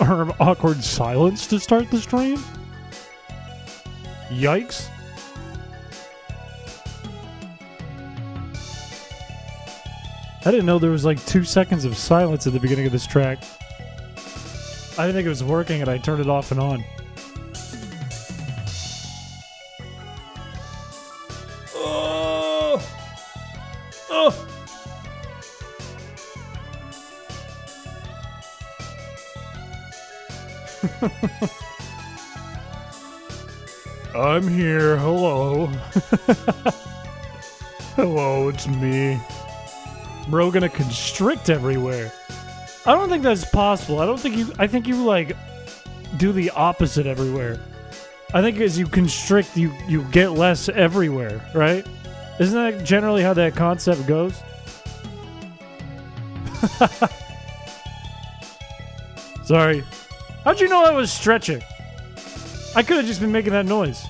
or awkward silence to start the stream? Yikes. I didn't know there was like 2 seconds of silence at the beginning of this track. I didn't think it was working and I turned it off and on. Oh! Oh! I'm here. Hello. Hello, it's me. Bro, gonna constrict everywhere. I don't think that's possible. I think you like do the opposite everywhere. I think as you constrict, you get less everywhere, right? Isn't that generally how that concept goes? Sorry. How'd you know I was stretching? I could have just been making that noise.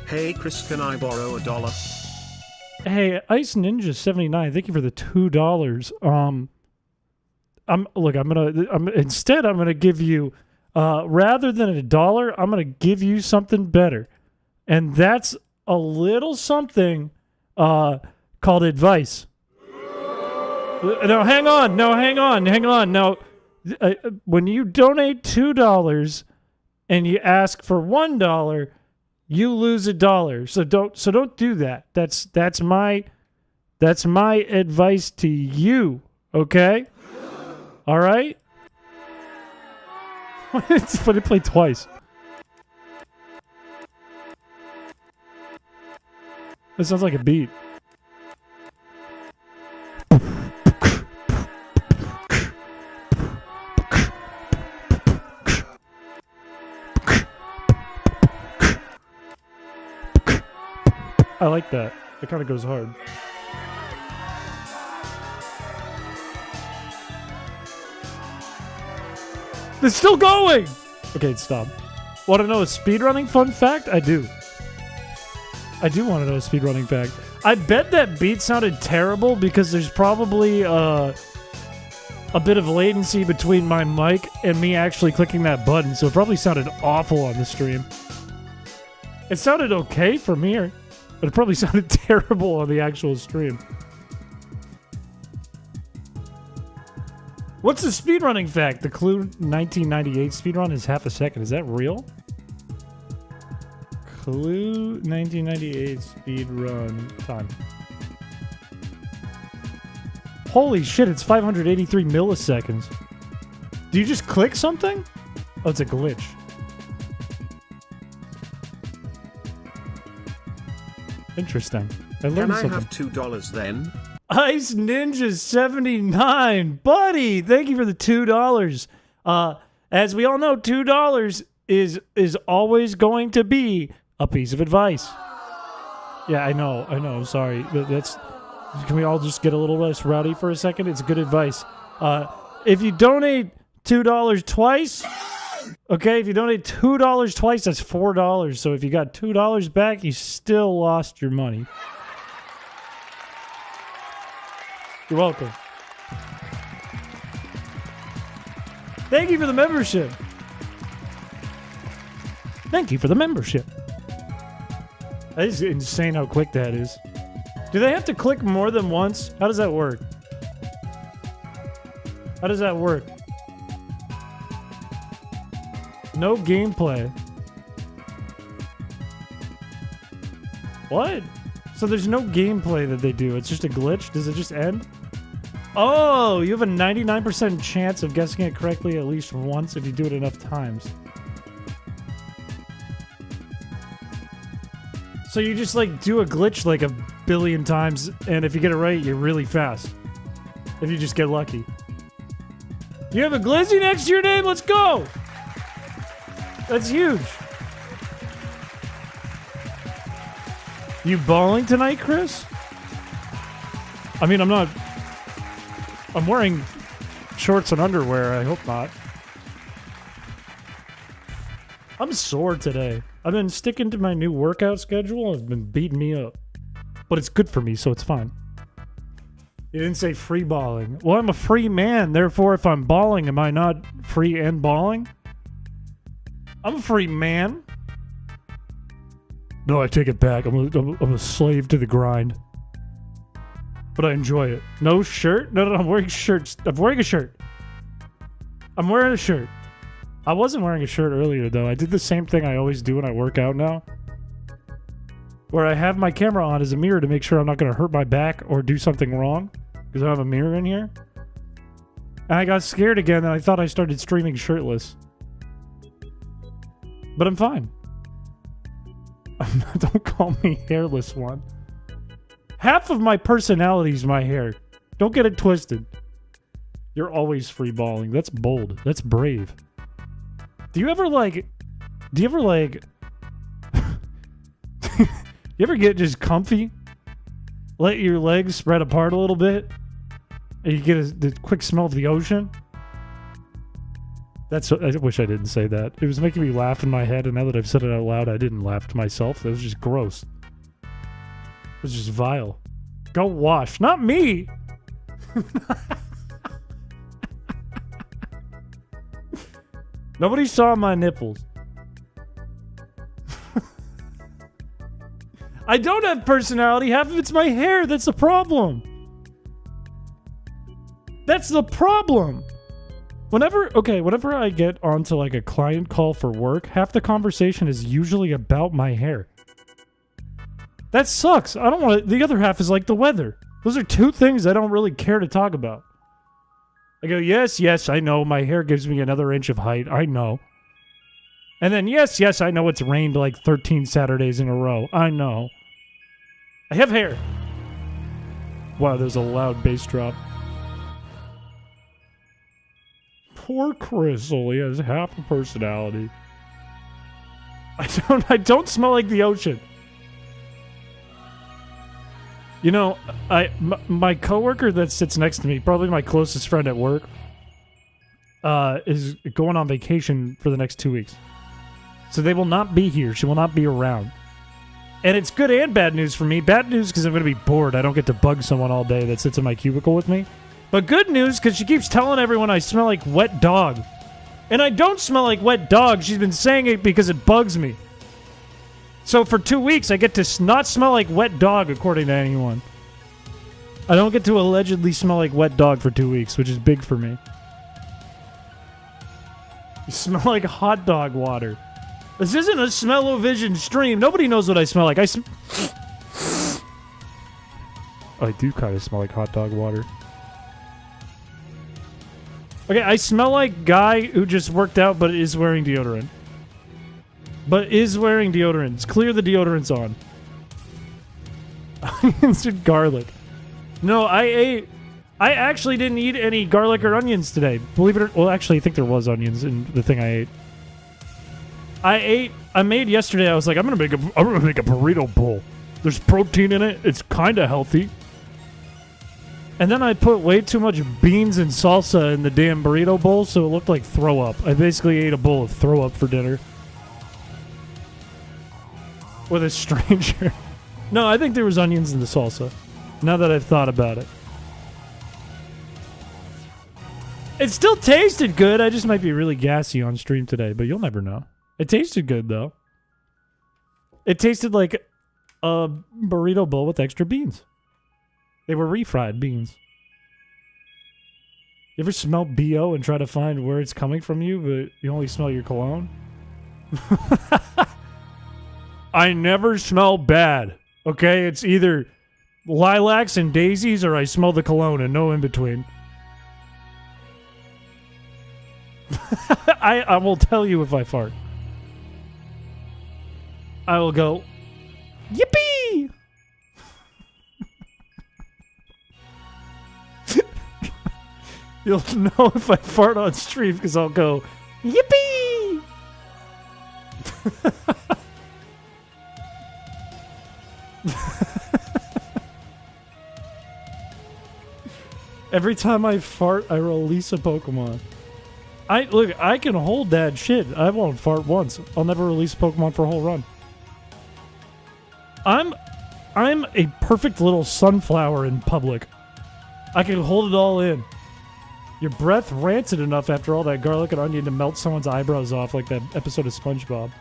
Hey Chris, can I borrow $1? Hey, Ice Ninja 79, thank you for the $2. I'm gonna give you rather than $1, I'm gonna give you something better. And that's a little something called advice. No, hang on. Now, when you donate $2 and you ask for $1, you lose $1. So don't do that. That's my advice to you. Okay? All right? It's funny to play twice. That sounds like a beat. I like that. It kind of goes hard. It's still going! Okay, stop. Want to know a speedrunning fun fact? I do. I do want to know a speedrunning fact. I bet that beat sounded terrible because there's probably a bit of latency between my mic and me actually clicking that button, so it probably sounded awful on the stream. It sounded okay from here, but it probably sounded terrible on the actual stream. What's the speedrunning fact? The Clue 1998 speedrun is half a second. Is that real? Clue 1998 speedrun time. Holy shit, it's 583 milliseconds. Do you just click something? Oh, it's a glitch. Interesting. I learned something. Can I have $2 then? Ice Ninja 79, buddy, thank you for the $2. As we all know, $2 is always going to be a piece of advice. Yeah, I know. I'm sorry. Can we all just get a little less rowdy for a second? It's good advice. If you donate $2 twice, okay, if you donate $2 twice, that's $4. So if you got $2 back, you still lost your money. You're welcome. Thank you for the membership. Thank you for the membership. That is insane how quick that is. Do they have to click more than once? How does that work? How does that work? No gameplay. What? So there's no gameplay that they do. It's just a glitch? Does it just end? Oh, you have a 99% chance of guessing it correctly at least once if you do it enough times. So you just like do a glitch like a billion times, and if you get it right, you're really fast. If you just get lucky. You have a glizzy next to your name? Let's go! That's huge. You balling tonight, Chris? I mean, I'm wearing shorts and underwear. I hope not. I'm sore today. I've been sticking to my new workout schedule. It's been beating me up. But it's good for me, so it's fine. You didn't say free balling. Well, I'm a free man. Therefore, if I'm balling, am I not free and balling? I'm a free man. No, I take it back. I'm a slave to the grind. But I enjoy it. No shirt? No, I'm wearing shirts. I'm wearing a shirt. I'm wearing a shirt. I wasn't wearing a shirt earlier, though. I did the same thing I always do when I work out now. Where I have my camera on as a mirror to make sure I'm not going to hurt my back or do something wrong. Because I have a mirror in here. And I got scared again and I thought I started streaming shirtless. But I'm fine. Don't call me hairless one. Half of my personality is my hair. Don't get it twisted. You're always free balling. That's bold. That's brave. Do you ever you ever get just comfy? Let your legs spread apart a little bit? And you get the quick smell of the ocean? I wish I didn't say that. It was making me laugh in my head, and now that I've said it out loud, I didn't laugh to myself. That was just gross. It was just vile. Go wash. Not me! Nobody saw my nipples. I don't have personality. Half of it's my hair. That's the problem. That's the problem. Whenever I get onto like a client call for work, half the conversation is usually about my hair. That sucks. I don't want to. The other half is like the weather. Those are two things I don't really care to talk about. I go, yes, I know. My hair gives me another inch of height. I know. And then, yes, I know it's rained like 13 Saturdays in a row. I know. I have hair. Wow, there's a loud bass drop. Poor Crystal. He has half a personality. I don't smell like the ocean. You know, my coworker that sits next to me, probably my closest friend at work, is going on vacation for the next 2 weeks. So they will not be here. She will not be around. And it's good and bad news for me. Bad news because I'm going to be bored. I don't get to bug someone all day that sits in my cubicle with me. But good news because she keeps telling everyone I smell like wet dog. And I don't smell like wet dog. She's been saying it because it bugs me. So for 2 weeks, I get to not smell like wet dog, according to anyone. I don't get to allegedly smell like wet dog for 2 weeks, which is big for me. You smell like hot dog water. This isn't a smell-o-vision stream. Nobody knows what I smell like. I do kind of smell like hot dog water. Okay, I smell like guy who just worked out but is wearing deodorant. It's clear the deodorant's on. Onions and garlic. No, I actually didn't eat any garlic or onions today. Believe it or... Well, actually, I think there was onions in the thing I ate. I made yesterday, I was like, I'm gonna make a burrito bowl. There's protein in it. It's kind of healthy. And then I put way too much beans and salsa in the damn burrito bowl, so it looked like throw up. I basically ate a bowl of throw up for dinner. With a stranger. No, I think there was onions in the salsa. Now that I've thought about it. It still tasted good. I just might be really gassy on stream today, but you'll never know. It tasted good, though. It tasted like a burrito bowl with extra beans. They were refried beans. You ever smell BO and try to find where it's coming from you, but you only smell your cologne? I never smell bad. Okay? It's either lilacs and daisies or I smell the cologne and no in between. I will tell you if I fart. I will go, yippee! You'll know if I fart on stream because I'll go, yippee! Every time I fart, I release a Pokemon. Look, I can hold that shit. I won't fart once. I'll never release a Pokemon for a whole run. I'm a perfect little sunflower in public. I can hold it all in. Your breath rancid enough after all that garlic and onion to melt someone's eyebrows off like that episode of SpongeBob.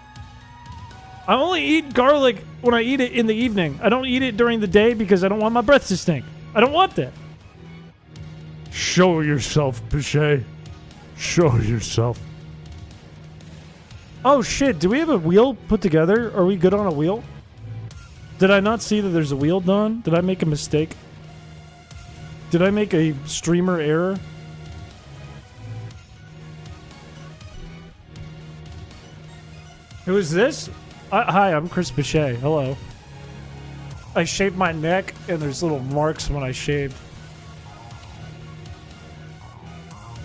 I only eat garlic when I eat it in the evening. I don't eat it during the day because I don't want my breath to stink. I don't want that. Show yourself, Piché. Show yourself. Oh shit, do we have a wheel put together? Are we good on a wheel? Did I not see that there's a wheel done? Did I make a mistake? Did I make a streamer error? Who is this? Hi, I'm Chris Piché. Hello. I shaved my neck, and there's little marks when I shaved.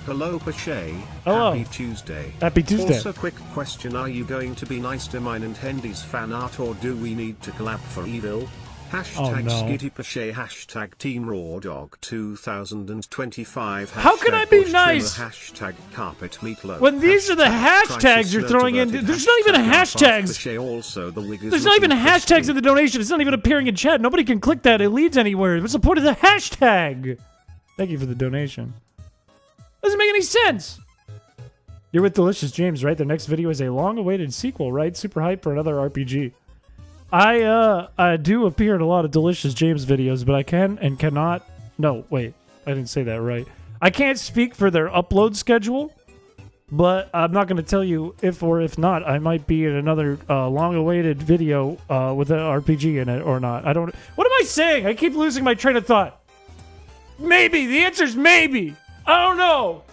Hello, Piché. Hello. Happy Tuesday. Happy Tuesday. Also, quick question: are you going to be nice to mine and Hendy's fan art, or do we need to collab for evil? Hashtag no. Skitty Piché, hashtag Team Raw Dog 2025. How can I be Bush nice? Trimmer, hashtag Carpet Meatloaf. When these are the hashtag hashtags you're throwing in, there's not even a hashtags. Piché, also the wig is There's not even looking hashtags crispy. in the donation. It's not even appearing in chat. Nobody can click that. It leads anywhere. What's the point of the hashtag? Thank you for the donation. Doesn't make any sense. You're with Delicious James, right? The next video is a long-awaited sequel, right? Super hype for another RPG. I do appear in a lot of Delicious James videos, but I can and cannot... No, wait. I didn't say that right. I can't speak for their upload schedule, but I'm not going to tell you if or if not I might be in another long-awaited video with an RPG in it or not. I don't... What am I saying? I keep losing my train of thought. Maybe. The answer's maybe. I don't know.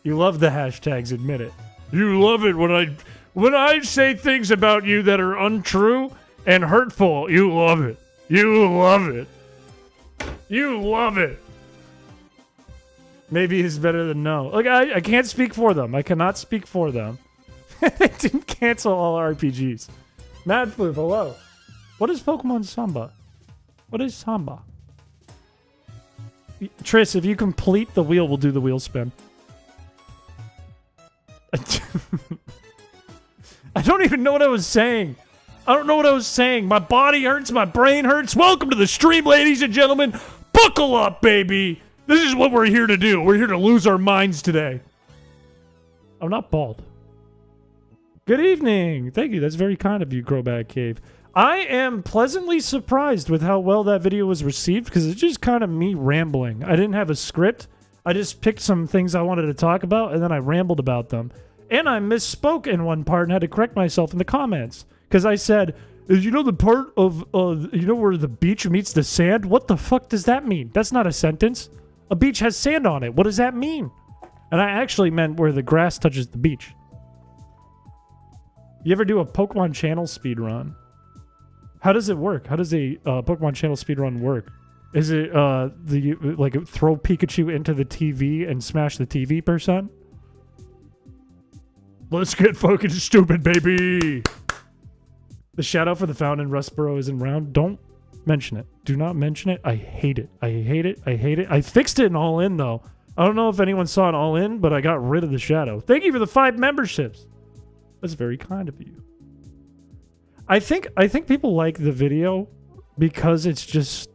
You love the hashtags, admit it. You love it when I say things about you that are untrue and hurtful. You love it. You love it. You love it. Maybe it's better than no. Like I can't speak for them. I cannot speak for them. They didn't cancel all RPGs. Mad Floof, hello. What is Pokemon Samba? What is Samba? Triss, if you complete the wheel, we'll do the wheel spin. I don't even know what I was saying. I don't know what I was saying. My body hurts. My brain hurts. Welcome to the stream, ladies and gentlemen. Buckle up, baby. This is what we're here to do. We're here to lose our minds today. I'm not bald. Good evening. Thank you. That's very kind of you, Crowback Cave. I am pleasantly surprised with how well that video was received because it's just kind of me rambling. I didn't have a script. I just picked some things I wanted to talk about and then I rambled about them. And I misspoke in one part and had to correct myself in the comments because I said, you know the part of, you know where the beach meets the sand? What the fuck does that mean? That's not a sentence. A beach has sand on it. What does that mean? And I actually meant where the grass touches the beach. You ever do a Pokemon channel speed run? How does it work? How does a Pokemon channel speedrun work? Is it like throw Pikachu into the TV and smash the TV %? Let's get fucking stupid, baby! The shadow for the fountain in Rustboro isn't round. Don't mention it. Do not mention it. I hate it. I hate it. I hate it. I fixed it in All In, though. I don't know if anyone saw it All In, but I got rid of the shadow. Thank you for the 5 memberships. That's very kind of you. I think people like the video because it's just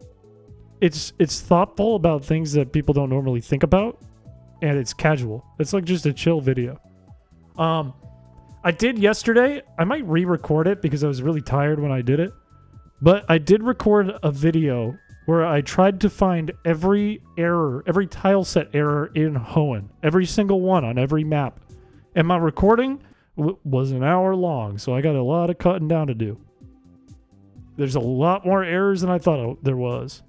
it's thoughtful about things that people don't normally think about, and it's casual. It's like just a chill video. I did yesterday. I might re-record it because I was really tired when I did it. But I did record a video where I tried to find every error, every tile set error in Hoenn, every single one on every map. And my recording was an hour long, so I got a lot of cutting down to do. There's a lot more errors than I thought there was.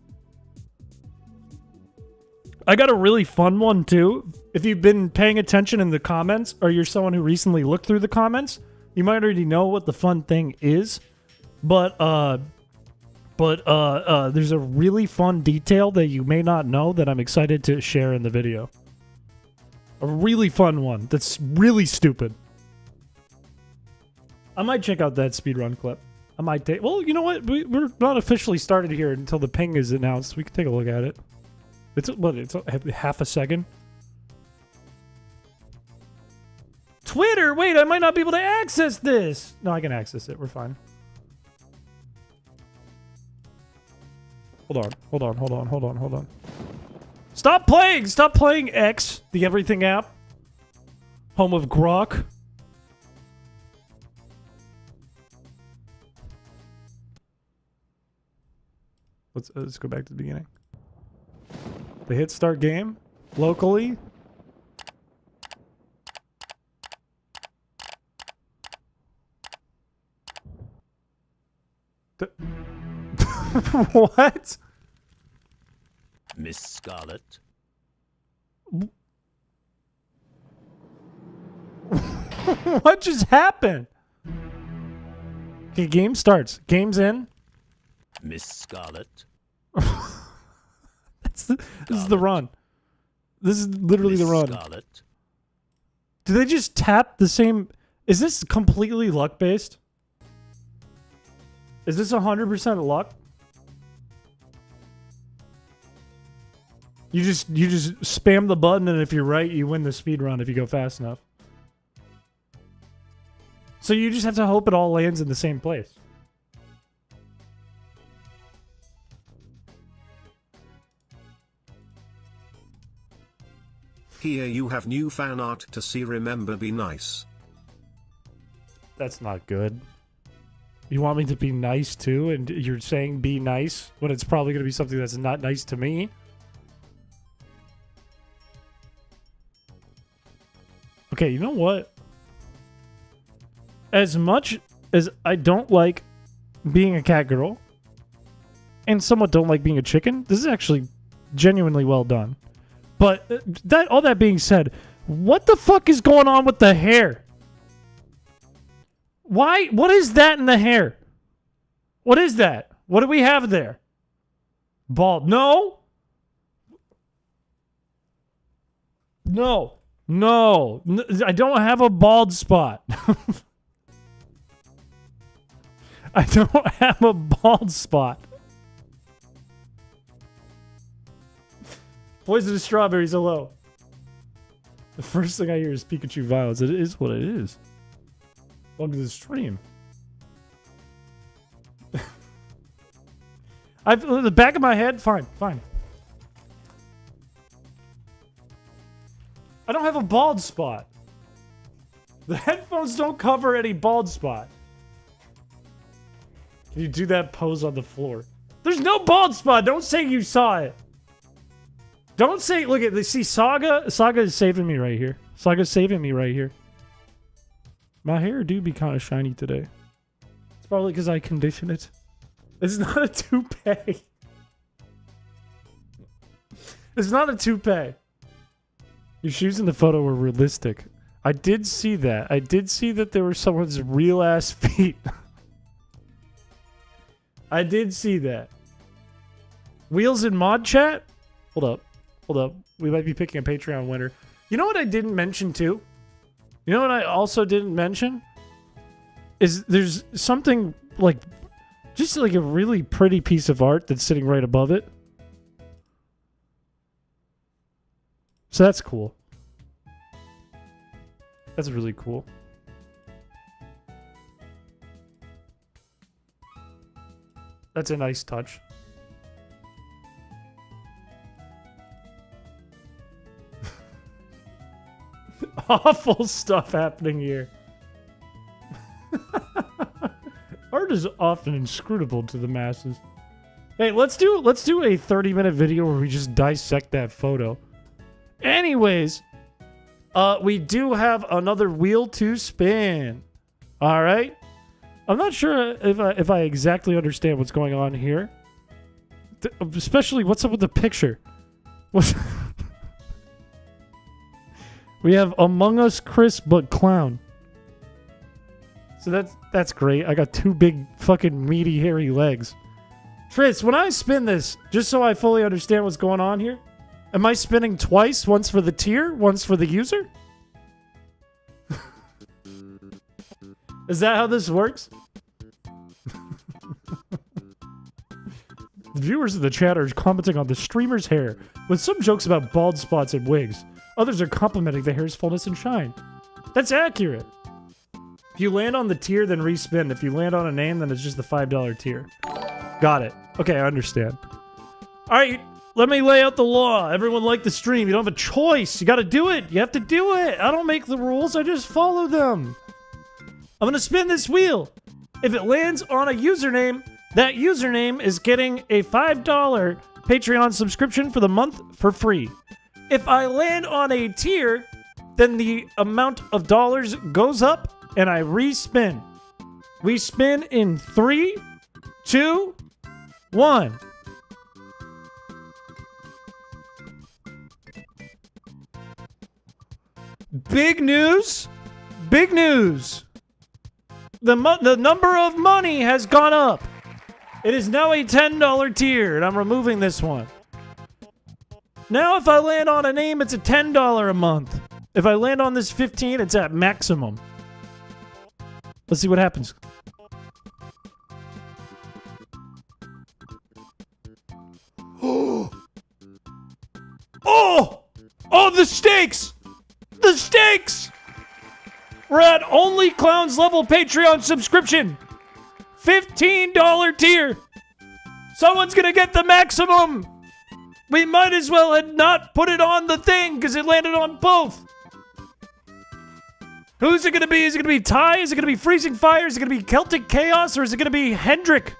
I got a really fun one too. If you've been paying attention in the comments, or you're someone who recently looked through the comments, you might already know what the fun thing is. But there's a really fun detail that you may not know that I'm excited to share in the video. A really fun one that's really stupid. I might check out that speedrun clip. I might take... Well, you know what? We're not officially started here until the ping is announced. We can take a look at it. It's half a second. Twitter! Wait, I might not be able to access this! No, I can access it. We're fine. Hold on. Stop playing X, the everything app. Home of Grok. Let's go back to the beginning. They hit start game locally. What? Miss Scarlet. What just happened? Okay, game starts. Game's in. Miss Scarlet. This is the run. This is literally the run. Scarlet. Do they just tap the same? Is this completely luck based? Is this 100% luck? You just spam the button, and if you're right, you win the speed run if you go fast enough. So you just have to hope it all lands in the same place. Here you have new fan art to see. Remember, be nice. That's not good. You want me to be nice too, and you're saying be nice when it's probably going to be something that's not nice to me? Okay, you know what? As much as I don't like being a cat girl, and somewhat don't like being a chicken, this is actually genuinely well done. But all that being said, what the fuck is going on with the hair? Why? What is that in the hair? What is that? What do we have there? Bald. No. I don't have a bald spot. I don't have a bald spot. Poisonous strawberries, hello. The first thing I hear is Pikachu violence. It is what it is. Welcome to the stream. The back of my head, fine. I don't have a bald spot. The headphones don't cover any bald spot. Can you do that pose on the floor? There's no bald spot. Don't say you saw it. Don't say, look at this. See, Saga is saving me right here. Saga's saving me right here. My hair do be kind of shiny today. It's probably because I condition it. It's not a toupee. It's not a toupee. Your shoes in the photo were realistic. I did see that. I did see that there were someone's real ass feet. I did see that. Wheels in mod chat? Hold up. We might be picking a Patreon winner. You know what I didn't mention too? You know what I also didn't mention? Is there's something like, just like a really pretty piece of art that's sitting right above it. So that's cool. That's really cool. That's a nice touch. Awful stuff happening here. Art is often inscrutable to the masses. Hey, let's do a 30-minute video where we just dissect that photo. Anyways, we do have another wheel to spin. All right. I'm not sure if I exactly understand what's going on here. Especially, what's up with the picture? We have Among Us Chris but clown. So that's great. I got two big fucking meaty hairy legs. Tris, when I spin this, just so I fully understand what's going on here, am I spinning twice? Once for the tier, once for the user? Is that how this works? The viewers in the chat are commenting on the streamer's hair, with some jokes about bald spots and wigs. Others are complimenting the hair's fullness and shine. That's accurate. If you land on the tier, then respin. If you land on a name, then it's just the $5 tier. Got it. Okay, I understand. All right, let me lay out the law. Everyone like the stream. You don't have a choice. You got to do it. You have to do it. I don't make the rules. I just follow them. I'm going to spin this wheel. If it lands on a username, that username is getting a $5 Patreon subscription for the month for free. If I land on a tier, then the amount of dollars goes up and I respin. We spin in 3, 2, 1. Big news. Big news. The number of money has gone up. It is now a $10 tier, and I'm removing this one. Now if I land on a name, it's a $10 a month. If I land on this 15, it's at maximum. Let's see what happens. Oh, the stakes! The stakes! We're at Only Clowns level Patreon subscription. $15 tier. Someone's gonna get the maximum. We might as well have not put it on the thing because it landed on both. Who's it gonna be? Is it gonna be Ty? Is it gonna be Freezing Fire? Is it gonna be Celtic Chaos? Or is it gonna be Hendrick?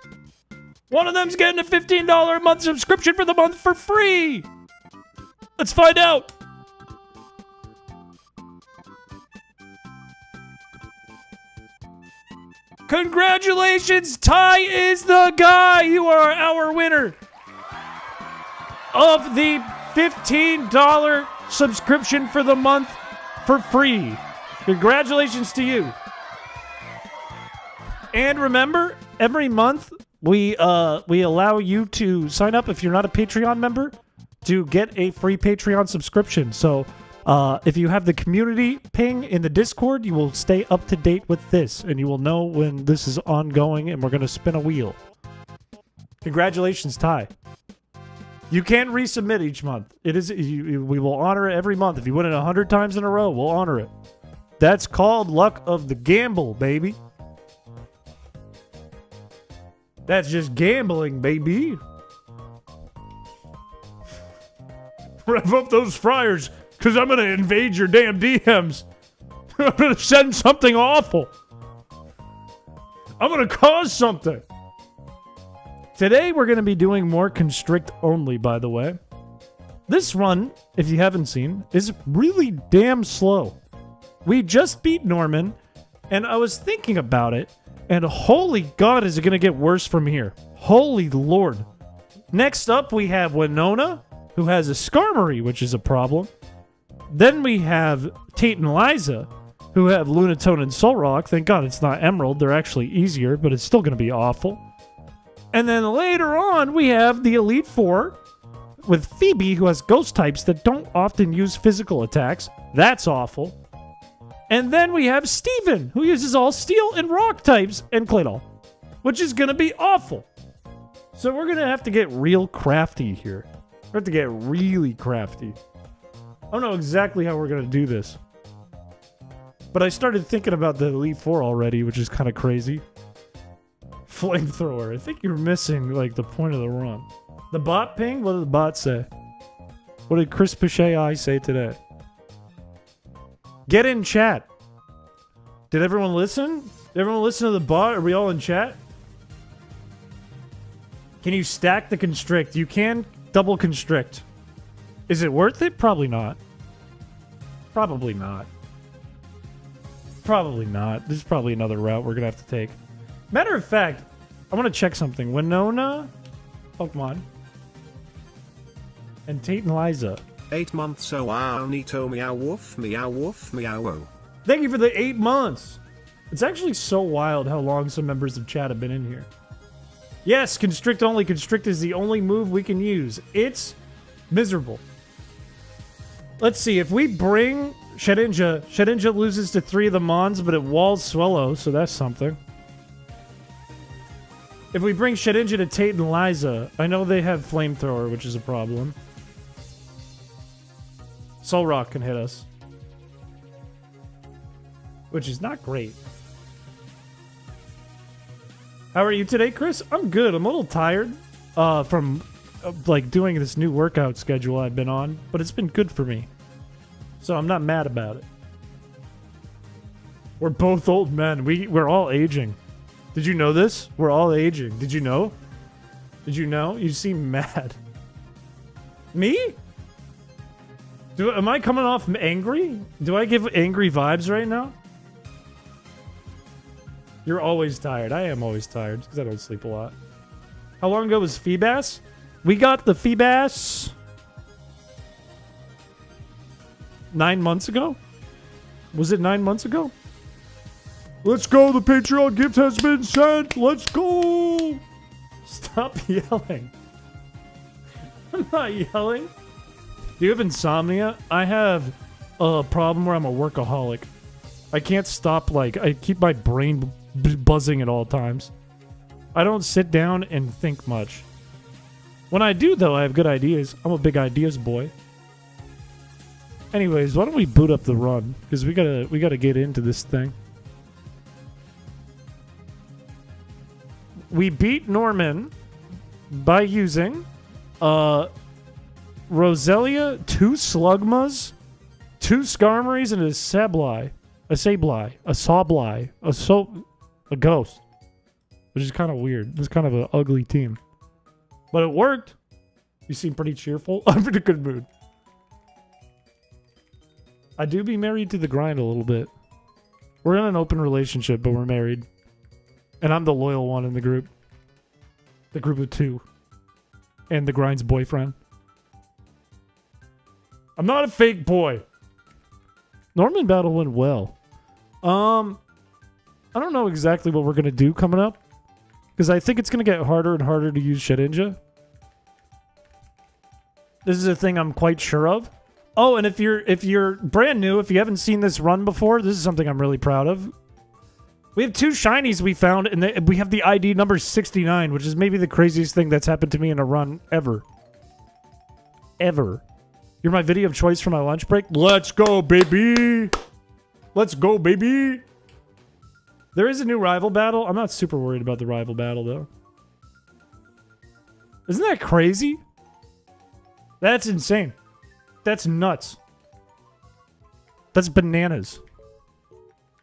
One of them's getting a $15 a month subscription for the month for free. Let's find out. Congratulations, Ty is the guy. You are our winner of the $15 subscription for the month for free. Congratulations to you. And remember, every month we allow you to sign up if you're not a Patreon member to get a free Patreon subscription. So if you have the community ping in the Discord, you will stay up to date with this, and you will know when this is ongoing, and we're going to spin a wheel. Congratulations, Ty. You can resubmit each month. We will honor it every month. If you win it 100 times in a row, we'll honor it. That's called luck of the gamble, baby. That's just gambling, baby. Rev up those fryers, because I'm going to invade your damn DMs. I'm going to send something awful. I'm going to cause something. Today, we're going to be doing more constrict only, by the way. This run, if you haven't seen, is really damn slow. We just beat Norman, and I was thinking about it, and holy God, is it going to get worse from here. Holy Lord. Next up, we have Winona, who has a Skarmory, which is a problem. Then we have Tate and Liza, who have Lunatone and Solrock. Thank God it's not Emerald. They're actually easier, but it's still going to be awful. And then later on, we have the Elite Four with Phoebe, who has ghost types that don't often use physical attacks. That's awful. And then we have Steven, who uses all steel and rock types, and Claydol, which is going to be awful. So we're going to have to get real crafty here. We have to get really crafty. I don't know exactly how we're going to do this. But I started thinking about the Elite Four already, which is kind of crazy. Flamethrower. I think you're missing, like, the point of the run. The bot ping? What did the bot say? What did Chris Piché say today? Get in chat. Did everyone listen? Did everyone listen to the bot? Are we all in chat? Can you stack the constrict? You can double constrict. Is it worth it? Probably not. Probably not. Probably not. This is probably another route we're going to have to take. Matter of fact, I want to check something. Winona, Pokemon, and Tate and Liza. 8 months, so wow, Nito, meow woof, meow woof, meow oh. Thank you for the 8 months. It's actually so wild how long some members of chat have been in here. Yes, constrict only. Constrict is the only move we can use. It's miserable. Let's see. If we bring Shedinja, Shedinja loses to 3 of the Mons, but it walls Swellow, so that's something. If we bring Shedinja to Tate and Liza, I know they have Flamethrower, which is a problem. Solrock can hit us, which is not great. How are you today, Chris? I'm good. I'm a little tired from like doing this new workout schedule I've been on, but it's been good for me. So I'm not mad about it. We're both old men. We're all aging. Did you know this? We're all aging. Did you know? Did you know? You seem mad. Me? Am I coming off angry? Do I give angry vibes right now? You're always tired. I am always tired because I don't sleep a lot. How long ago was Feebas? We got the Feebas 9 months ago? Was it 9 months ago? Let's go. The Patreon gift has been sent. Let's go. Stop yelling. I'm not yelling. Do you have insomnia? I have a problem where I'm a workaholic. I can't stop, like, I keep my brain buzzing at all times. I don't sit down and think much. When I do, though, I have good ideas. I'm a big ideas boy. Anyways, why don't we boot up the run? Because we gotta get into this thing. We beat Norman by using Roselia, 2 Slugmas, 2 Skarmories, and a Sableye. A Sableye. A Sawblie. A Ghost. Which is kind of weird. It's kind of an ugly team. But it worked. You seem pretty cheerful. I'm in a good mood. I do be married to the grind a little bit. We're in an open relationship, but we're married. And I'm the loyal one in the group. The group of 2. And the grind's boyfriend. I'm not a fake boy. Norman battle went well. I don't know exactly what we're going to do coming up. Because I think it's going to get harder and harder to use Shedinja. This is a thing I'm quite sure of. Oh, and if you're brand new, if you haven't seen this run before, this is something I'm really proud of. We have 2 shinies we found, and we have the ID number 69, which is maybe the craziest thing that's happened to me in a run ever. Ever. You're my video of choice for my lunch break? Let's go, baby! Let's go, baby! There is a new rival battle. I'm not super worried about the rival battle, though. Isn't that crazy? That's insane. That's nuts. That's bananas.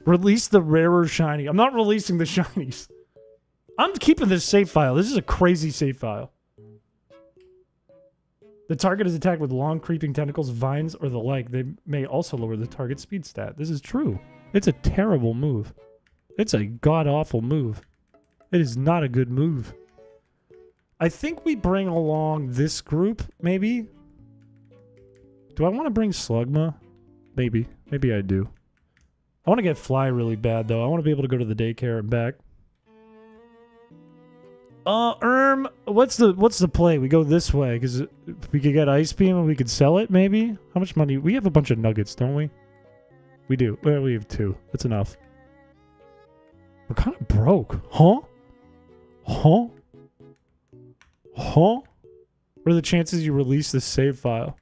Release the rarer shiny. I'm not releasing the shinies. I'm keeping this save file. This is a crazy save file. The target is attacked with long creeping tentacles, vines, or the like. They may also lower the target speed stat. This is true. It's a terrible move. It's a god-awful move. It is not a good move. I think we bring along this group, maybe? Do I want to bring Slugma? Maybe. Maybe I do. I want to get Fly really bad, though. I want to be able to go to the daycare and back. What's the play? We go this way, because we could get Ice Beam and we could sell it, maybe? How much money? We have a bunch of nuggets, don't we? We do. Well, we have 2. That's enough. We're kind of broke. Huh? Huh? Huh? What are the chances you release this save file?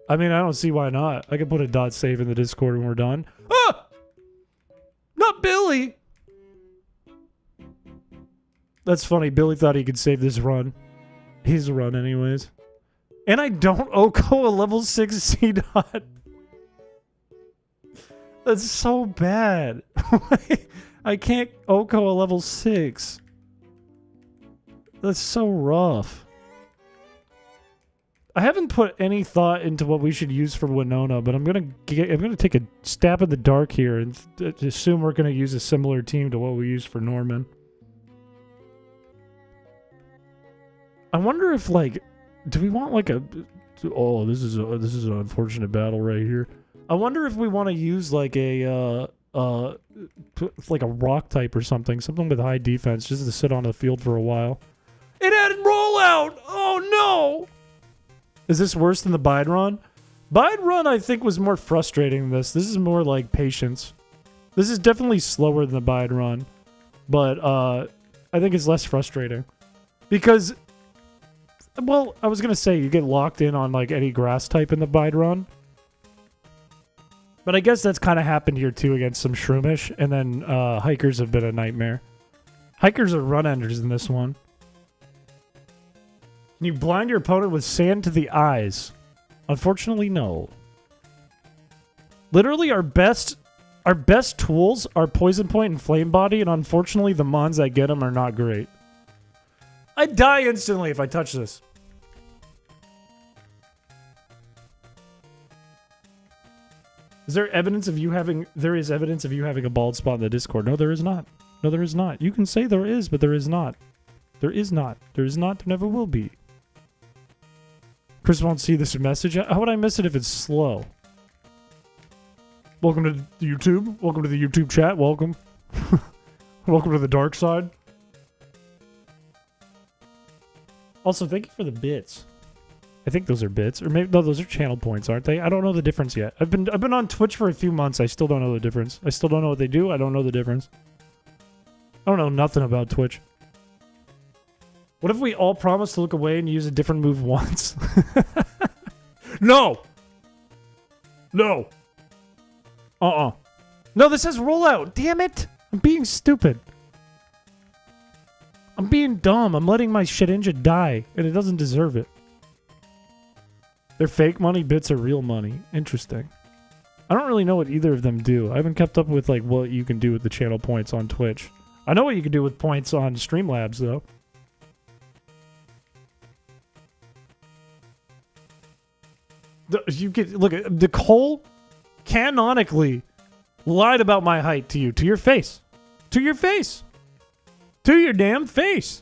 I mean, I don't see why not. I could put a .save in the Discord when we're done. Ah! Not Billy! That's funny. Billy thought he could save this run. He's a run anyways. And I don't Oko a level 6 C-Dot. That's so bad. I can't Oko a level 6. That's so rough. I haven't put any thought into what we should use for Winona, but I'm gonna take a stab in the dark here and assume we're gonna use a similar team to what we used for Norman. I wonder if, like, do we want like a? Oh, this is an unfortunate battle right here. I wonder if we want to use like a like a rock type or something with high defense, just to sit on the field for a while. It had rollout. Oh no! Is this worse than the Bide Run? Bide Run, I think, was more frustrating than this. This is more like patience. This is definitely slower than the Bide Run, but I think it's less frustrating because. Well, I was going to say you get locked in on like any grass type in the Bide Run. But I guess that's kind of happened here too against some Shroomish. And then Hikers have been a nightmare. Hikers are run enders in this one. Can you blind your opponent with sand to the eyes? Unfortunately, no. Literally, our best tools are Poison Point and Flame Body, and unfortunately, the mons that get them are not great. I'd die instantly if I touch this. Is there evidence of you having... There is evidence of you having a bald spot in the Discord. No, there is not. No, there is not. You can say there is, but there is not. There is not. There is not. There never will be. Chris won't see this message. How would I miss it if it's slow? Welcome to YouTube. Welcome to the YouTube chat. Welcome. Welcome to the dark side. Also, thank you for the bits. I think those are bits, or maybe no, those are channel points, aren't they? I don't know the difference yet. I've been on Twitch for a few months. I still don't know the difference. I still don't know what they do. I don't know the difference. I don't know nothing about Twitch. What if we all promise to look away and use a different move once? No. No. No, this says rollout. Damn it. I'm being stupid. I'm being dumb. I'm letting my shit engine die, and it doesn't deserve it. They're fake money, bits are real money. Interesting. I don't really know what either of them do. I haven't kept up with like what you can do with the channel points on Twitch. I know what you can do with points on Streamlabs, though. You get look at Nicole canonically lied about my height to you, to your face, to your face, to your damn face.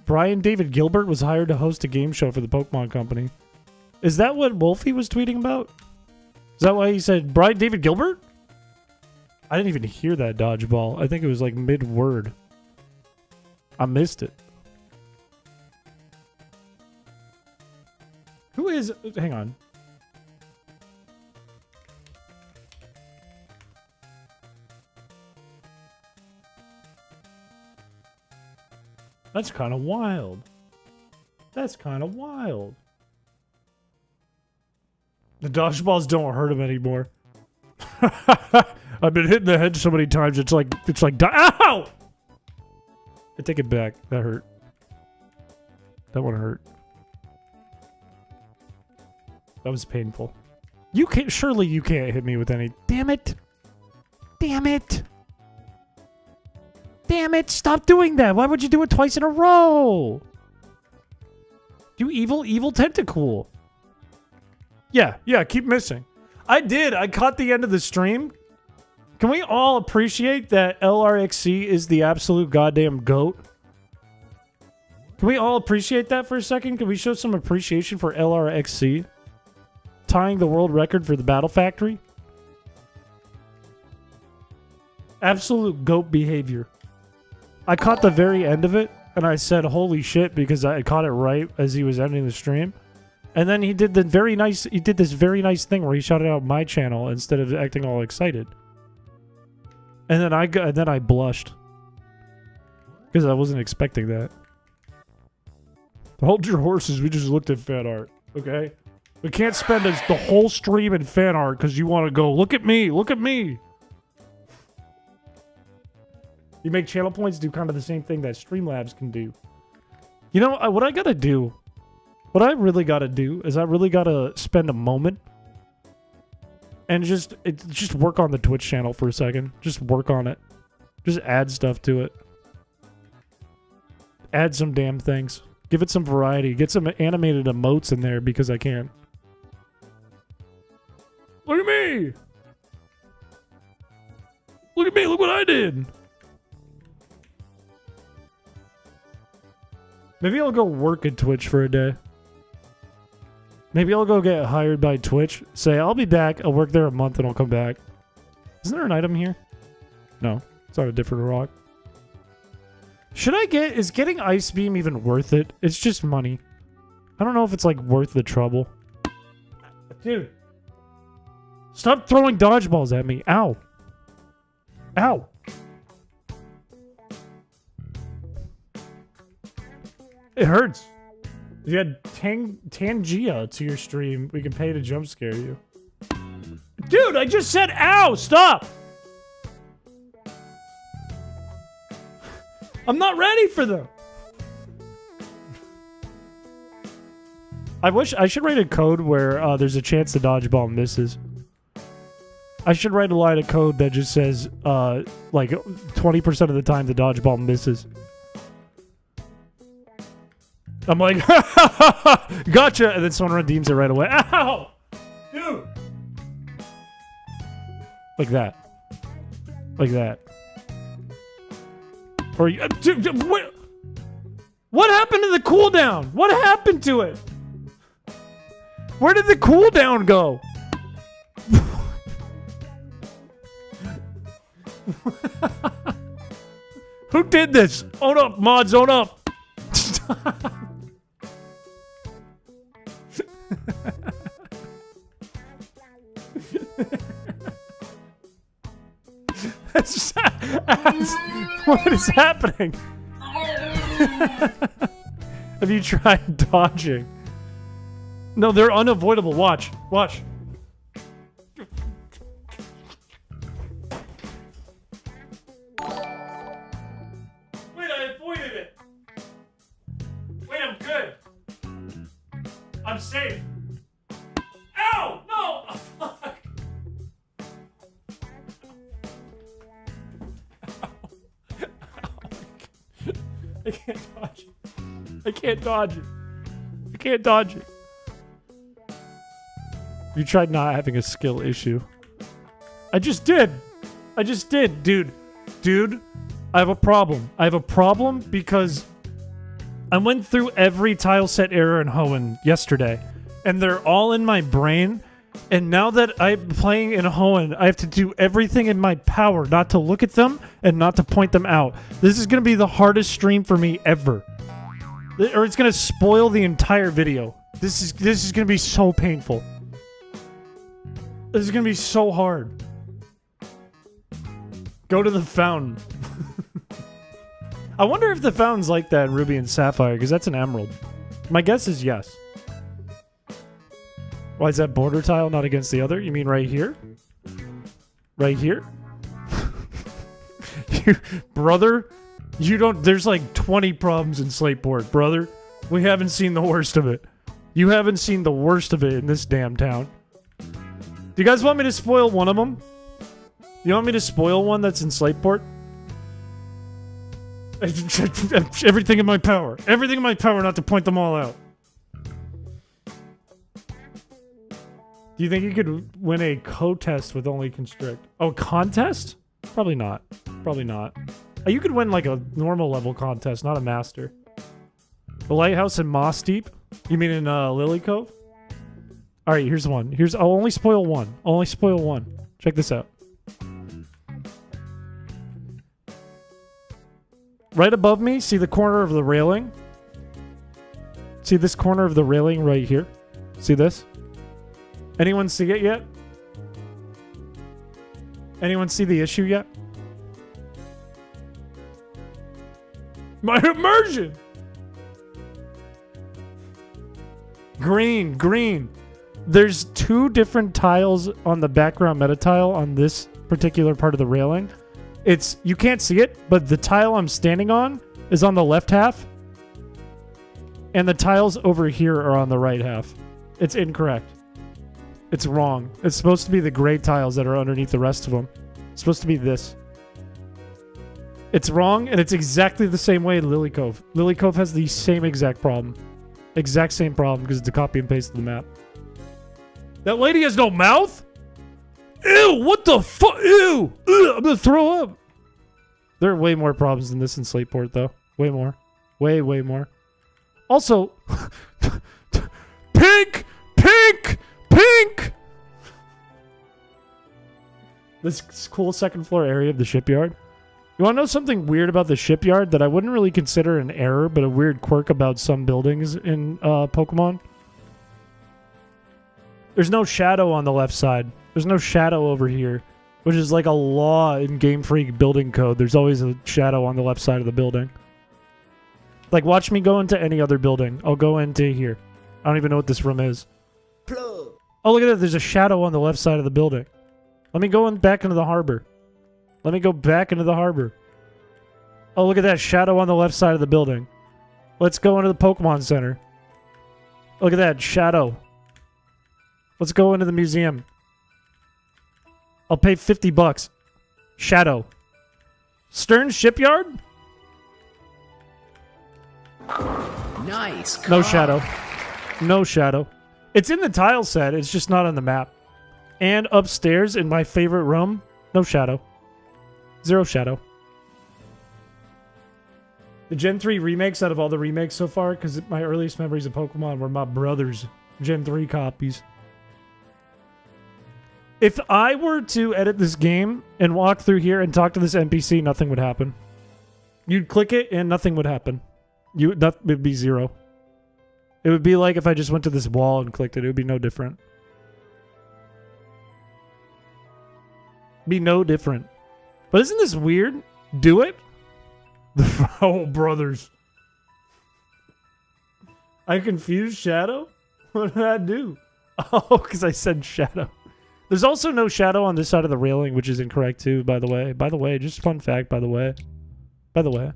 Brian David Gilbert was hired to host a game show for the Pokemon Company. Is that what Wolfie was tweeting about? Is that why he said Brian David Gilbert? I didn't even hear that dodgeball. I think it was like mid-word. I missed it. Who is... Hang on. That's kind of wild. That's kind of wild. The dodgeballs don't hurt him anymore. I've been hitting the head so many times. It's like ow! I take it back. That hurt. That one hurt. That was painful. You can't. Surely you can't hit me with any. Damn it! Damn it! Damn it, stop doing that. Why would you do it twice in a row? You evil tentacle. Yeah, keep missing. I did. I caught the end of the stream. Can we all appreciate that LRXC is the absolute goddamn GOAT? Can we all appreciate that for a second? Can we show some appreciation for LRXC? Tying the world record for the Battle Factory? Absolute GOAT behavior. I caught the very end of it, and I said, holy shit, because I caught it right as he was ending the stream. And then he did this very nice thing where he shouted out my channel instead of acting all excited. And then I blushed. Because I wasn't expecting that. Hold your horses, we just looked at fan art, okay? We can't spend the whole stream in fan art because you want to go, look at me, look at me. You make channel points do kind of the same thing that Streamlabs can do. You know, what I gotta do, what I really gotta do is I really gotta spend a moment and just work on the Twitch channel for a second. Just work on it. Just add stuff to it. Add some damn things. Give it some variety. Get some animated emotes in there because I can. Look at me! Look at me, look what I did! Maybe I'll go work at Twitch for a day. Maybe I'll go get hired by Twitch. Say, I'll be back. I'll work there a month and I'll come back. Isn't there an item here? No. It's on a different rock. Is getting Ice Beam even worth it? It's just money. I don't know if it's like worth the trouble. Dude. Stop throwing dodgeballs at me. Ow. Ow. It hurts. If you had Tangia to your stream, we can pay to jump scare you. Dude, I just said ow! Stop! I'm not ready for them. I wish I should write a code where there's a chance the dodgeball misses. I should write a line of code that just says, like 20% of the time the dodgeball misses. I'm like, gotcha, and then someone redeems it right away. Ow! Dude! Like that. Like that. Or you, dude, what happened to the cooldown? What happened to it? Where did the cooldown go? Who did this? Own up, mods, own up. What is happening? Have you tried dodging? No, they're unavoidable. Watch. Watch. Wait, I avoided it. Wait, I'm good. I'm safe. Ow! No! Oh, fuck. I can't dodge it. I can't dodge it. I can't dodge it. You tried not having a skill issue. I just did. I just did, dude. Dude, I have a problem. I have a problem because I went through every tile set error in Hoenn yesterday, and they're all in my brain. And now that I'm playing in Hoenn, I have to do everything in my power not to look at them and not to point them out. This is going to be the hardest stream for me ever. Or it's going to spoil the entire video. This is going to be so painful. This is going to be so hard. Go to the fountain. I wonder if the fountain's like that in Ruby and Sapphire, because that's an emerald. My guess is yes. Why is that border tile not against the other? You mean right here? Right here? Brother, you don't... There's like 20 problems in Slateport, brother. We haven't seen the worst of it. You haven't seen the worst of it in this damn town. Do you guys want me to spoil one of them? You want me to spoil one that's in Slateport? Everything in my power. Everything in my power not to point them all out. Do you think you could win a co-test with only constrict? Oh, contest? Probably not. Probably not. You could win like a normal level contest, not a master. The lighthouse in Moss Deep? You mean in Lily Cove? Alright, here's one. I'll only spoil one. I'll only spoil one. Check this out. Right above me, see the corner of the railing? See this corner of the railing right here? See this? Anyone see it yet? Anyone see the issue yet? My immersion! Green, green. There's two different tiles on the background meta tile on this particular part of the railing. You can't see it, but the tile I'm standing on is on the left half. And the tiles over here are on the right half. It's incorrect. It's wrong. It's supposed to be the gray tiles that are underneath the rest of them. It's supposed to be this. It's wrong, and it's exactly the same way in Lily Cove. Lily Cove has the same exact problem. Exact same problem, because it's a copy and paste of the map. That lady has no mouth? Ew, what the fuck? Ew! Ugh, I'm gonna throw up. There are way more problems than this in Slateport, though. Way more. Way, way more. Also, pink! Pink! Pink! This cool second floor area of the shipyard. You want to know something weird about the shipyard that I wouldn't really consider an error, but a weird quirk about some buildings in Pokemon? There's no shadow on the left side. There's no shadow over here, which is like a law in Game Freak building code. There's always a shadow on the left side of the building. Like, watch me go into any other building. I'll go into here. I don't even know what this room is. Oh, look at that. There's a shadow on the left side of the building. Let me go back into the harbor. Let me go back into the harbor. Oh, look at that shadow on the left side of the building. Let's go into the Pokemon Center. Look at that. Shadow. Let's go into the museum. I'll pay $50. Shadow. Stern Shipyard? Nice. No shadow. No shadow. It's in the tile set. It's just not on the map. And upstairs in my favorite room, no shadow. Zero shadow. The Gen 3 remakes out of all the remakes so far, because my earliest memories of Pokemon were my brother's Gen 3 copies. If I were to edit this game and walk through here and talk to this NPC, nothing would happen. You'd click it and nothing would happen. That would be zero. It would be like if I just went to this wall and clicked it. It would be no different. Be no different. But isn't this weird? Do it? The Foul Brothers. I confused Shadow? What did I do? Oh, because I said Shadow. There's also no shadow on this side of the railing, which is incorrect too, by the way. By the way, just fun fact, by the way. By the way.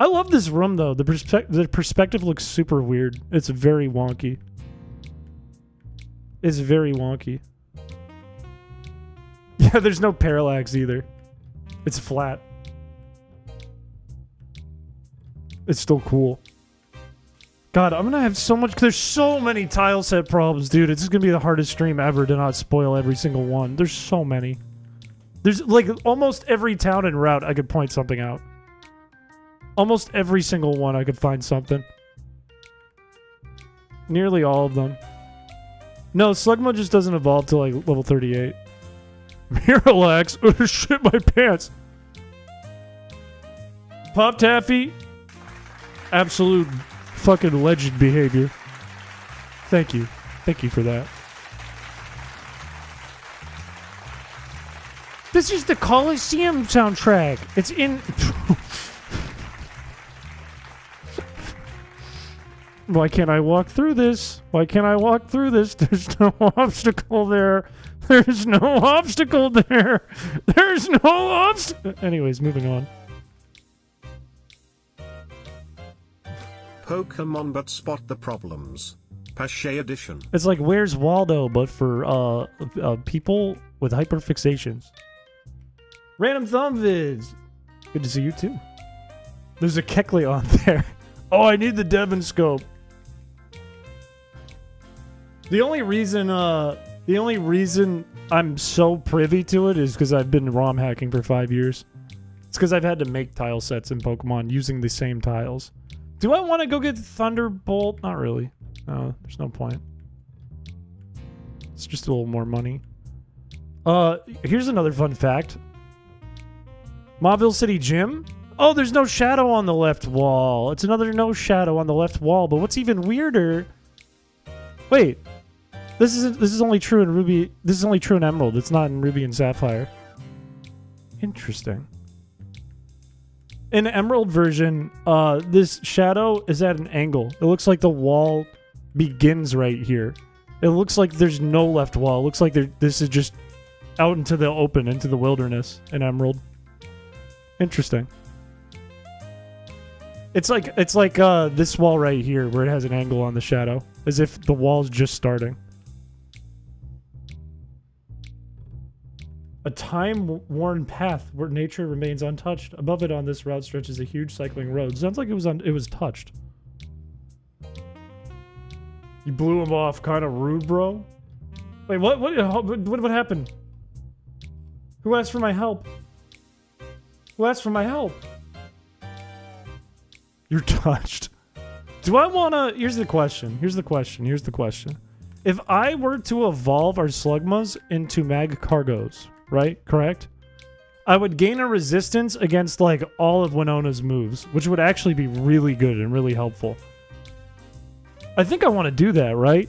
I love this room, though. The perspective looks super weird. It's very wonky. It's very wonky. Yeah, there's no parallax either. It's flat. It's still cool. God, I'm gonna have so much... There's so many tile set problems, dude. It's gonna be the hardest stream ever to not spoil every single one. There's so many. There's, like, almost every town and route I could point something out. Almost every single one I could find something. Nearly all of them. No, Slugma just doesn't evolve till, like, level 38. Miralax. Oh, shit, my pants. Pop Taffy. Absolute fucking legend behavior. Thank you. Thank you for that. This is the Coliseum soundtrack. It's in... Why can't I walk through this? Why can't I walk through this? There's no obstacle there. There's no obstacle there. There's no obstacle. Anyways, moving on. Pokemon but spot the problems. Piché edition. It's like Where's Waldo, but for people with hyperfixations. Random Thumb Vids. Good to see you too. There's a Kecleon there. Oh, I need the Devon scope. The only reason I'm so privy to it is because I've been ROM hacking for 5 years. It's because I've had to make tile sets in Pokemon using the same tiles. Do I want to go get Thunderbolt? Not really. No, there's no point. It's just a little more money. Here's another fun fact. Mauville City Gym? Oh, there's no shadow on the left wall. It's another no shadow on the left wall. But what's even weirder... Wait. This is only true in Ruby... This is only true in Emerald. It's not in Ruby and Sapphire. Interesting. In the Emerald version, this shadow is at an angle. It looks like the wall begins right here. It looks like there's no left wall. It looks like this is just out into the open, into the wilderness in Emerald. Interesting. It's like this wall right here where it has an angle on the shadow, as if the wall's just starting. A time-worn path where nature remains untouched. Above it on this route stretches a huge cycling road. Sounds like it was touched. You blew him off, kind of rude, bro. Wait, what happened? Who asked for my help? Who asked for my help? You're touched. Do I wanna... Here's the question. If I were to evolve our Slugmas into Mag Cargos, right? Correct? I would gain a resistance against, like, all of Winona's moves, which would actually be really good and really helpful. I think I want to do that, right?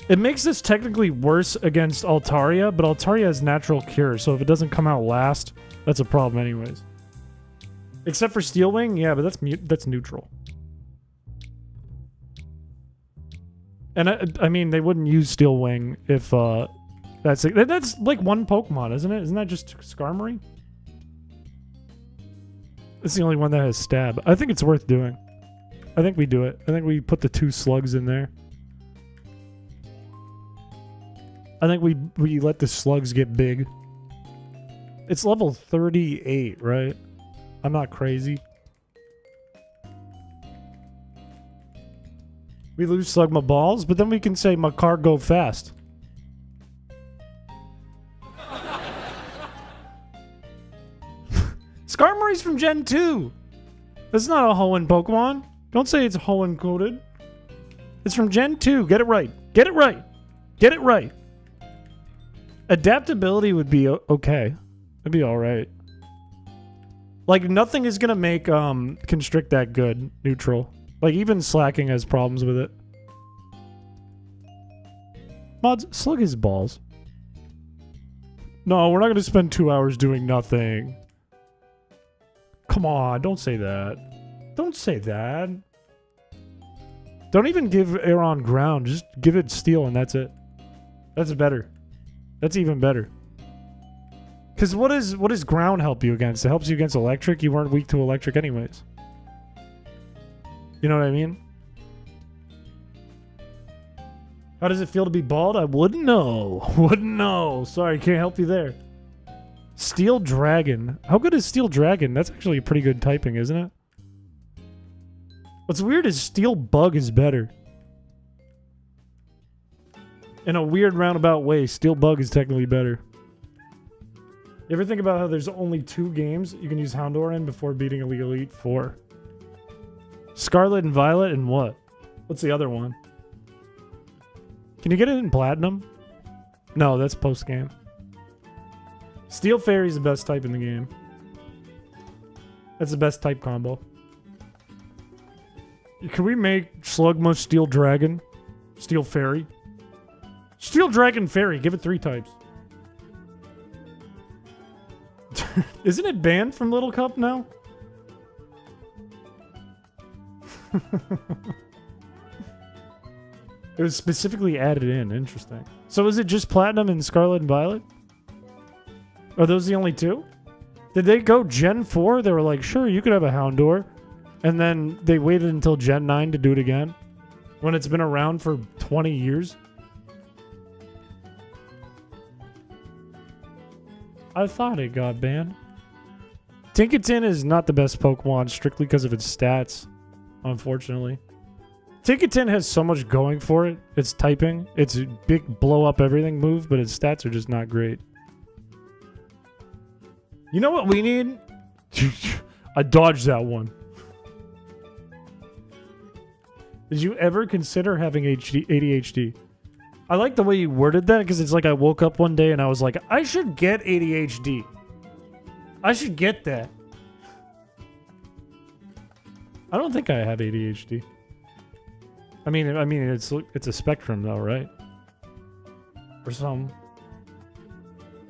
It makes this technically worse against Altaria, but Altaria has natural cure, so if it doesn't come out last, that's a problem anyways. Except for Steel Wing, yeah, but that's neutral. And I mean, they wouldn't use Steel Wing if that's like one Pokemon, isn't it? Isn't that just Skarmory? It's the only one that has Stab. I think it's worth doing. I think we do it. I think we put the 2 slugs in there. I think we let the slugs get big. It's level 38, right? I'm not crazy. We lose slug my balls, but then we can say my car go fast. Skarmory's from Gen 2. That's not a Hoenn Pokemon. Don't say it's Hoenn coded. It's from Gen 2. Get it right. Get it right. Get it right. Adaptability would be okay. It'd be alright. Like, nothing is gonna make Constrict that good. Neutral. Like, even Slacking has problems with it. Mods, slug his balls. No, we're not gonna spend 2 hours doing nothing. Come on, don't say that. Don't say that. Don't even give Aeron ground. Just give it steel and that's it. That's better. That's even better. Because what does ground help you against? It helps you against electric. You weren't weak to electric anyways. You know what I mean? How does it feel to be bald? I wouldn't know. Wouldn't know. Sorry, can't help you there. Steel Dragon. How good is Steel Dragon? That's actually a pretty good typing, isn't it? What's weird is Steel Bug is better. In a weird roundabout way, Steel Bug is technically better. You ever think about how there's only 2 games you can use Houndour in before beating Elite 4? Scarlet and Violet and what? What's the other one? Can you get it in Platinum? No, that's post-game. Steel Fairy is the best type in the game. That's the best type combo. Can we make Slugma Steel Dragon? Steel Fairy? Steel Dragon Fairy. Give it 3 types. Isn't it banned from Little Cup now? It was specifically added in. Interesting. So is it just Platinum and Scarlet and Violet? Are those the only 2? Did they go Gen 4? They were like, sure, you could have a Houndour. And then they waited until Gen 9 to do it again? When it's been around for 20 years? I thought it got banned. Tinkaton is not the best Pokemon strictly because of its stats, unfortunately. Tinkaton has so much going for it. Its typing, its big blow up everything move, but its stats are just not great. You know what we need? I dodged that one. Did you ever consider having ADHD? I like the way you worded that because it's like I woke up one day and I was like, I should get ADHD. I should get that. I don't think I have ADHD. I mean, it's a spectrum though, right? Or some.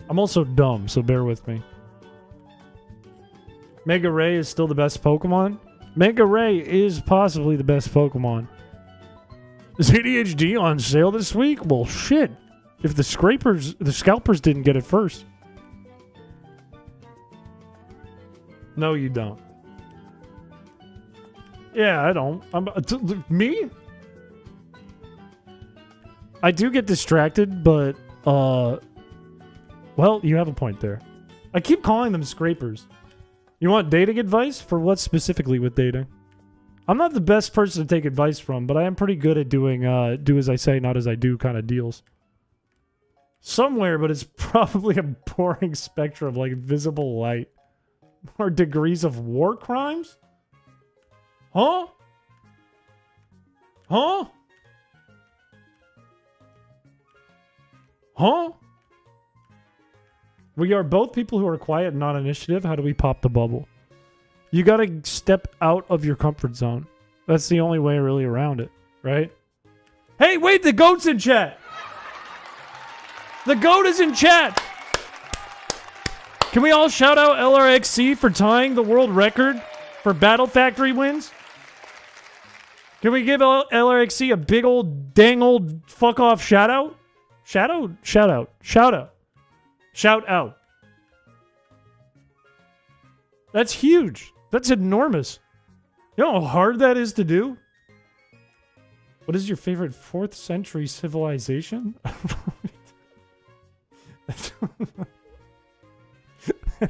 I'm also dumb, so bear with me. Mega Ray is still the best Pokemon? Mega Ray is possibly the best Pokemon. Is ADHD on sale this week? Well, shit. If the scalpers didn't get it first. No, you don't. Yeah, I don't. Me? I do get distracted, but, well, you have a point there. I keep calling them scrapers. You want dating advice? For what specifically with dating? I'm not the best person to take advice from, but I am pretty good at doing do as I say, not as I do kind of deals. Somewhere, but it's probably a boring spectrum like visible light. Or degrees of war crimes? Huh? Huh? Huh? We are both people who are quiet and non-initiative. How do we pop the bubble? You gotta step out of your comfort zone. That's the only way really around it, right? Hey, wait, the goat's in chat! The goat is in chat! Can we all shout out LRXC for tying the world record for Battle Factory wins? Can we give LRXC a big old, dang old fuck off shout out? Shout out? Shout out. Shout out. Shout out. That's huge. That's enormous. You know how hard that is to do? What is your favorite 4th century civilization? I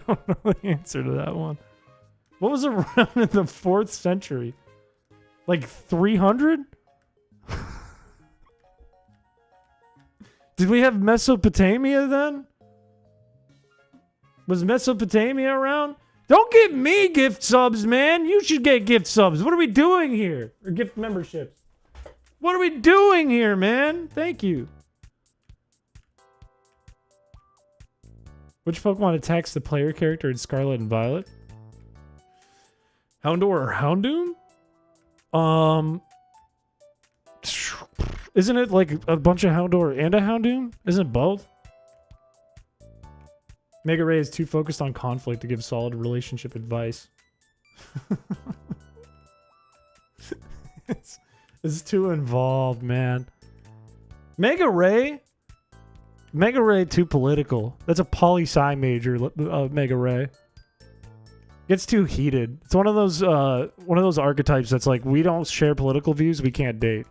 don't know the answer to that one. What was around in the 4th century? Like 300? Did we have Mesopotamia then? Was Mesopotamia around? Don't give me gift subs, man. You should get gift subs. What are we doing here? Or gift memberships. What are we doing here, man? Thank you. Which Pokemon attacks the player character in Scarlet and Violet? Houndour or Houndoom? Isn't it like a bunch of Houndour and a Houndoom? Isn't it both? Mega Ray is too focused on conflict to give solid relationship advice. It's too involved, man. Mega Ray too political. That's a poli-sci major, Mega Ray. Gets too heated. It's one of those archetypes that's like, we don't share political views, we can't date.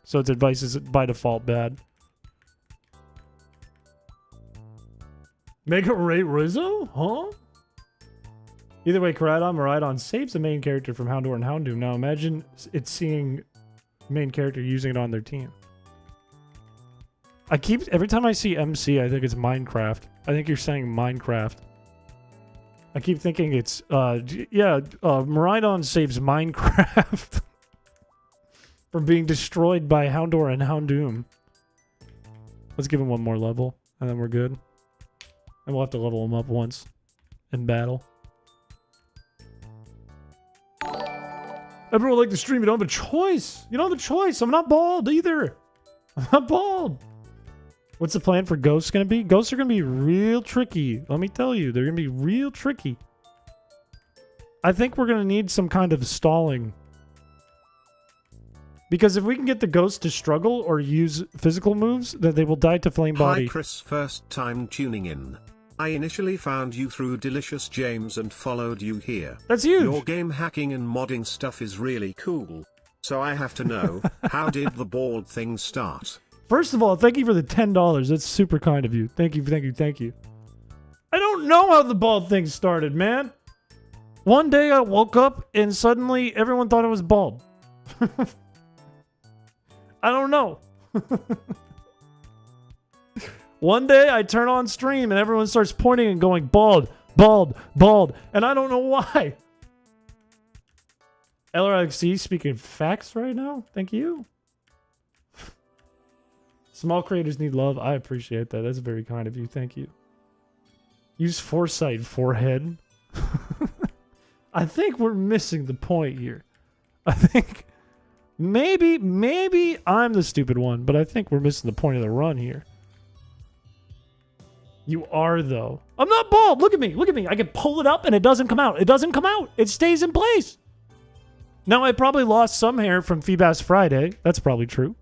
So its advice is by default bad. Mega Ray Rizzo? Huh? Either way, Miraidon saves the main character from Houndour and Houndoom. Now imagine it seeing main character using it on their team. Every time I see MC, I think it's Minecraft. I think you're saying Minecraft. I keep thinking it's, Miraidon saves Minecraft from being destroyed by Houndour and Houndoom. Let's give him one more level, and then we're good. And we'll have to level him up once in battle. Everyone like to stream. You don't have a choice. You don't have a choice. I'm not bald either. I'm not bald. What's the plan for ghosts going to be? Ghosts are going to be real tricky. Let me tell you. They're going to be real tricky. I think we're going to need some kind of stalling. Because if we can get the ghosts to struggle or use physical moves, then they will die to flame body. Hi Chris, first time tuning in. I initially found you through Delicious James and followed you here. That's huge. Your game hacking and modding stuff is really cool. So I have to know, how did the bald thing start? First of all, thank you for the $10. That's super kind of you. Thank you, thank you, thank you. I don't know how the bald thing started, man. One day I woke up and suddenly everyone thought I was bald. I don't know. One day I turn on stream and everyone starts pointing and going bald, bald, bald. And I don't know why. LRXC speaking facts right now. Thank you. Small creators need love. I appreciate that. That's very kind of you. Thank you. Use foresight, forehead. I think we're missing the point here. I think maybe I'm the stupid one, but I think we're missing the point of the run here. You are, though. I'm not bald. Look at me. Look at me. I can pull it up and it doesn't come out. It doesn't come out. It stays in place. Now, I probably lost some hair from Feebas Friday. That's probably true.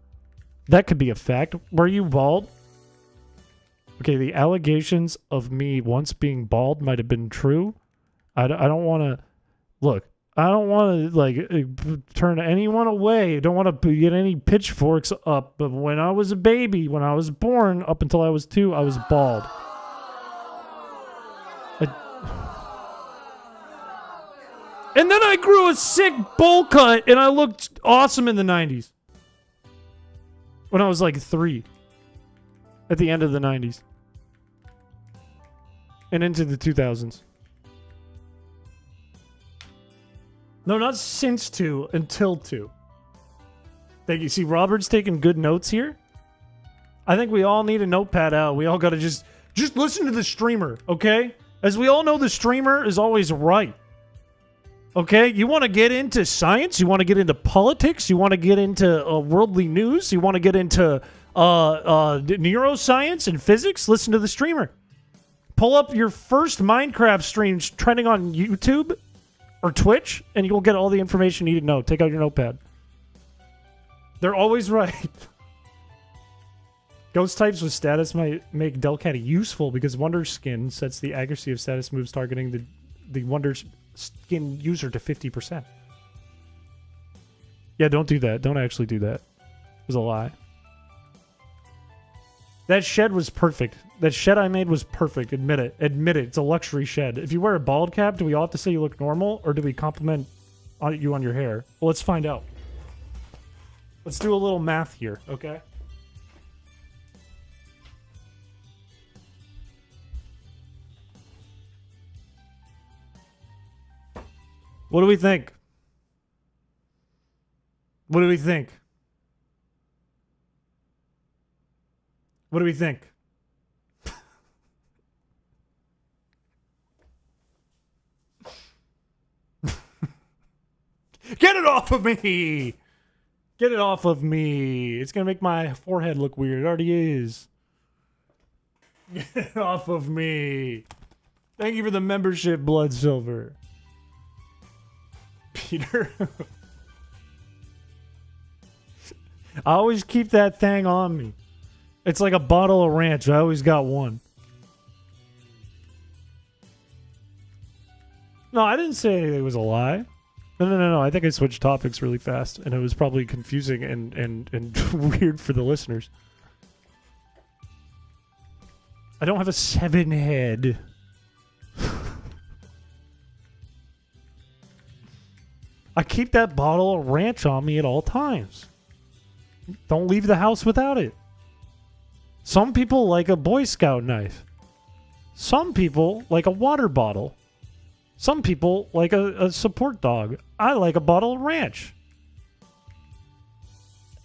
That could be a fact. Were you bald? Okay, the allegations of me once being bald might have been true. I don't want to... Look, I don't want to, like, turn anyone away. I don't want to get any pitchforks up. But when I was a baby, when I was born, up until I was 2, I was bald. And then I grew a sick bowl cut, and I looked awesome in the 90s. When I was like 3. At the end of the 90s. And into the 2000s. No, not since 2, until 2. Thank you. See, Robert's taking good notes here. I think we all need a notepad out. We all got to just listen to the streamer, okay? As we all know, the streamer is always right. Okay? You want to get into science? You want to get into politics? You want to get into worldly news? You want to get into neuroscience and physics? Listen to the streamer. Pull up your first Minecraft streams trending on YouTube or Twitch, and you'll get all the information you need to know. Take out your notepad. They're always right. Ghost types with status might make Delcat useful because Wonder Skin sets the accuracy of status moves targeting the Wonder Skin user to 50%. Yeah, don't do that. Don't actually do that. It was a lie. That shed was perfect. That shed I made was perfect. Admit it. Admit it. It's a luxury shed. If you wear a bald cap, do we all have to say you look normal, or do we compliment you on your hair? Well, let's find out. Let's do a little math here, okay? What do we think? What do we think? What do we think? Get it off of me! Get it off of me. It's going to make my forehead look weird. It already is. Get it off of me. Thank you for the membership, Blood Silver. Peter. I always keep that thing on me. It's like a bottle of ranch. I always got one. No, I didn't say it was a lie. No. I think I switched topics really fast, and it was probably confusing and weird for the listeners. I don't have a 7 head. I keep that bottle of ranch on me at all times. Don't leave the house without it. Some people like a Boy Scout knife. Some people like a water bottle. Some people like a support dog. I like a bottle of ranch.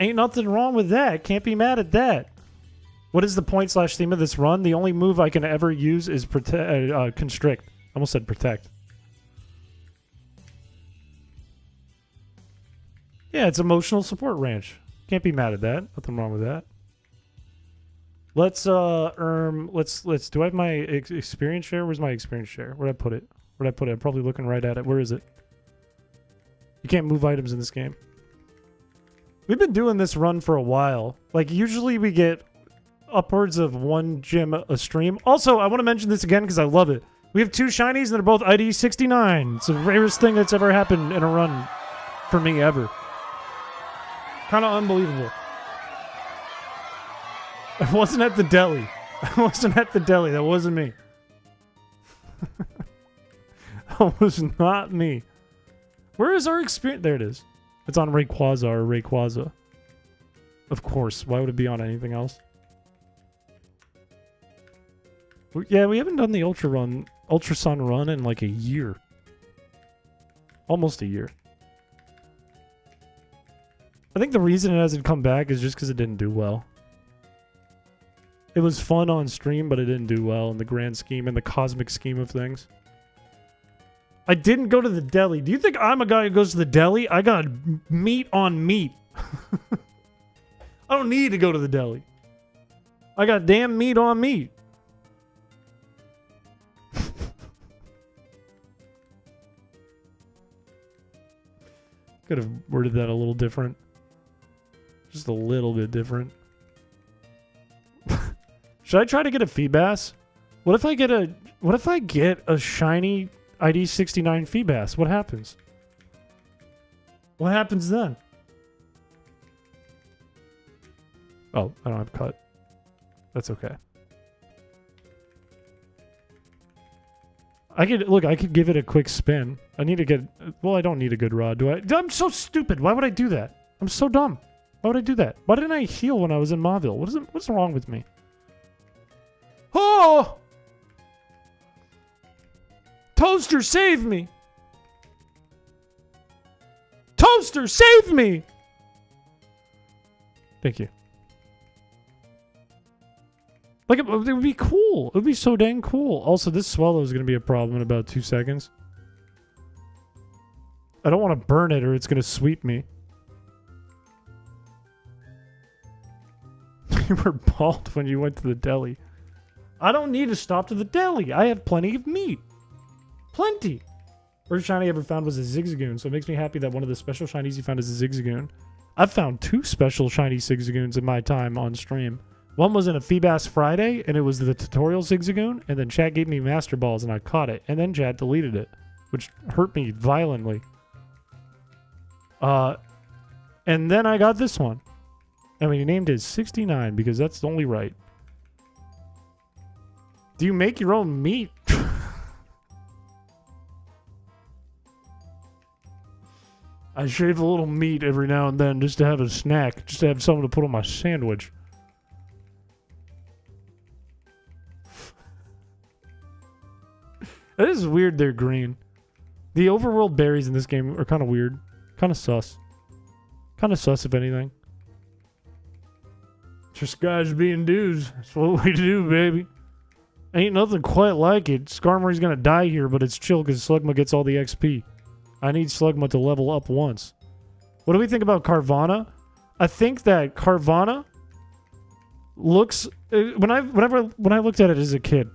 Ain't nothing wrong with that. Can't be mad at that. What is the point/theme of this run? The only move I can ever use is constrict. I almost said protect. Yeah, it's emotional support ranch. Can't be mad at that. Nothing wrong with that. Let's do I have my experience share? Where's my experience share? Where'd I put it? I'm probably looking right at it. Where is it? You can't move items in this game. We've been doing this run for a while. Like, usually we get upwards of 1 gem a stream. Also, I want to mention this again because I love it. We have 2 shinies and they're both ID 69. It's the rarest thing that's ever happened in a run for me ever. Kind of unbelievable. I wasn't at the deli. That wasn't me. That was not me. Where is our experience? There it is. It's on Rayquaza or Rayquaza. Of course. Why would it be on anything else? Yeah, we haven't done the Ultra Sun run in like a year. Almost a year. I think the reason it hasn't come back is just because it didn't do well. It was fun on stream, but it didn't do well in the grand scheme, in the cosmic scheme of things. I didn't go to the deli. Do you think I'm a guy who goes to the deli? I got meat on meat. I don't need to go to the deli. I got damn meat on meat. Could have worded that a little different. Just a little bit different. Should I try to get a Feebass? What if I get a shiny ID 69 Feebass? What happens? What happens then? Oh, I don't have cut. That's okay. I could give it a quick spin. I need to get... Well, I don't need a good rod, do I? I'm so stupid. Why would I do that? I'm so dumb. Why would I do that? Why didn't I heal when I was in Mauville? What's wrong with me? Oh! Toaster, save me! Toaster, save me! Thank you. Like, it would be cool. It would be so dang cool. Also, this swallow is going to be a problem in about 2 seconds. I don't want to burn it or it's going to sweep me. You were bald when you went to the deli. I don't need to stop to the deli. I have plenty of meat. Plenty. First shiny I ever found was a Zigzagoon, so it makes me happy that one of the special shinies you found is a Zigzagoon. I've found 2 special shiny Zigzagoons in my time on stream. One was in a Feebass Friday, and it was the tutorial Zigzagoon, and then Chad gave me Master Balls, and I caught it, and then Chad deleted it, which hurt me violently. And then I got this one. And we named it 69, because that's only right. Do you make your own meat? I shave a little meat every now and then just to have a snack, just to have something to put on my sandwich. That is weird they're green. The overworld berries in this game are kind of weird. Kind of sus. Kind of sus, if anything. Just guys being dudes. That's what we do, baby. Ain't nothing quite like it. Skarmory's gonna die here, but it's chill because Slugma gets all the XP. I need Slugma to level up once. What do we think about Carvana? I think that Carvana looks... When I looked at it as a kid,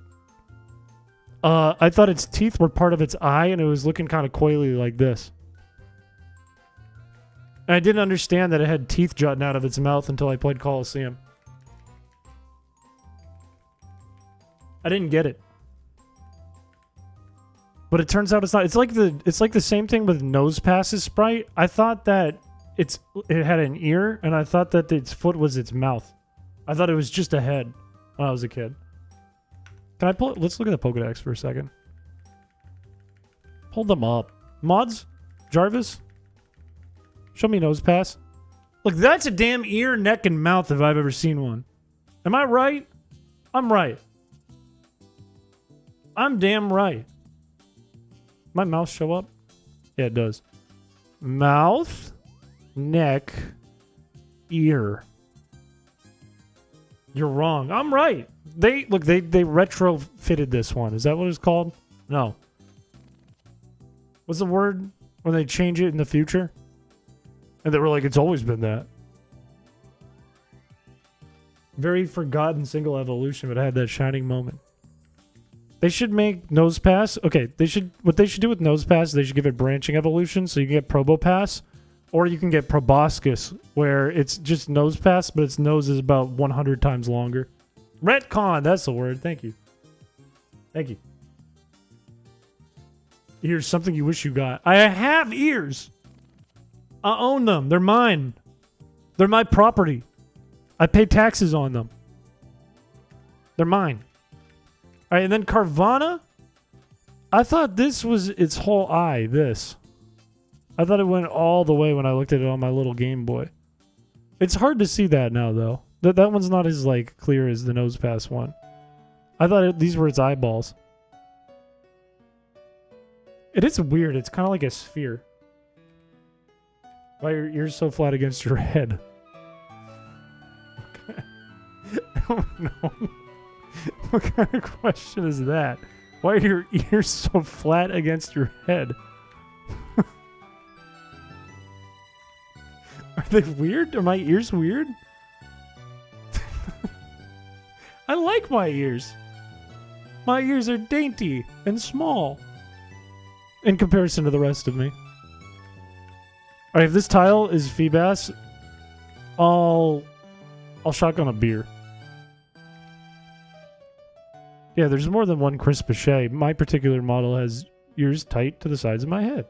I thought its teeth were part of its eye, and it was looking kind of coily like this. And I didn't understand that it had teeth jutting out of its mouth until I played Coliseum. I didn't get it. But it turns out it's not. It's like the same thing with Nosepass's sprite. I thought that it had an ear, and I thought that its foot was its mouth. I thought it was just a head when I was a kid. Can I pull it? Let's look at the Pokedex for a second. Pull them up. Mods? Jarvis? Show me Nosepass. Look, that's a damn ear, neck, and mouth if I've ever seen one. Am I right? I'm right. I'm damn right. My mouth show up? Yeah, it does. Mouth, neck, ear. You're wrong. I'm right. They retrofitted this one. Is that what it's called? No. What's the word when they change it in the future? And they were like, it's always been that. Very forgotten single evolution, but I had that shining moment. They should make Nosepass. Okay, what they should do with Nosepass, they should give it branching evolution, so you can get Probopass, or you can get Proboscis, where it's just Nosepass, but its nose is about 100 times longer. Retcon, that's the word. Thank you. Thank you. Here's something you wish you got. I have ears. I own them. They're mine. They're my property. I pay taxes on them. They're mine. All right, and then Carvana. I thought this was its whole eye, this. I thought it went all the way when I looked at it on my little Game Boy. It's hard to see that now, though. That one's not as, like, clear as the Nosepass one. I thought these were its eyeballs. It is weird. It's kind of like a sphere. Why are your ears so flat against your head? Okay. I don't know. What kind of question is that? Why are your ears so flat against your head? Are they weird? Are my ears weird? I like my ears. My ears are dainty and small in comparison to the rest of me. Alright, if this tile is Feebas, I'll shotgun a beer. Yeah, there's more than one chrispiche. My particular model has ears tight to the sides of my head.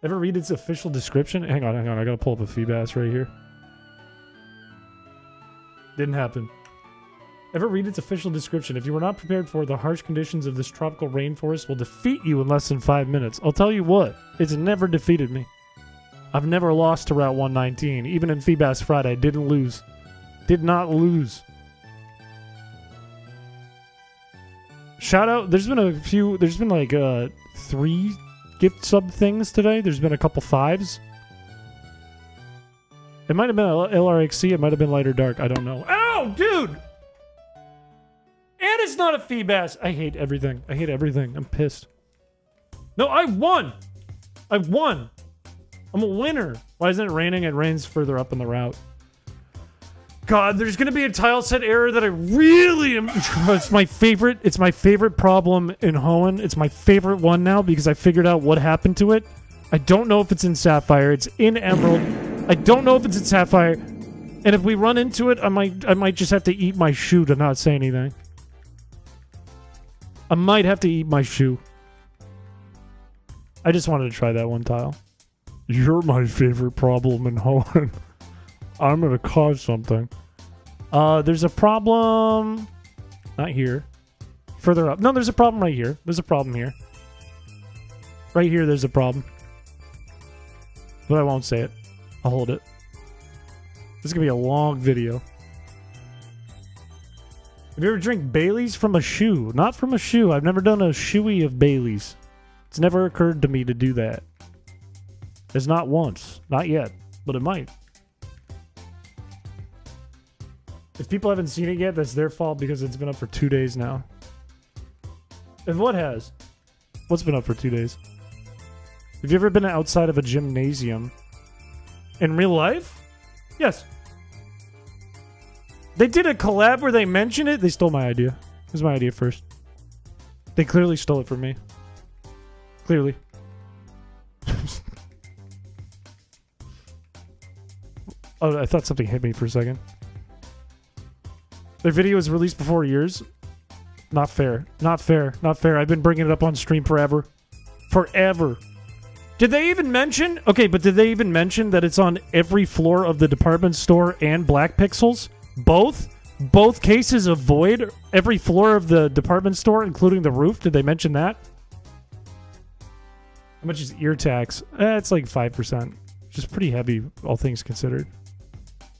Ever read its official description? Hang on. I gotta pull up a Feebas right here. Didn't happen. Ever read its official description? If you were not prepared for it, the harsh conditions of this tropical rainforest will defeat you in less than 5 minutes. I'll tell you what, it's never defeated me. I've never lost to Route 119. Even in Feebas Friday, I didn't lose. Did not lose. Shout out, there's been like 3 gift sub things today. There's been a couple 5s. It might have been a LRXC, it might have been light or dark, I don't know. Ow, dude! And it's not a Feebas. I hate everything. I'm pissed. No, I won! I'm a winner. Why isn't it raining? It rains further up in the route. God, there's gonna be a tile set error that I really am. It's my favorite problem in Hoenn. It's my favorite one now because I figured out what happened to it. I don't know if it's in Sapphire. It's in Emerald. I don't know if it's in Sapphire. And if we run into it, I might just have to eat my shoe to not say anything. I might have to eat my shoe. I just wanted to try that one tile. You're my favorite problem in Hoenn. I'm gonna cause something. There's a problem. Not here. Further up. No, there's a problem right here. There's a problem here. Right here, there's a problem. But I won't say it. I'll hold it. This is going to be a long video. Have you ever drank Bailey's from a shoe? Not from a shoe. I've never done a shoey of Bailey's. It's never occurred to me to do that. It's not once. Not yet. But it might. If people haven't seen it yet, that's their fault because it's been up for 2 days now. And what has? What's been up for 2 days? Have you ever been outside of a gymnasium? In real life? Yes. They did a collab where they mentioned it. They stole my idea. It was my idea first. They clearly stole it from me. Clearly. Oh, I thought something hit me for a second. Their video was released before yours. Not fair. Not fair. Not fair. I've been bringing it up on stream forever. Forever. Did they even mention... Okay, but did they even mention that it's on every floor of the department store and Black Pixels? Both? Both cases avoid every floor of the department store, including the roof? Did they mention that? How much is ear tax? It's like 5%. Which is pretty heavy, all things considered.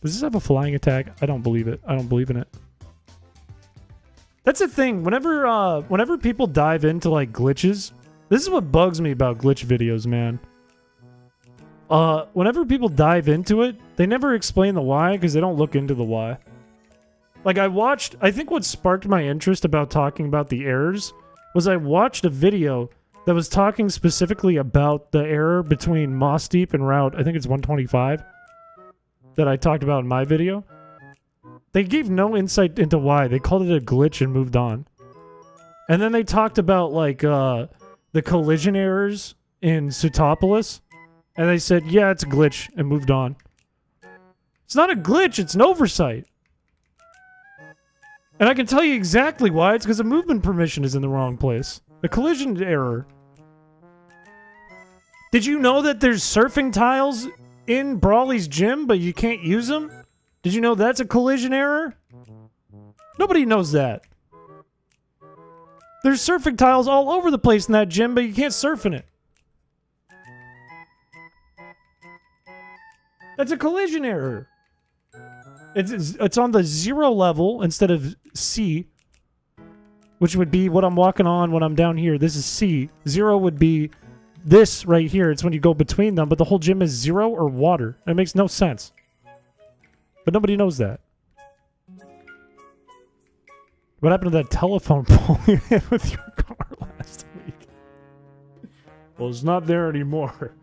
Does this have a flying attack? I don't believe it. I don't believe in it. That's the thing. Whenever people dive into like glitches, this is what bugs me about glitch videos, man. Whenever people dive into it, they never explain the why because they don't look into the why. Like I think what sparked my interest about talking about the errors was I watched a video that was talking specifically about the error between Moss Deep and Route, I think it's 125, that I talked about in my video. They gave no insight into why. They called it a glitch and moved on. And then they talked about like the collision errors in Sutopolis. And they said, yeah, it's a glitch and moved on. It's not a glitch, it's an oversight. And I can tell you exactly why. It's because the movement permission is in the wrong place. The collision error. Did you know that there's surfing tiles in Brawly's gym, but you can't use them? Did you know that's a collision error? Nobody knows that. There's surfing tiles all over the place in that gym, but you can't surf in it. That's a collision error. It's on the 0 level instead of C, which would be what I'm walking on when I'm down here. This is C. 0 would be this right here. It's when you go between them, but the whole gym is 0 or water. It makes no sense. But nobody knows that. What happened to that telephone pole you hit with your car last week? Well, it's not there anymore.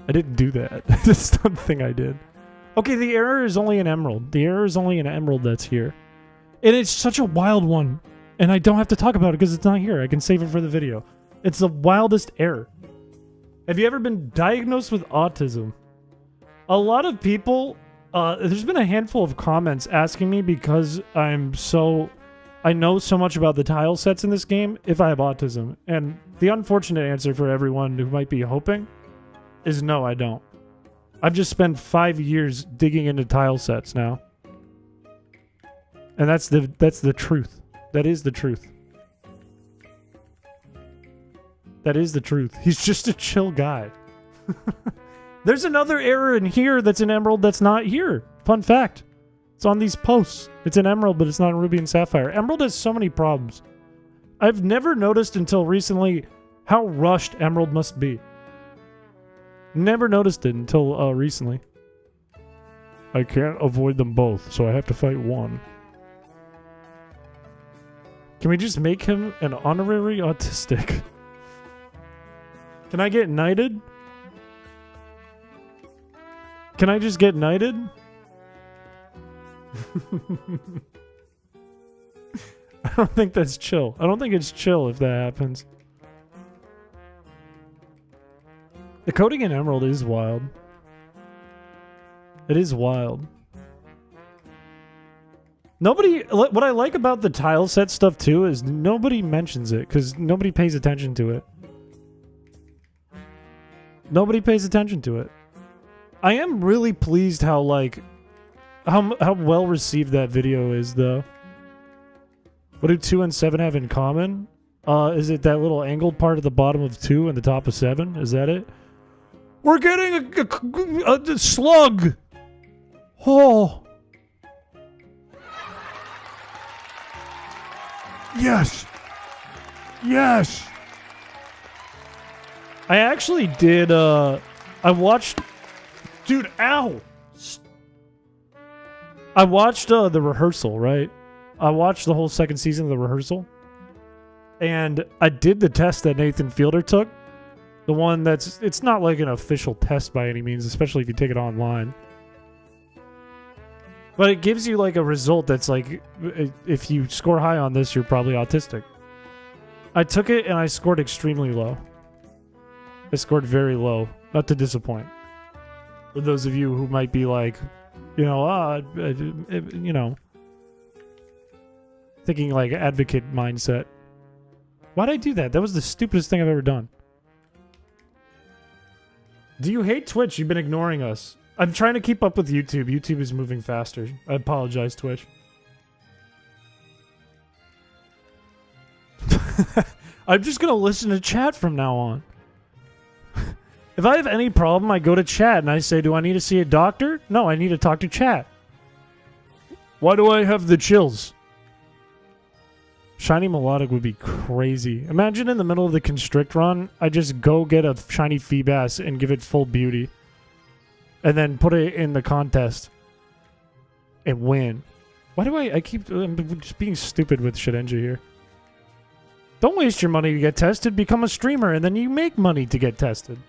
I didn't do that. That's not the thing I did. Okay, the error is only an emerald. The error is only an emerald that's here. And it's such a wild one. And I don't have to talk about it because it's not here. I can save it for the video. It's the wildest error. Have you ever been diagnosed with autism? A lot of people... there's been a handful of comments asking me because I know so much about the tile sets in this game if I have autism. And the unfortunate answer for everyone who might be hoping is no, I don't. I've just spent 5 years digging into tile sets now. And that's the truth. That is the truth. That is the truth. He's just a chill guy. There's another error in here that's an emerald that's not here. Fun fact. It's on these posts. It's an emerald, but it's not a ruby and sapphire. Emerald has so many problems. I've never noticed until recently how rushed emerald must be. Never noticed it until recently. I can't avoid them both, so I have to fight one. Can we just make him an honorary autistic? Can I get knighted? Can I just get knighted? I don't think that's chill. I don't think it's chill if that happens. The coding in Emerald is wild. It is wild. What I like about the tile set stuff too is nobody mentions it because nobody pays attention to it. Nobody pays attention to it. I am really pleased how, like, how well received that video is, though. What do 2 and 7 have in common? Is it that little angled part at the bottom of 2 and the top of 7? Is that it? We're getting a slug! Oh! Yes! Yes! I actually did, I watched... Dude, ow! I watched, the rehearsal, right? I watched the whole second season of the rehearsal. And I did the test that Nathan Fielder took. The one that's... It's not like an official test by any means, especially if you take it online. But it gives you, like, a result that's like... If you score high on this, you're probably autistic. I took it and I scored extremely low. I scored very low. Not to disappoint. For those of you who might be like... You know... Thinking, like, advocate mindset. Why'd I do that? That was the stupidest thing I've ever done. Do you hate Twitch? You've been ignoring us. I'm trying to keep up with YouTube. YouTube is moving faster. I apologize, Twitch. I'm just gonna listen to chat from now on. If I have any problem, I go to chat and I say, do I need to see a doctor? No, I need to talk to chat. Why do I have the chills? Shiny Melodic would be crazy. Imagine in the middle of the Constrict run, I just go get a shiny Feebas and give it full beauty. And then put it in the contest. And win. Why do I'm just being stupid with Shedinja here. Don't waste your money to get tested. Become a streamer and then you make money to get tested.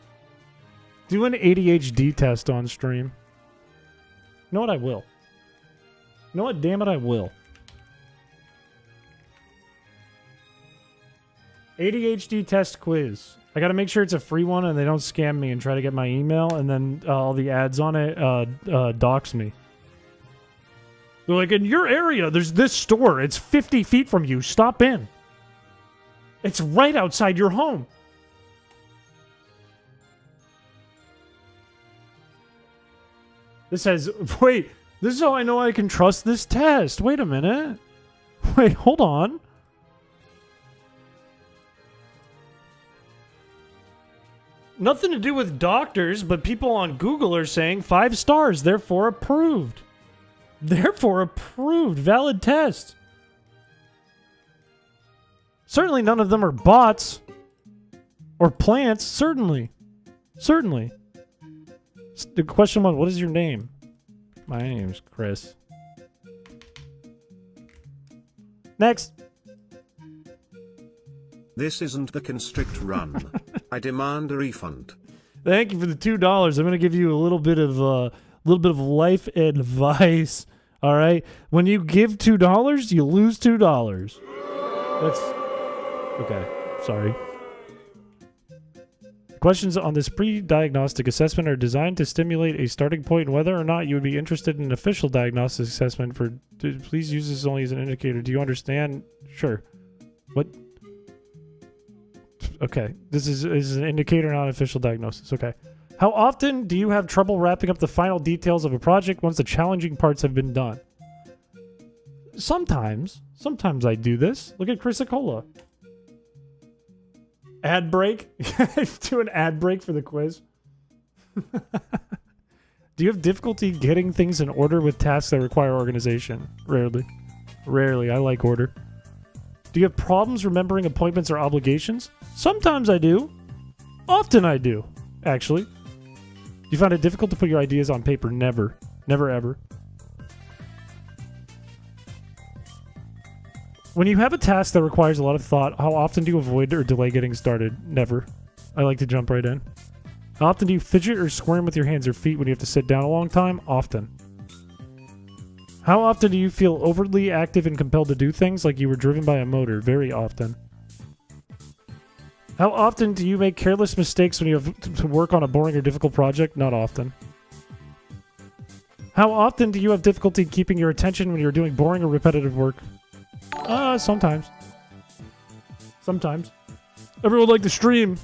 Do an ADHD test on stream. You know what? I will. You know what? Damn it, I will. ADHD test quiz. I gotta make sure it's a free one and they don't scam me and try to get my email and then all the ads on it dox me. They're like, in your area, there's this store. It's 50 feet from you. Stop in. It's right outside your home. This says, wait, this is how I know I can trust this test. Wait a minute. Wait, hold on. Nothing to do with doctors, but people on Google are saying 5 stars, therefore approved. Therefore approved. Valid test. Certainly none of them are bots. Or plants. Certainly. Certainly. The question was, what is your name? My name's Chris. Next. This isn't the Constrict run. I demand a refund. Thank you for the $2. I'm going to give you a little bit of life advice. All right? When you give $2, you lose $2. That's okay. Sorry. Questions on this pre-diagnostic assessment are designed to stimulate a starting point whether or not you would be interested in an official diagnostic assessment. Please use this only as an indicator. Do you understand? Sure. What? Okay. This is an indicator, not an official diagnosis. Okay. How often do you have trouble wrapping up the final details of a project once the challenging parts have been done? Sometimes. Sometimes I do this. Look at Chrisicola. Ad break? Do an ad break for the quiz. Do you have difficulty getting things in order with tasks that require organization? Rarely. Rarely. I like order. Do you have problems remembering appointments or obligations? Sometimes I do. Often I do, actually. Do you find it difficult to put your ideas on paper? Never. Never ever. When you have a task that requires a lot of thought, how often do you avoid or delay getting started? Never. I like to jump right in. How often do you fidget or squirm with your hands or feet when you have to sit down a long time? Often. How often do you feel overly active and compelled to do things like you were driven by a motor? Very often. How often do you make careless mistakes when you have to work on a boring or difficult project? Not often. How often do you have difficulty keeping your attention when you're doing boring or repetitive work? Sometimes. Sometimes. Everyone like to stream.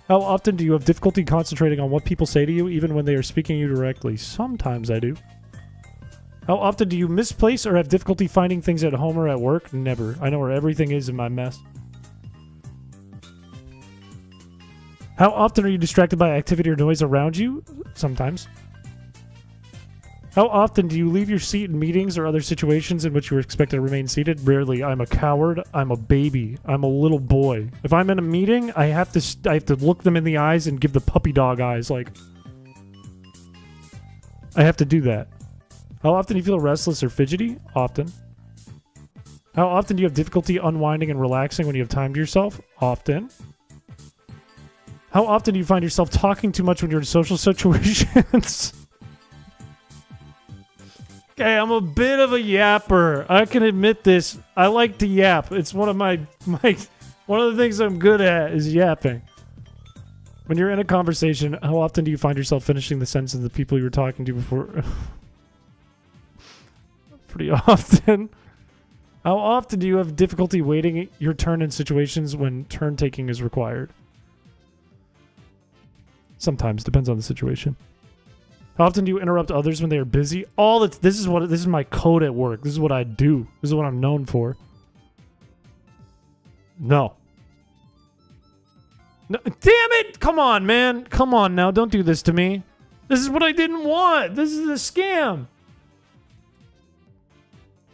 How often do you have difficulty concentrating on what people say to you, even when they are speaking to you directly? Sometimes I do. How often do you misplace or have difficulty finding things at home or at work? Never. I know where everything is in my mess. How often are you distracted by activity or noise around you? Sometimes. How often do you leave your seat in meetings or other situations in which you are expected to remain seated? Rarely. I'm a coward. I'm a baby. I'm a little boy. If I'm in a meeting, I have to look them in the eyes and give the puppy dog eyes. Like, I have to do that. How often do you feel restless or fidgety? Often. How often do you have difficulty unwinding and relaxing when you have time to yourself? Often. How often do you find yourself talking too much when you're in social situations? Okay, I'm a bit of a yapper. I can admit this. I like to yap. It's one of my one of the things I'm good at is yapping. When you're in a conversation, how often do you find yourself finishing the sentence of the people you were talking to before? Pretty often. How often do you have difficulty waiting your turn in situations when turn taking is required? Sometimes, depends on the situation. How often do you interrupt others when they are busy? This is my code at work. This is what I do. This is what I'm known for. No. No, damn it! Come on, man. Come on now. Don't do this to me. This is what I didn't want. This is a scam.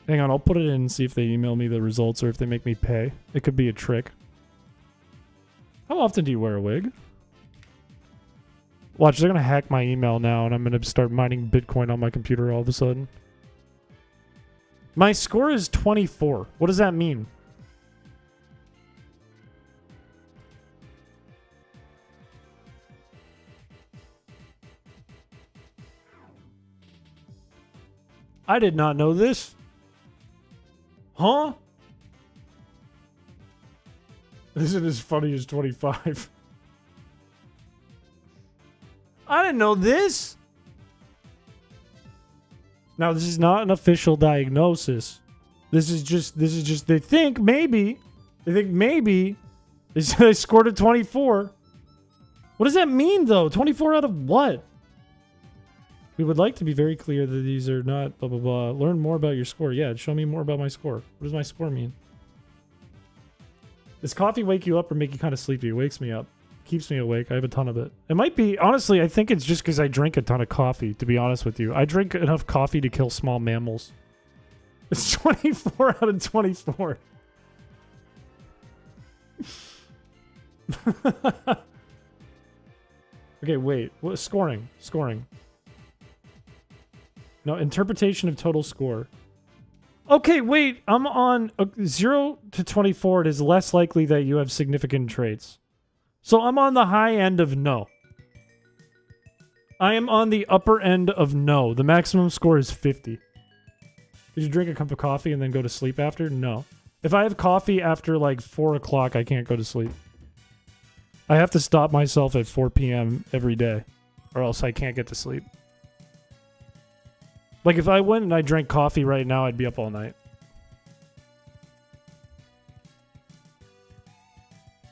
Hang on, I'll put it in and see if they email me the results or if they make me pay. It could be a trick. How often do you wear a wig? Watch, they're going to hack my email now, and I'm going to start mining Bitcoin on my computer all of a sudden. My score is 24. What does that mean? I did not know this. Huh? This isn't as funny as 25. I didn't know this. Now, this is not an official diagnosis. This is just they think maybe they scored a 24. What does that mean though? 24 out of what? We would like to be very clear that these are not blah blah blah. Learn more about your score. Yeah, show me more about my score. What does my score mean? Does coffee wake you up or make you kind of sleepy? It wakes me up. Keeps me awake. I have a ton of it. It might be, honestly, I think it's just because I drink a ton of coffee, to be honest with you. I drink enough coffee to kill small mammals. It's 24 out of 24. Okay, wait. What scoring? Scoring. No, interpretation of total score. Okay, wait. I'm on 0 to 24. It is less likely that you have significant traits. So I'm on the high end of no. I am on the upper end of no. The maximum score is 50. Did you drink a cup of coffee and then go to sleep after? No. If I have coffee after like 4 o'clock, I can't go to sleep. I have to stop myself at 4 p.m. every day, or else I can't get to sleep. Like if I went and I drank coffee right now, I'd be up all night.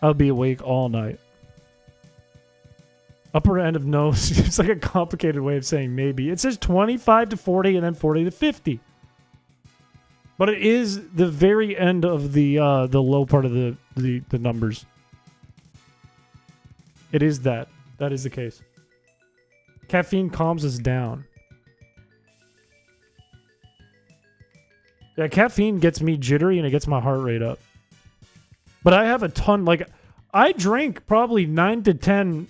I'll be awake all night. Upper end of no. It's like a complicated way of saying maybe. It says 25 to 40 and then 40 to 50. But it is the very end of the low part of the numbers. It is that. That is the case. Caffeine calms us down. Yeah, caffeine gets me jittery and it gets my heart rate up. But I have a ton, like, I drink probably 9 to 10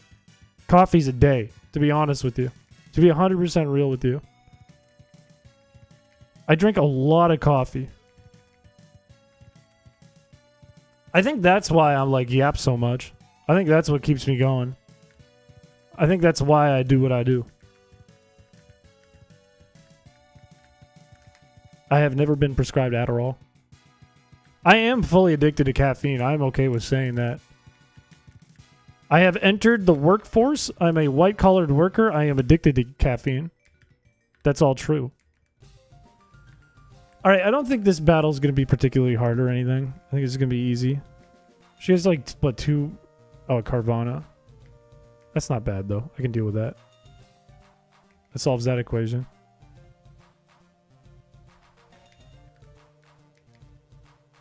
coffees a day, to be honest with you. To be 100% real with you. I drink a lot of coffee. I think that's why I'm like yap so much. I think that's what keeps me going. I think that's why I do what I do. I have never been prescribed Adderall. I am fully addicted to caffeine. I'm okay with saying that. I have entered the workforce. I'm a white-collared worker. I am addicted to caffeine. That's all true. All right, I don't think this battle is going to be particularly hard or anything. I think it's going to be easy. She has like, what, 2... Oh, Carvana. That's not bad, though. I can deal with that. That solves that equation.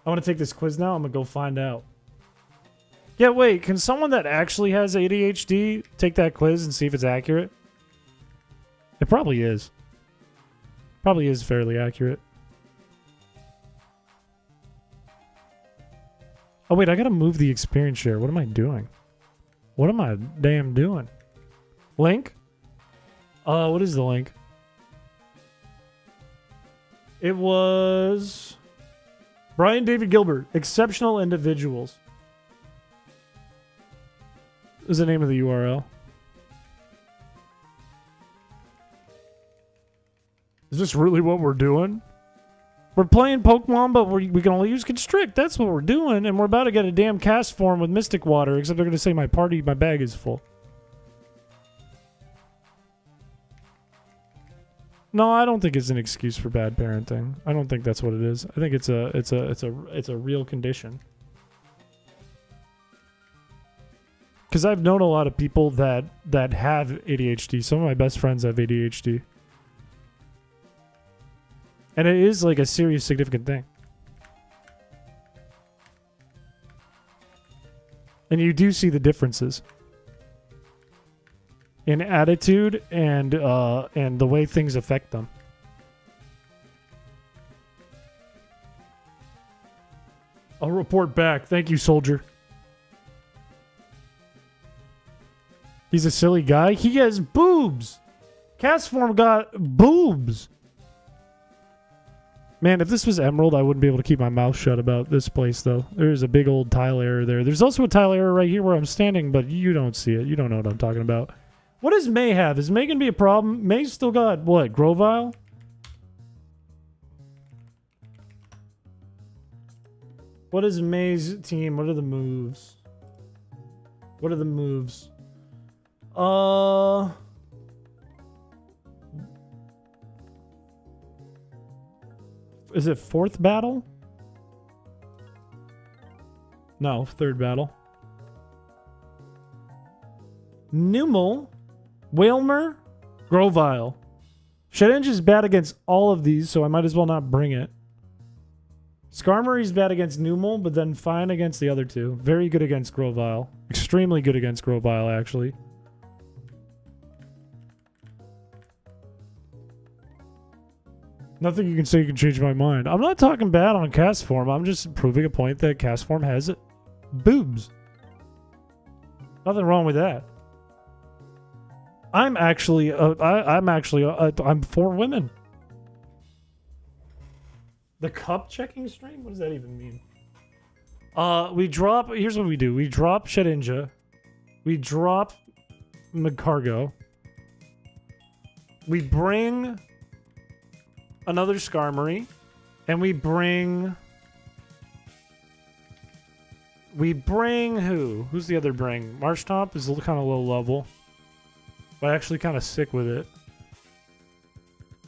I want to take this quiz now. I'm going to go find out. Yeah, wait. Can someone that actually has ADHD take that quiz and see if it's accurate? It probably is. Probably is fairly accurate. Oh, wait. I got to move the experience share. What am I doing? What am I damn doing? Link? What is the link? It was Brian David Gilbert, Exceptional Individuals. Is the name of the URL. Is this really what we're doing? We're playing Pokemon, but we can only use Constrict. That's what we're doing, and we're about to get a damn cast form with Mystic Water, except they're going to say my bag is full. No, I don't think it's an excuse for bad parenting. I don't think that's what it is. I think it's a real condition. Because I've known a lot of people that have ADHD. Some of my best friends have ADHD. And it is like a serious, significant thing. And you do see the differences in attitude and the way things affect them. I'll report back. Thank you, soldier. He's a silly guy. He has boobs. Castform got boobs. Man, if this was Emerald, I wouldn't be able to keep my mouth shut about this place, though. There's a big old tile error there. There's also a tile error right here where I'm standing, but you don't see it. You don't know what I'm talking about. What does May have? Is May going to be a problem? May's still got, what, Grovile? What is May's team? What are the moves? What are the moves? Is it fourth battle? No, third battle. Numel, Whalmer, Grovile. Shedinja is bad against all of these, so I might as well not bring it. Skarmory's bad against Numel, but then fine against the other two. Very good against Grovile. Extremely good against Grovile, actually. Nothing you can say can change my mind. I'm not talking bad on Castform. I'm just proving a point that Castform has boobs. Nothing wrong with that. I'm for women. The cup checking stream? What does that even mean? Here's what we do. We drop Shedinja. We drop Magcargo. We bring another Skarmory, and we bring who? Who's the other bring? Marshtomp is kind of low level, but actually kind of sick with it.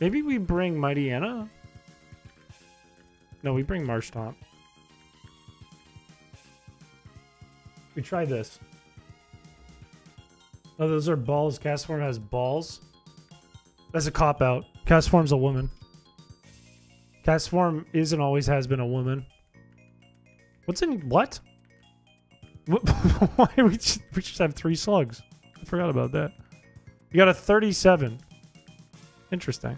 Maybe we bring Mightyena? No, we bring Marshtomp. We try this. Oh, those are balls. Castform has balls. That's a cop-out. Castform's a woman. Castform is and always has been a woman. What's in what? Why we just have 3 slugs? I forgot about that. You got a 37. Interesting.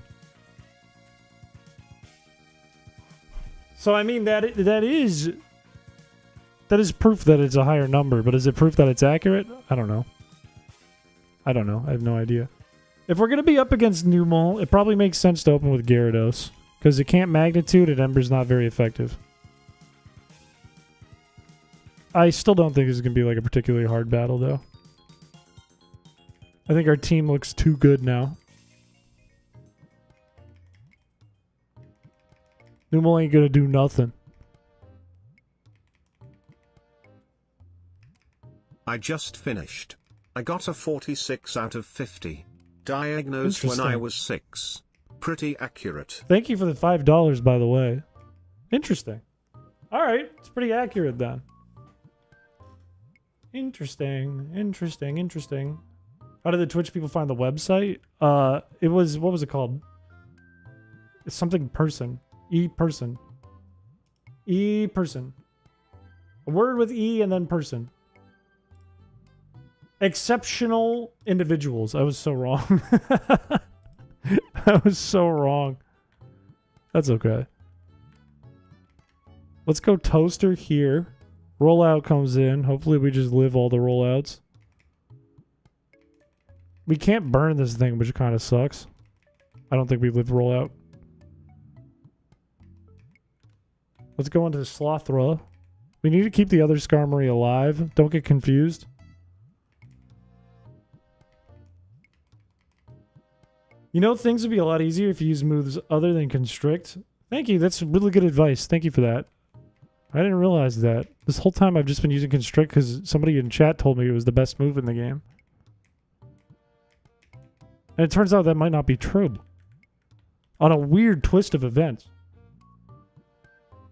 So I mean that is proof that it's a higher number, but is it proof that it's accurate? I don't know. I have no idea. If we're gonna be up against Numel, it probably makes sense to open with Gyarados. Because it can't magnitude and Ember's not very effective. I still don't think this is going to be like a particularly hard battle, though. I think our team looks too good now. Numel ain't going to do nothing. I just finished. I got a 46 out of 50. Diagnosed when I was 6. Pretty accurate. Thank you for the $5, by the way. Interesting. All right, it's pretty accurate then. Interesting. How did the Twitch people find the website? It was, what was it called? It's something person. E-person. E person. A word with E and then person. Exceptional individuals. I was so wrong. I was so wrong. That's okay. Let's go toaster here. Rollout comes in. Hopefully we just live all the rollouts. We can't burn this thing, which kind of sucks. I don't think we live rollout. Let's go into Slothra. We need to keep the other Skarmory alive. Don't get confused. You know, things would be a lot easier if you use moves other than Constrict. Thank you. That's really good advice. Thank you for that. I didn't realize that. This whole time I've just been using Constrict because somebody in chat told me it was the best move in the game. And it turns out that might not be true. On a weird twist of events.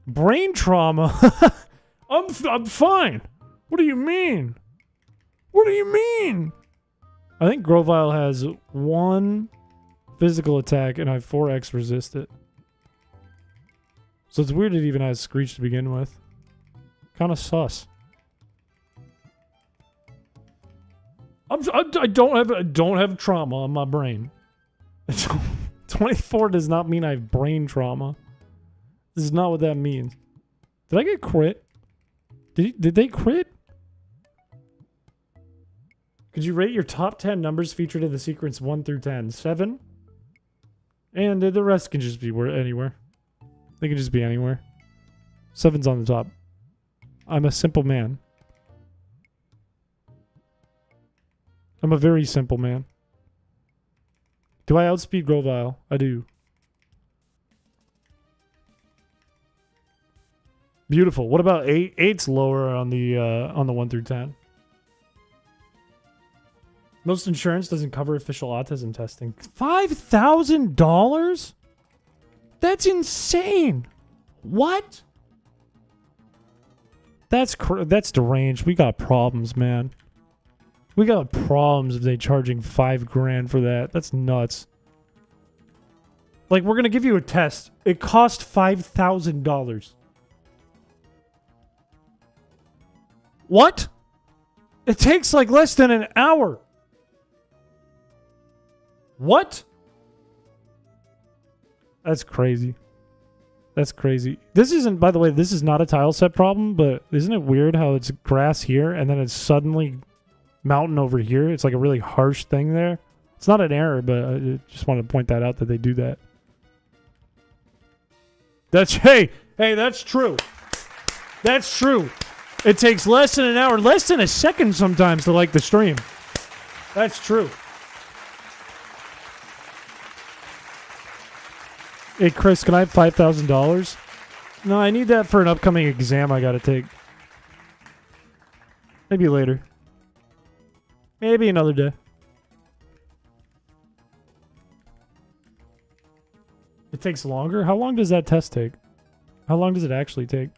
Brain trauma? I'm fine. What do you mean? What do you mean? I think Grovyle has 1 physical attack and I have 4x resist it. So it's weird it even has Screech to begin with. Kind of sus. I don't have trauma on my brain. 24 does not mean I have brain trauma. This is not what that means. Did I get crit? Did they crit? Could you rate your top 10 numbers featured in the sequence 1 through 10? 7? And the rest can just be anywhere. They can just be anywhere. 7's on the top. I'm a simple man. I'm a very simple man. Do I outspeed Grovyle? I do. Beautiful. What about 8? 8's lower on the 1 through 10. Most insurance doesn't cover official autism testing. $5,000? That's insane. What? That's deranged. We got problems, man. We got problems if they charging $5,000 for that. That's nuts. Like, we're gonna give you a test. It cost $5,000. What? It takes like less than an hour. What? That's crazy. That's crazy. This isn't, by the way, this is not a tile set problem, but isn't it weird how it's grass here and then it's suddenly mountain over here? It's like a really harsh thing there. It's not an error, but I just wanted to point that out that they do that. That's, hey, that's true. That's true. It takes less than an hour, less than a second sometimes to like the stream. That's true. Hey, Chris, can I have $5,000? No, I need that for an upcoming exam I gotta take. Maybe later. Maybe another day. It takes longer? How long does that test take? How long does it actually take?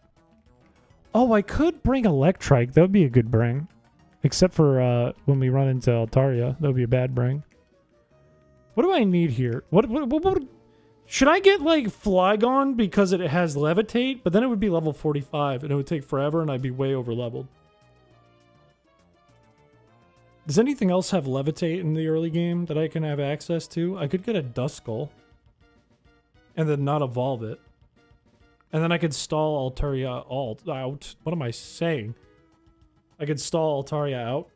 Oh, I could bring Electrike. That would be a good bring. Except for when we run into Altaria. That would be a bad bring. What do I need here? What should I get, like, Flygon because it has Levitate? But then it would be level 45, and it would take forever, and I'd be way over-leveled. Does anything else have Levitate in the early game that I can have access to? I could get a Duskull. And then not evolve it. And then I could stall Altaria out. What am I saying? I could stall Altaria out.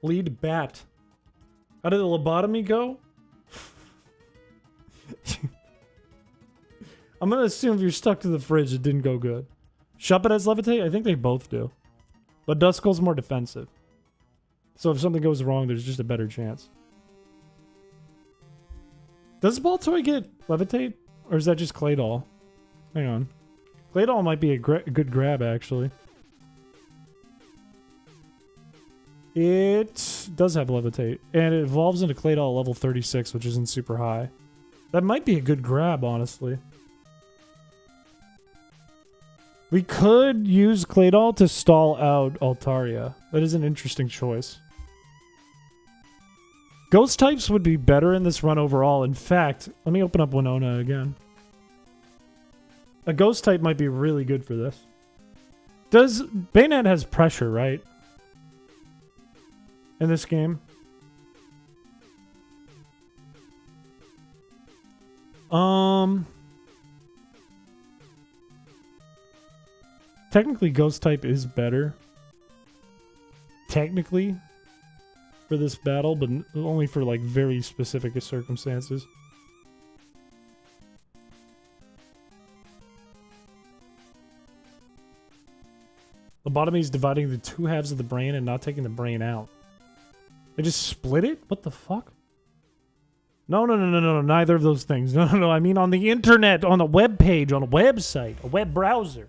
Lead Bat. How did the lobotomy go? I'm gonna assume if you're stuck to the fridge, it didn't go good. Shuppet has Levitate? I think they both do. But Duskull's more defensive. So if something goes wrong, there's just a better chance. Does Baltoy get Levitate? Or is that just Claydol? Hang on. Claydol might be a good grab, actually. It does have Levitate. And it evolves into Claydol level 36, which isn't super high. That might be a good grab, honestly. We could use Claydol to stall out Altaria. That is an interesting choice. Ghost types would be better in this run overall. In fact, let me open up Winona again. A ghost type might be really good for this. Does Bayonet has pressure, right? In this game. Technically ghost type is better. Technically. For this battle, but only for like very specific circumstances. Lobotomy is dividing the two halves of the brain and not taking the brain out. They just split it? What the fuck? No, neither of those things. No, I mean on the internet, on a web page, on a website, a web browser.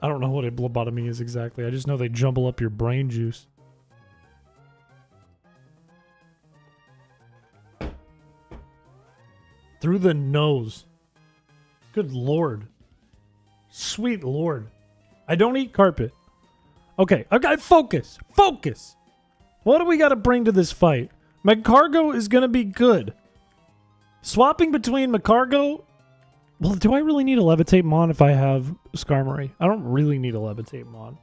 I don't know what a lobotomy is exactly. I just know they jumble up your brain juice. Through the nose. Good lord. Sweet lord. I don't eat carpet. Okay, focus. Focus. What do we got to bring to this fight? McCargo is going to be good. Swapping between McCargo... Well, do I really need a levitate mon if I have Skarmory? I don't really need a levitate mon.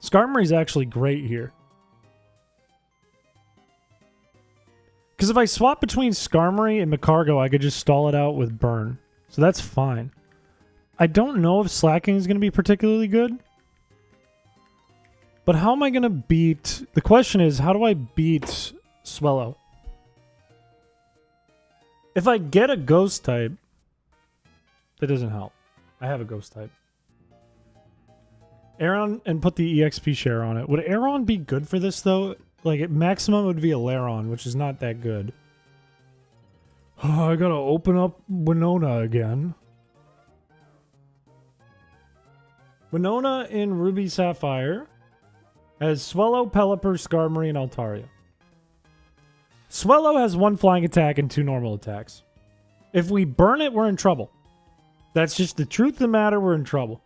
Skarmory's actually great here. Because if I swap between Skarmory and McCargo, I could just stall it out with Burn. So that's fine. I don't know if Slacking is going to be particularly good. But how am I going to beat... The question is, how do I beat Swellow? If I get a Ghost type... That doesn't help. I have a Ghost type. Aeron and put the EXP share on it. Would Aeron be good for this, though? Like, at maximum, it would be a Laron, which is not that good. Oh, I gotta open up Winona again. Winona in Ruby Sapphire has Swellow, Pelipper, Skarmory, and Altaria. Swellow has 1 flying attack and 2 normal attacks. If we burn it, we're in trouble. That's just the truth of the matter, we're in trouble.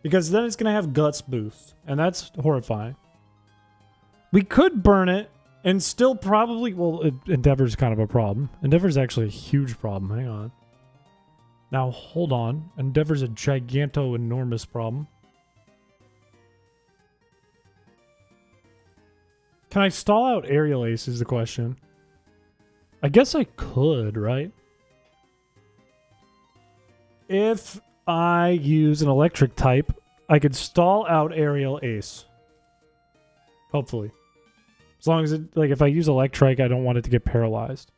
Because then it's going to have Guts boost, and that's horrifying. We could burn it and still probably... Well, Endeavor's kind of a problem. Endeavor's actually a huge problem. Hang on. Now, hold on. Endeavor's a enormous problem. Can I stall out Aerial Ace is the question. I guess I could, right? If I use an electric type, I could stall out Aerial Ace. Hopefully. As long as it, like, if I use Electrike, I don't want it to get paralyzed.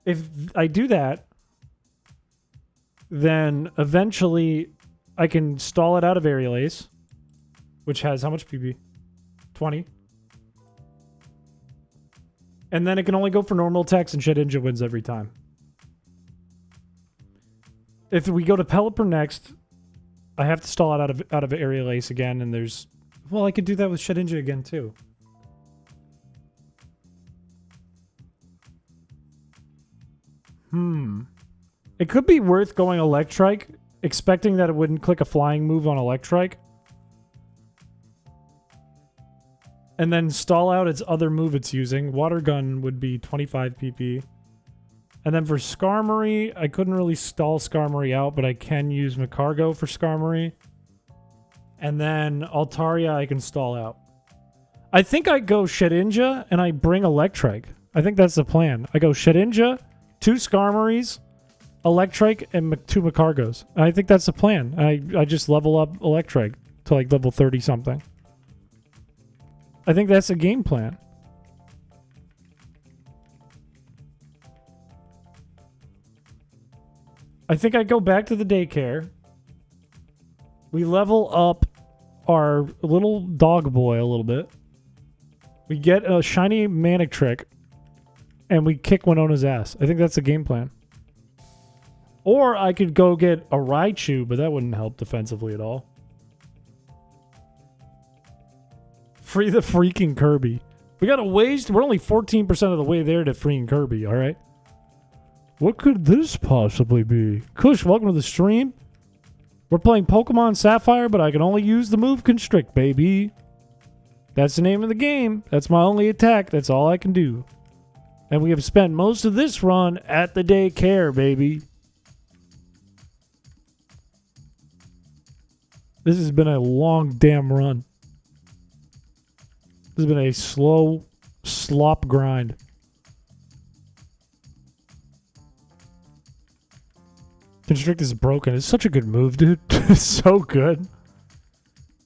If I do that, then eventually I can stall it out of Aerial Ace, which has how much PP? 20. And then it can only go for normal attacks and Shedinja wins every time. If we go to Pelipper next, I have to stall it out of Aerial Ace again, and there's... Well, I could do that with Shedinja again, too. It could be worth going Electrike, expecting that it wouldn't click a flying move on Electrike. And then stall out its other move it's using. Water Gun would be 25 PP. And then for Skarmory, I couldn't really stall Skarmory out, but I can use McCargo for Skarmory. And then Altaria I can stall out. I think I go Shedinja and I bring Electrike. I think that's the plan. I go Shedinja, 2 Skarmorys, Electrike, and 2 McCargos. And I think that's the plan. I just level up Electrike to like level 30 something. I think that's a game plan. I think I go back to the daycare. We level up our little dog boy a little bit. We get a shiny Manic Trick. And we kick Winona's ass. I think that's the game plan. Or I could go get a Raichu, but that wouldn't help defensively at all. Free the freaking Kirby. We got a waste. We're only 14% of the way there to freeing Kirby, alright? What could this possibly be? Kush, welcome to the stream. We're playing Pokemon Sapphire, but I can only use the move Constrict, baby. That's the name of the game. That's my only attack. That's all I can do. And we have spent most of this run at the daycare, baby. This has been a long damn run. This has been a slow slop grind. Constrict is broken. It's such a good move, dude. It's so good.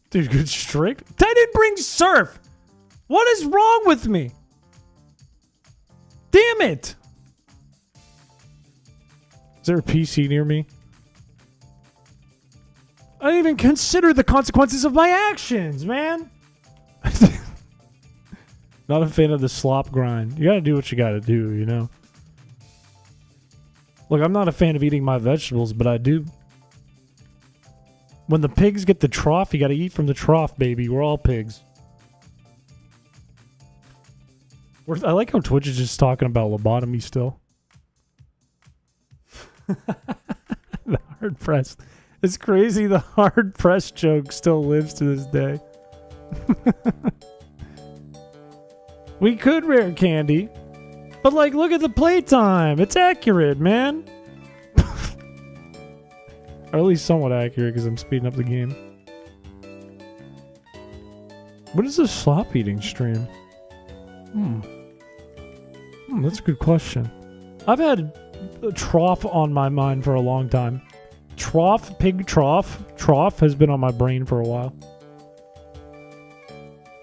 Dude, Constrict? I didn't bring Surf! What is wrong with me? Damn it! Is there a PC near me? I didn't even consider the consequences of my actions, man! Not a fan of the slop grind. You gotta do what you gotta do, you know? Look, I'm not a fan of eating my vegetables, but I do. When the pigs get the trough, you gotta eat from the trough, baby. We're all pigs. I like how Twitch is just talking about lobotomy still. The hard press. It's crazy the hard press joke still lives to this day. We could rare candy. But, like, look at the playtime. It's accurate, man. Or at least somewhat accurate because I'm speeding up the game. What is this slop eating stream? That's a good question. I've had a trough on my mind for a long time. Pig trough. Trough has been on my brain for a while.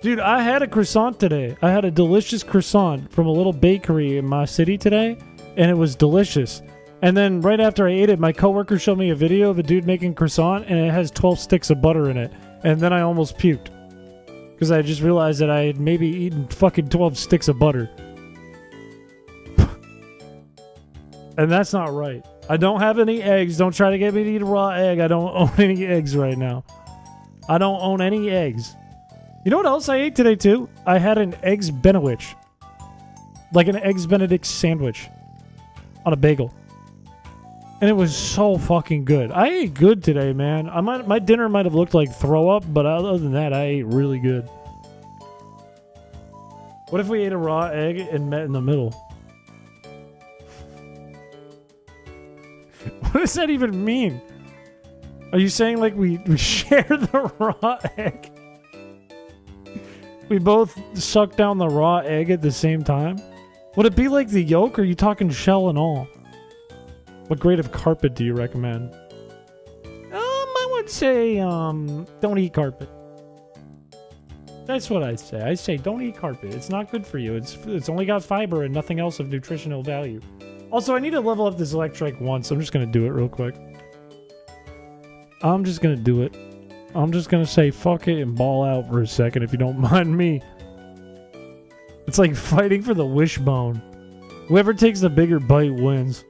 Dude, I had a croissant today. I had a delicious croissant from a little bakery in my city today, and it was delicious. And then right after I ate it, my coworker showed me a video of a dude making croissant, and it has 12 sticks of butter in it. And then I almost puked. Because I just realized that I had maybe eaten fucking 12 sticks of butter. And that's not right. I don't have any eggs. Don't try to get me to eat a raw egg. I don't own any eggs right now. I don't own any eggs. You know what else I ate today, too? I had an Eggs Benedict. Like an Eggs Benedict sandwich. On a bagel. And it was so fucking good. I ate good today, man. My dinner might have looked like throw up, but other than that, I ate really good. What if we ate a raw egg and met in the middle? What does that even mean? Are you saying like we share the raw egg? We both suck down the raw egg at the same time? Would it be like the yolk, or are you talking shell and all? What grade of carpet do you recommend? I would say, don't eat carpet. That's what I'd say. I say don't eat carpet. It's not good for you. It's only got fiber and nothing else of nutritional value. Also, I need to level up this electric once. I'm just going to do it real quick. I'm just going to do it. I'm just going to say fuck it and ball out for a second if you don't mind me. It's like fighting for the wishbone. Whoever takes the bigger bite wins.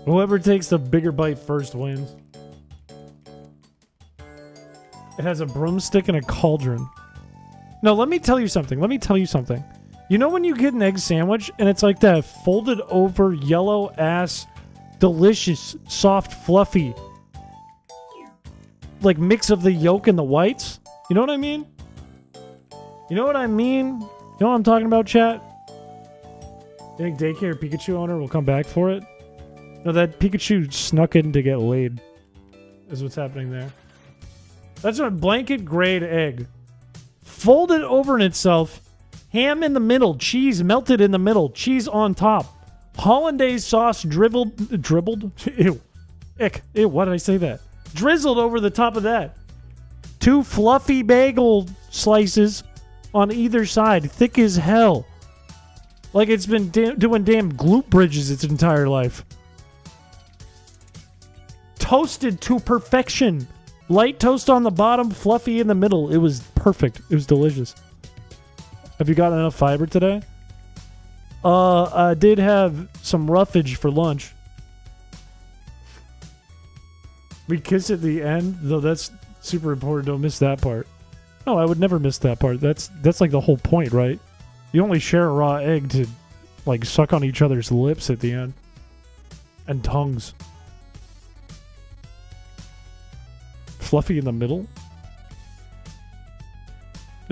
Whoever takes the bigger bite first wins. It has a broomstick and a cauldron. No, let me tell you something. You know when you get an egg sandwich and it's like that folded over yellow ass, delicious, soft, fluffy, like mix of the yolk and the whites? You know what I mean? You know what I mean? You know what I'm talking about, chat? You think daycare Pikachu owner will come back for it? No, that Pikachu snuck in to get laid. Is what's happening there. That's a blanket grade egg. Folded over in itself. Ham in the middle. Cheese melted in the middle. Cheese on top. Hollandaise sauce dribbled. Ew. Ick. Ew, why did I say that? Drizzled over the top of that. 2 fluffy bagel slices on either side. Thick as hell. Like it's been doing damn glute bridges its entire life. Toasted to perfection. Light toast on the bottom, fluffy in the middle. It was perfect. It was delicious. Have you gotten enough fiber today? I did have some roughage for lunch. We kiss at the end, though that's super important. Don't miss that part. No, I would never miss that part. That's like the whole point, right? You only share a raw egg to like suck on each other's lips at the end. And tongues. Fluffy in the middle?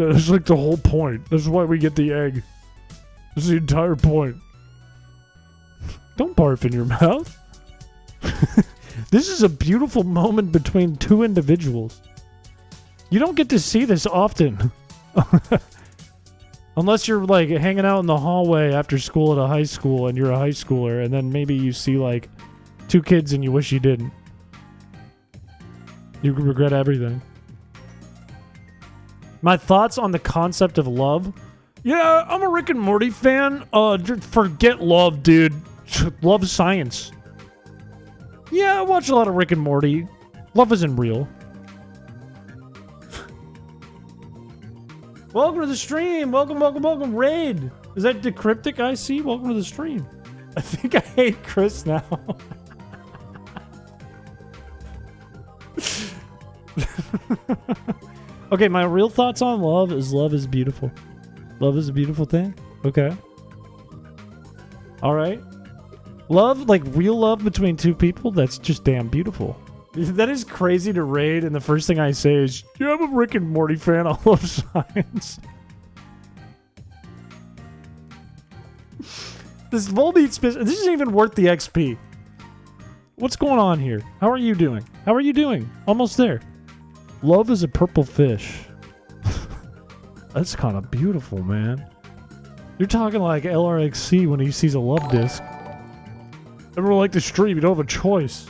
That's like the whole point. That's why we get the egg. That's the entire point. Don't barf in your mouth. This is a beautiful moment between two individuals. You don't get to see this often. Unless you're like hanging out in the hallway after school at a high school and you're a high schooler, and then maybe you see like two kids and you wish you didn't. You regret everything. My thoughts on the concept of love? Yeah, I'm a Rick and Morty fan. Forget love, dude. Love science. Yeah, I watch a lot of Rick and Morty. Love isn't real. Welcome to the stream. Welcome, welcome, welcome. Raid. Is that Decryptic I see? Welcome to the stream. I think I hate Chris now. Okay, my real thoughts on love is beautiful. Love is a beautiful thing. Okay. All right. Love, like real love between two people, that's just damn beautiful. That is crazy to raid, and the first thing I say is, yeah, I'm a Rick and Morty fan. I love science. This Volbeat this isn't even worth the XP. What's going on here? How are you doing? How are you doing? Almost there. Love is a purple fish. That's kind of beautiful, man. You're talking like LRXC when he sees a love disc. Everyone like the stream, you don't have a choice.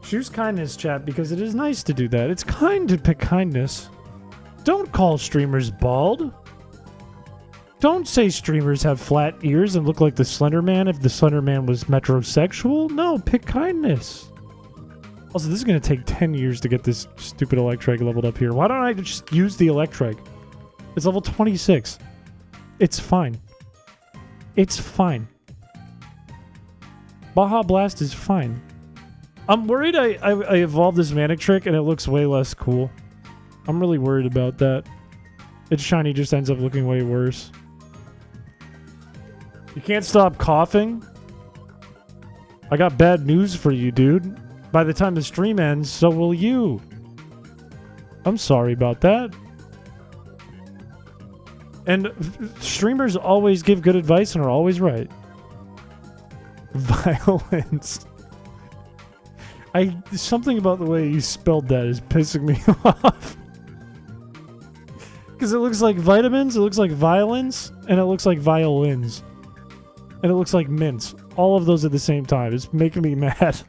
Choose kindness, chat, because it is nice to do that. It's kind to pick kindness. Don't call streamers bald. Don't say streamers have flat ears and look like the Slender Man if the Slender Man was metrosexual. No, pick kindness. Also, this is going to take 10 years to get this stupid Electrike leveled up here. Why don't I just use the Electrike? It's level 26. It's fine. It's fine. Baja Blast is fine. I'm worried I evolved this Manic Trick and it looks way less cool. I'm really worried about that. Its shiny just ends up looking way worse. You can't stop coughing? I got bad news for you, dude. By the time the stream ends, so will you. I'm sorry about that. And streamers always give good advice and are always right. Violence. Something about the way you spelled that is pissing me off. Because it looks like vitamins, it looks like violins, and it looks like violins. And it looks like mints. All of those at the same time. It's making me mad.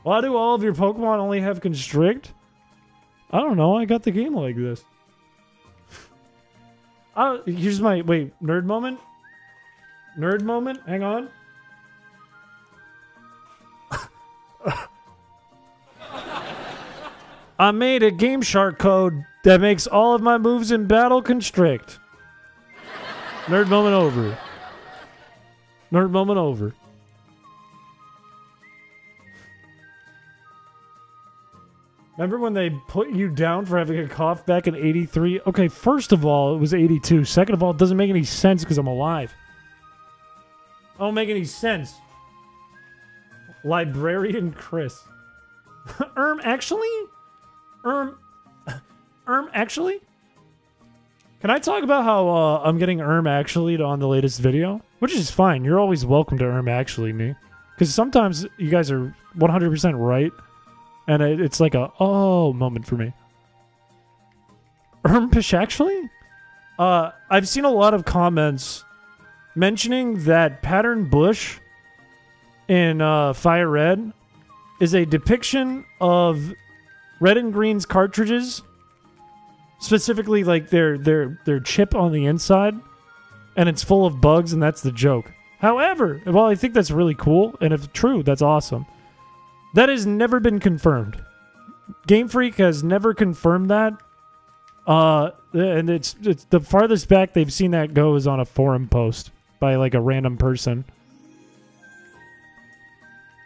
Why do all of your Pokemon only have Constrict? I don't know. I got the game like this. Here's my... Wait, nerd moment? Nerd moment? Hang on. I made a Game Shark code that makes all of my moves in battle constrict. Nerd moment over. Nerd moment over. Remember when they put you down for having a cough back in 83? Okay, first of all, it was 82. Second of all, it doesn't make any sense because I'm alive. It don't make any sense. Librarian Chris. Actually? Actually? Can I talk about how I'm getting actually on the latest video? Which is fine. You're always welcome to actually me. Because sometimes you guys are 100% right. And it's like a oh moment for me. Piché actually? I've seen a lot of comments mentioning that Pattern Bush in Fire Red is a depiction of Red and Green's cartridges, specifically like their chip on the inside, and it's full of bugs, and that's the joke. However, while I think that's really cool, and if true, that's awesome, that has never been confirmed. Game Freak has never confirmed that, and it's the farthest back they've seen that go is on a forum post by like a random person.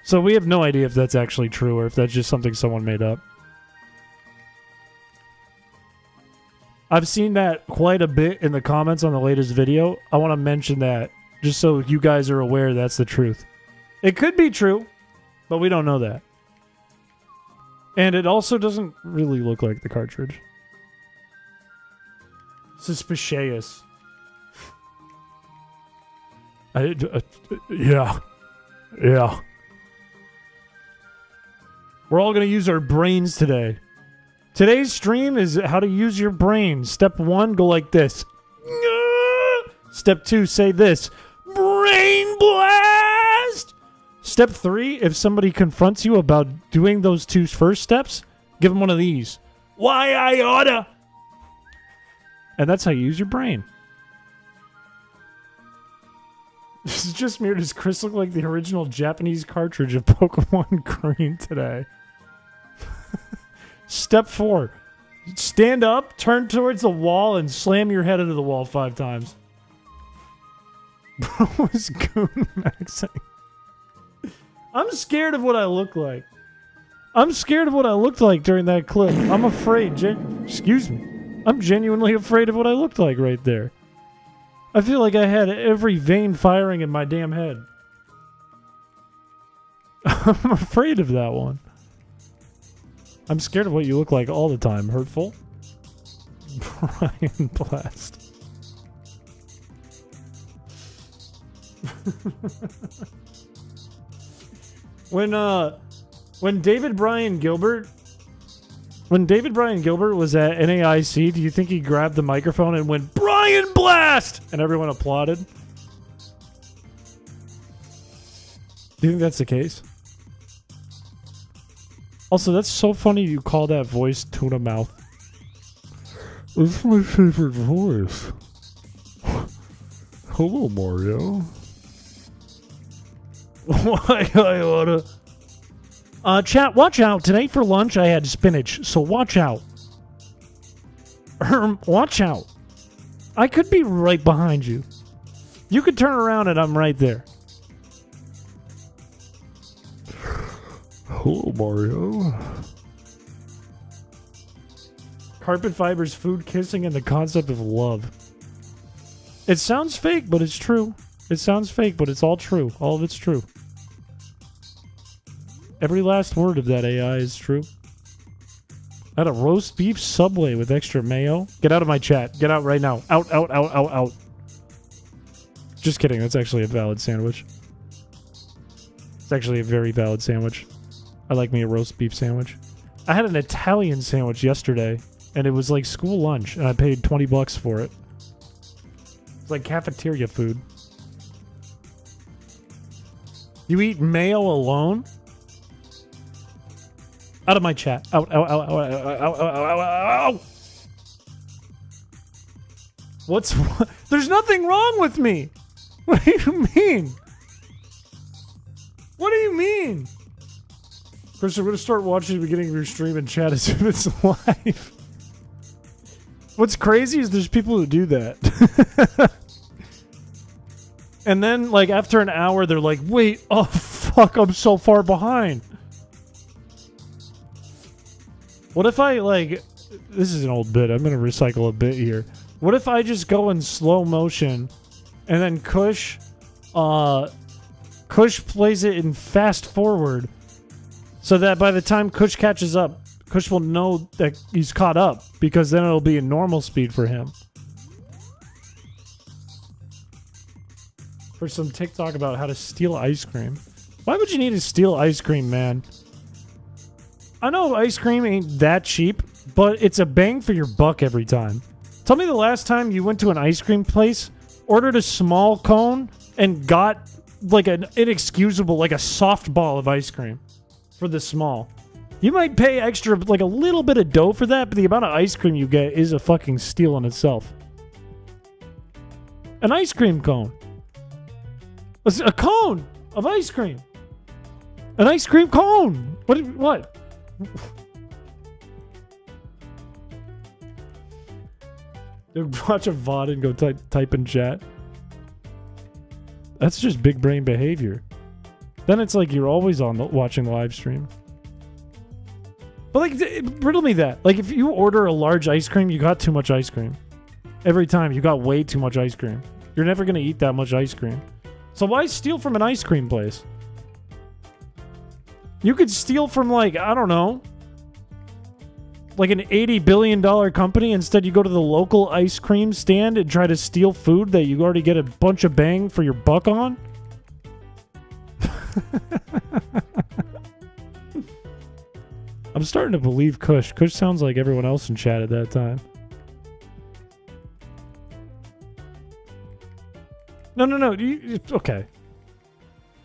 So we have no idea if that's actually true or if that's just something someone made up. I've seen that quite a bit in the comments on the latest video. I want to mention that just so you guys are aware that's the truth. It could be true, but we don't know that. And it also doesn't really look like the cartridge. Suspicious. Yeah. Yeah. We're all going to use our brains today. Today's stream is how to use your brain. Step 1, go like this. Step 2, say this. Brain blast! Step 3, if somebody confronts you about doing those 2 first steps, give them one of these. Why I oughta. And that's how you use your brain. This is just weird. Does Chris look like the original Japanese cartridge of Pokemon Green today? Step 4. Stand up, turn towards the wall, and slam your head into the wall 5 times. Bro was goon maxing. I'm scared of what I look like. I'm scared of what I looked like during that clip. I'm afraid. Excuse me. I'm genuinely afraid of what I looked like right there. I feel like I had every vein firing in my damn head. I'm afraid of that one. I'm scared of what you look like all the time. Hurtful? Brian Blast. When David Bryan Gilbert was at NAIC, do you think he grabbed the microphone and went, Brian Blast! And everyone applauded? Do you think that's the case? Also, that's so funny you call that voice tuna mouth. It's my favorite voice. Hello, Mario. Why I oughta... chat, watch out. Today for lunch I had spinach, so watch out. Watch out. I could be right behind you. You could turn around and I'm right there. Hello, Mario. Carpet fibers, food, kissing, and the concept of love. It sounds fake, but it's true. It sounds fake, but it's all true. All of it's true. Every last word of that AI is true. I had a roast beef Subway with extra mayo. Get out of my chat. Get out right now. Out, out, out, out, out. Just kidding. That's actually a valid sandwich. It's actually a very valid sandwich. I like me a roast beef sandwich. I had an Italian sandwich yesterday, and it was like school lunch, and I paid $20 for it. It's like cafeteria food. You eat mayo alone? Out of my chat. Out, out, out, out, out, out, out, out, out, out. What's... There's nothing wrong with me. What do you mean? What do you mean? Chris, I'm going to start watching the beginning of your stream and chat as if it's live. What's crazy is there's people who do that. And then, like, after an hour, they're like, wait, oh, fuck, I'm so far behind. What if I, like... This is an old bit. I'm going to recycle a bit here. What if I just go in slow motion and then Kush plays it in fast forward so that by the time Kush catches up, Kush will know that he's caught up because then it'll be a normal speed for him. For some TikTok about how to steal ice cream. Why would you need to steal ice cream, man? I know ice cream ain't that cheap, but it's a bang for your buck every time. Tell me the last time you went to an ice cream place, ordered a small cone, and got like an inexcusable, like a soft ball of ice cream for the small. You might pay extra, like a little bit of dough for that, but the amount of ice cream you get is a fucking steal in itself. An ice cream cone. A cone of ice cream. An ice cream cone. What? Watch a VOD and go type in chat. That's just big brain behavior. Then it's like you're always watching the live stream. But like, riddle me that. Like, if you order a large ice cream, you got too much ice cream. Every time, you got way too much ice cream. You're never going to eat that much ice cream. So why steal from an ice cream place? You could steal from, like, I don't know, like an $80 billion company. Instead, you go to the local ice cream stand and try to steal food that you already get a bunch of bang for your buck on. I'm starting to believe Kush. Kush sounds like everyone else in chat at that time. No. Okay.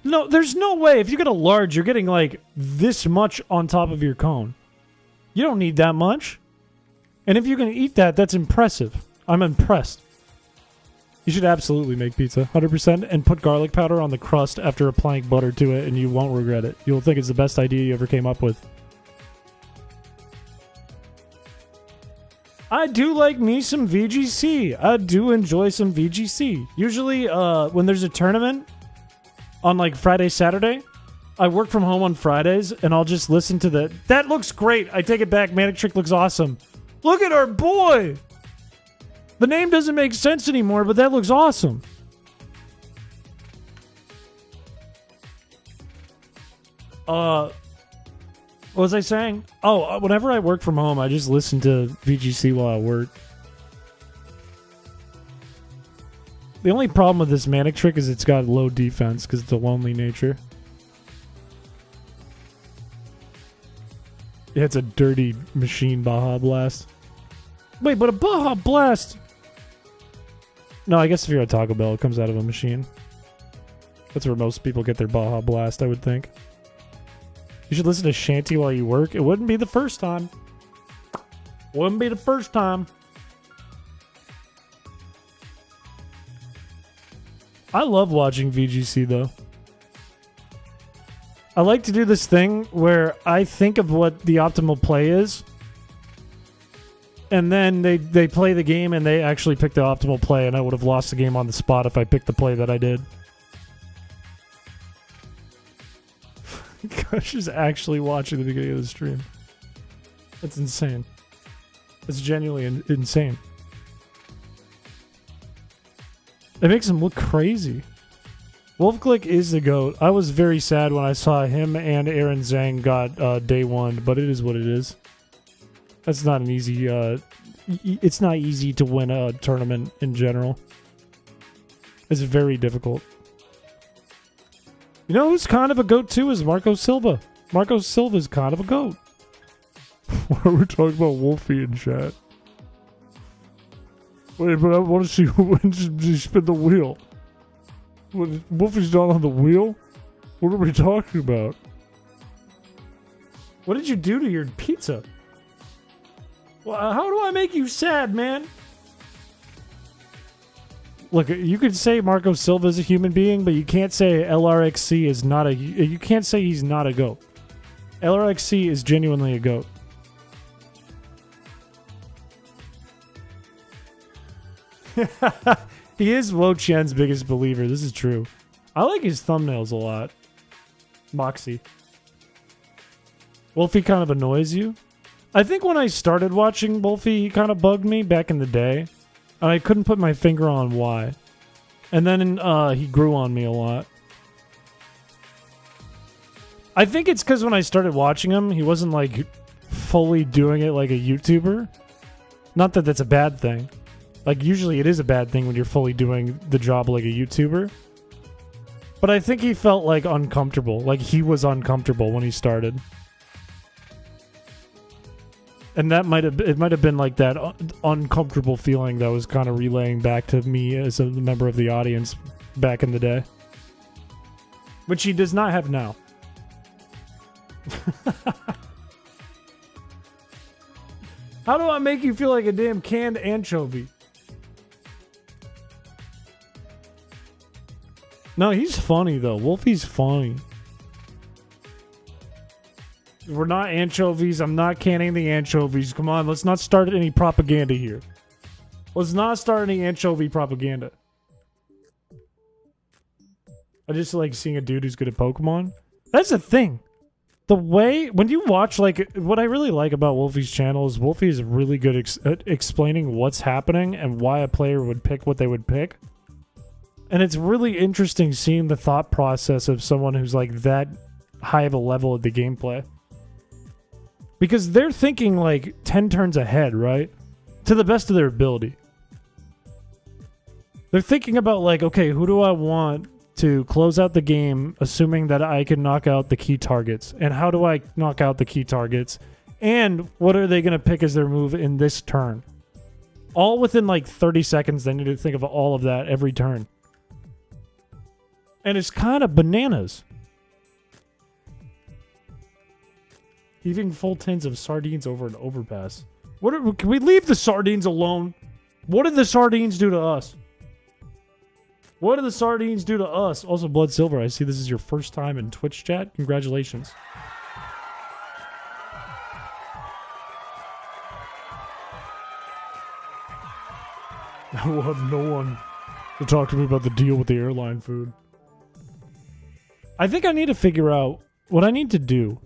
No, there's no way. If you get a large, you're getting like this much on top of your cone. You don't need that much. And if you can eat that, that's impressive. I'm impressed. You should absolutely make pizza, 100%, and put garlic powder on the crust after applying butter to it, and you won't regret it. You'll think it's the best idea you ever came up with. I do like me some VGC. I do enjoy some VGC. Usually, when there's a tournament on like Friday, Saturday, I work from home on Fridays, and I'll just listen to the... That looks great. I take it back. Manic Trick looks awesome. Look at our boy. The name doesn't make sense anymore, but that looks awesome. What was I saying? Oh, whenever I work from home, I just listen to VGC while I work. The only problem with this Manic Trick is it's got low defense because it's a lonely nature. Yeah, it's a dirty machine Baja Blast. Wait, but a Baja Blast... No, I guess if you're at Taco Bell, it comes out of a machine. That's where most people get their Baja Blast, I would think. You should listen to Shanty while you work. It wouldn't be the first time. Wouldn't be the first time. I love watching VGC, though. I like to do this thing where I think of what the optimal play is, and then they play the game and they actually pick the optimal play, and I would have lost the game on the spot if I picked the play that I did. Kush is actually watching the beginning of the stream. That's insane. That's genuinely insane. It makes him look crazy. Wolfglick is the GOAT. I was very sad when I saw him and Aaron Zhang got day one, but it is what it is. That's not an easy... it's not easy to win a tournament in general. It's very difficult. You know who's kind of a GOAT too is Marco Silva. Marco Silva's kind of a GOAT. Why are we talking about Wolfie in chat? Wait, but I want to see who wins if you spin the wheel. Wolfie's not on the wheel? What are we talking about? What did you do to your pizza? Well, how do I make you sad, man? Look, you could say Marco Silva is a human being, but you can't say LRXC is not a... You can't say he's not a GOAT. LRXC is genuinely a GOAT. He is Wo Qian's biggest believer. This is true. I like his thumbnails a lot. Moxie. Wolfie kind of annoys you. I think when I started watching Wolfie, he kind of bugged me back in the day. And I couldn't put my finger on why. And then he grew on me a lot. I think it's because when I started watching him, he wasn't like fully doing it like a YouTuber. Not that that's a bad thing. Like usually it is a bad thing when you're fully doing the job like a YouTuber. But I think he felt like uncomfortable. Like he was uncomfortable when he started. And that might have been like that uncomfortable feeling that was kind of relaying back to me as a member of the audience back in the day. Which he does not have now. How do I make you feel like a damn canned anchovy? No, he's funny though. Wolfie's funny. We're not anchovies. I'm not canning the anchovies. Come on, let's not start any propaganda here. Let's not start any anchovy propaganda. I just like seeing a dude who's good at Pokemon. That's the thing. The way, when you watch, like, what I really like about Wolfie's channel is Wolfie is really good at explaining what's happening and why a player would pick what they would pick. And it's really interesting seeing the thought process of someone who's like that high of a level at the gameplay. Because they're thinking like 10 turns ahead, right? To the best of their ability. They're thinking about like, okay, who do I want to close out the game, assuming that I can knock out the key targets? And how do I knock out the key targets? And what are they going to pick as their move in this turn? All within like 30 seconds, they need to think of all of that every turn. And it's kind of bananas. Heaving full tins of sardines over an overpass. Can we leave the sardines alone? What did the sardines do to us? What did the sardines do to us? Also, Blood Silver, I see this is your first time in Twitch chat. Congratulations. I will have no one to talk to me about the deal with the airline food. I think I need to figure out what I need to do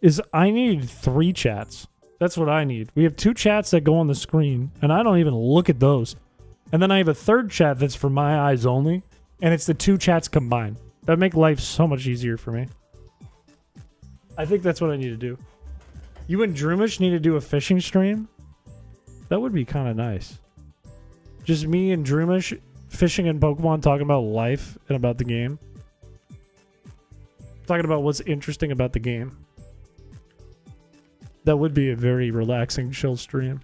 is I need 3 chats. That's what I need. We have 2 chats that go on the screen, and I don't even look at those. And then I have a 3rd chat that's for my eyes only, and it's the 2 chats combined. That would make life so much easier for me. I think that's what I need to do. You and Droomish need to do a fishing stream? That would be kind of nice. Just me and Droomish fishing in Pokemon, talking about life and about the game. Talking about what's interesting about the game. That would be a very relaxing, chill stream.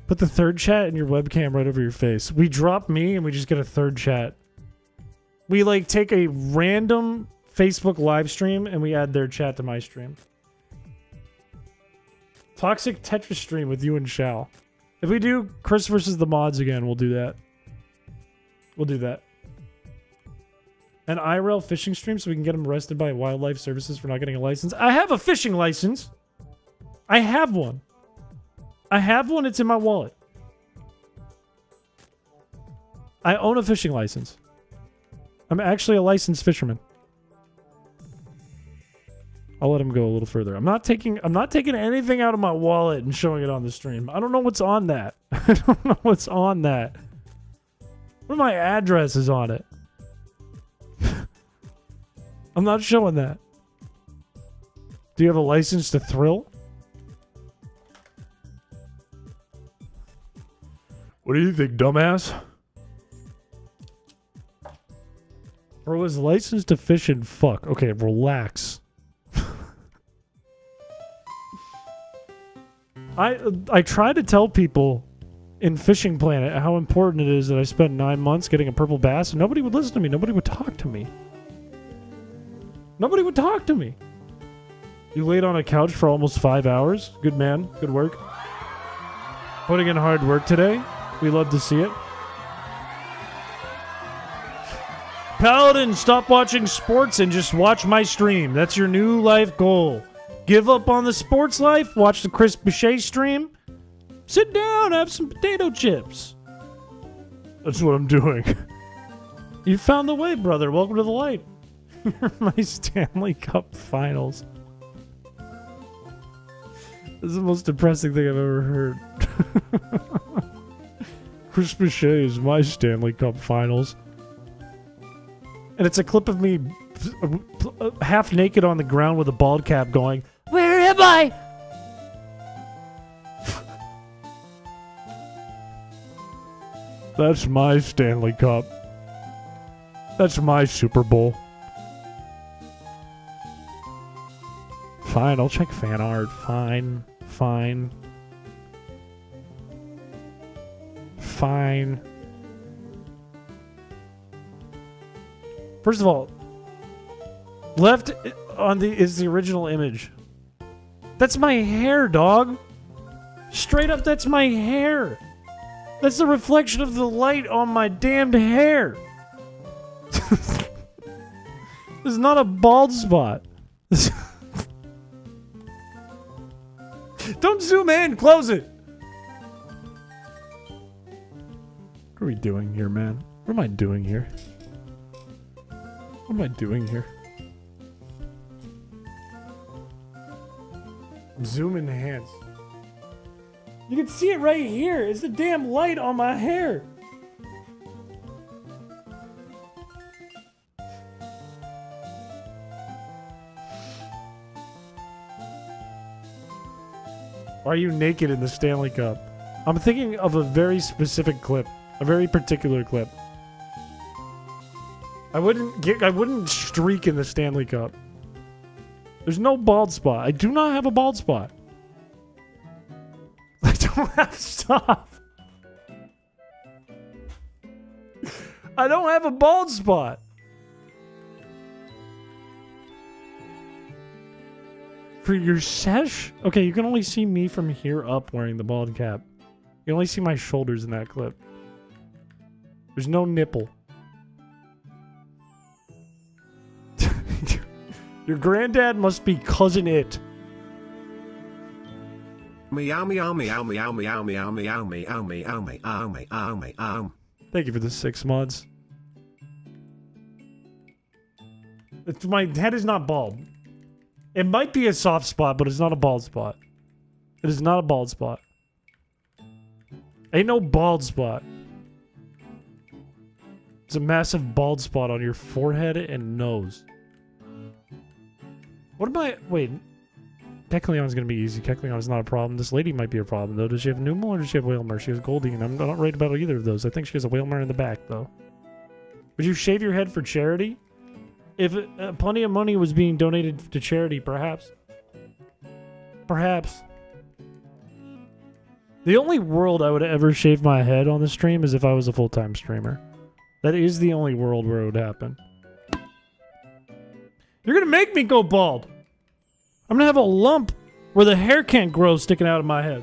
Put the 3rd chat in your webcam right over your face. We drop me and we just get a 3rd chat. We like take a random Facebook live stream and we add their chat to my stream. Toxic Tetris stream with you and Shao. If we do Chris versus the mods again, we'll do that. We'll do that. An IRL fishing stream so we can get them arrested by wildlife services for not getting a license. I have a fishing license. I have one. I have one. It's in my wallet. I own a fishing license. I'm actually a licensed fisherman. I'll let him go a little further. I'm not taking anything out of my wallet and showing it on the stream. I don't know what's on that. I don't know what's on that. What are my addresses on it? I'm not showing that. Do you have a license to thrill? What do you think, dumbass? Bro is licensed to fish and fuck. Okay, relax. I try to tell people in Fishing Planet how important it is that I spent 9 months getting a purple bass, and nobody would listen to me. Nobody would talk to me. Nobody would talk to me. You laid on a couch for almost 5 hours. Good man. Good work. Putting in hard work today. We love to see it. Paladin, stop watching sports and just watch my stream. That's your new life goal. Give up on the sports life. Watch the Chris Piché stream. Sit down. Have some potato chips. That's what I'm doing. You found the way, brother. Welcome to the light. My Stanley Cup finals. This is the most depressing thing I've ever heard. Chris Piché is my Stanley Cup finals. And it's a clip of me half naked on the ground with a bald cap going, "Where am I?" That's my Stanley Cup. That's my Super Bowl. Fine, I'll check fan art. Fine. Fine. Fine. First of all, left on is the original image. That's my hair, dog. Straight up, that's my hair. That's the reflection of the light on my damned hair. This is not a bald spot. Don't zoom in. Close it. What are we doing here, man? What am I doing here? What am I doing here? Zoom enhance. You can see it right here. It's the damn light on my hair. Why are you naked in the Stanley Cup? I'm thinking of a very specific clip. A very particular clip. I wouldn't streak in the Stanley Cup. There's no bald spot. I do not have a bald spot. I don't have stop. I don't have a bald spot. For your sesh? Okay, you can only see me from here up wearing the bald cap. You can only see my shoulders in that clip. There's no nipple. Your granddad must be cousin it. Meow meow meow meow meow meow meow meow meow meow meow meow meow. Thank you for the 6 mods. My head is not bald. It might be a soft spot, but it's not a bald spot. It is not a bald spot. Ain't no bald spot. It's a massive bald spot on your forehead and nose. What am I... Wait. Kecleon's gonna be easy. Kecleon's not a problem. This lady might be a problem, though. Does she have Pneumo or does she have Whalmer? She has Goldie, and I'm not right about either of those. I think she has a Whalmer in the back, though. Would you shave your head for charity? If plenty of money was being donated to charity, perhaps. Perhaps. The only world I would ever shave my head on the stream is if I was a full-time streamer. That is the only world where it would happen. You're gonna make me go bald! I'm gonna have a lump where the hair can't grow sticking out of my head.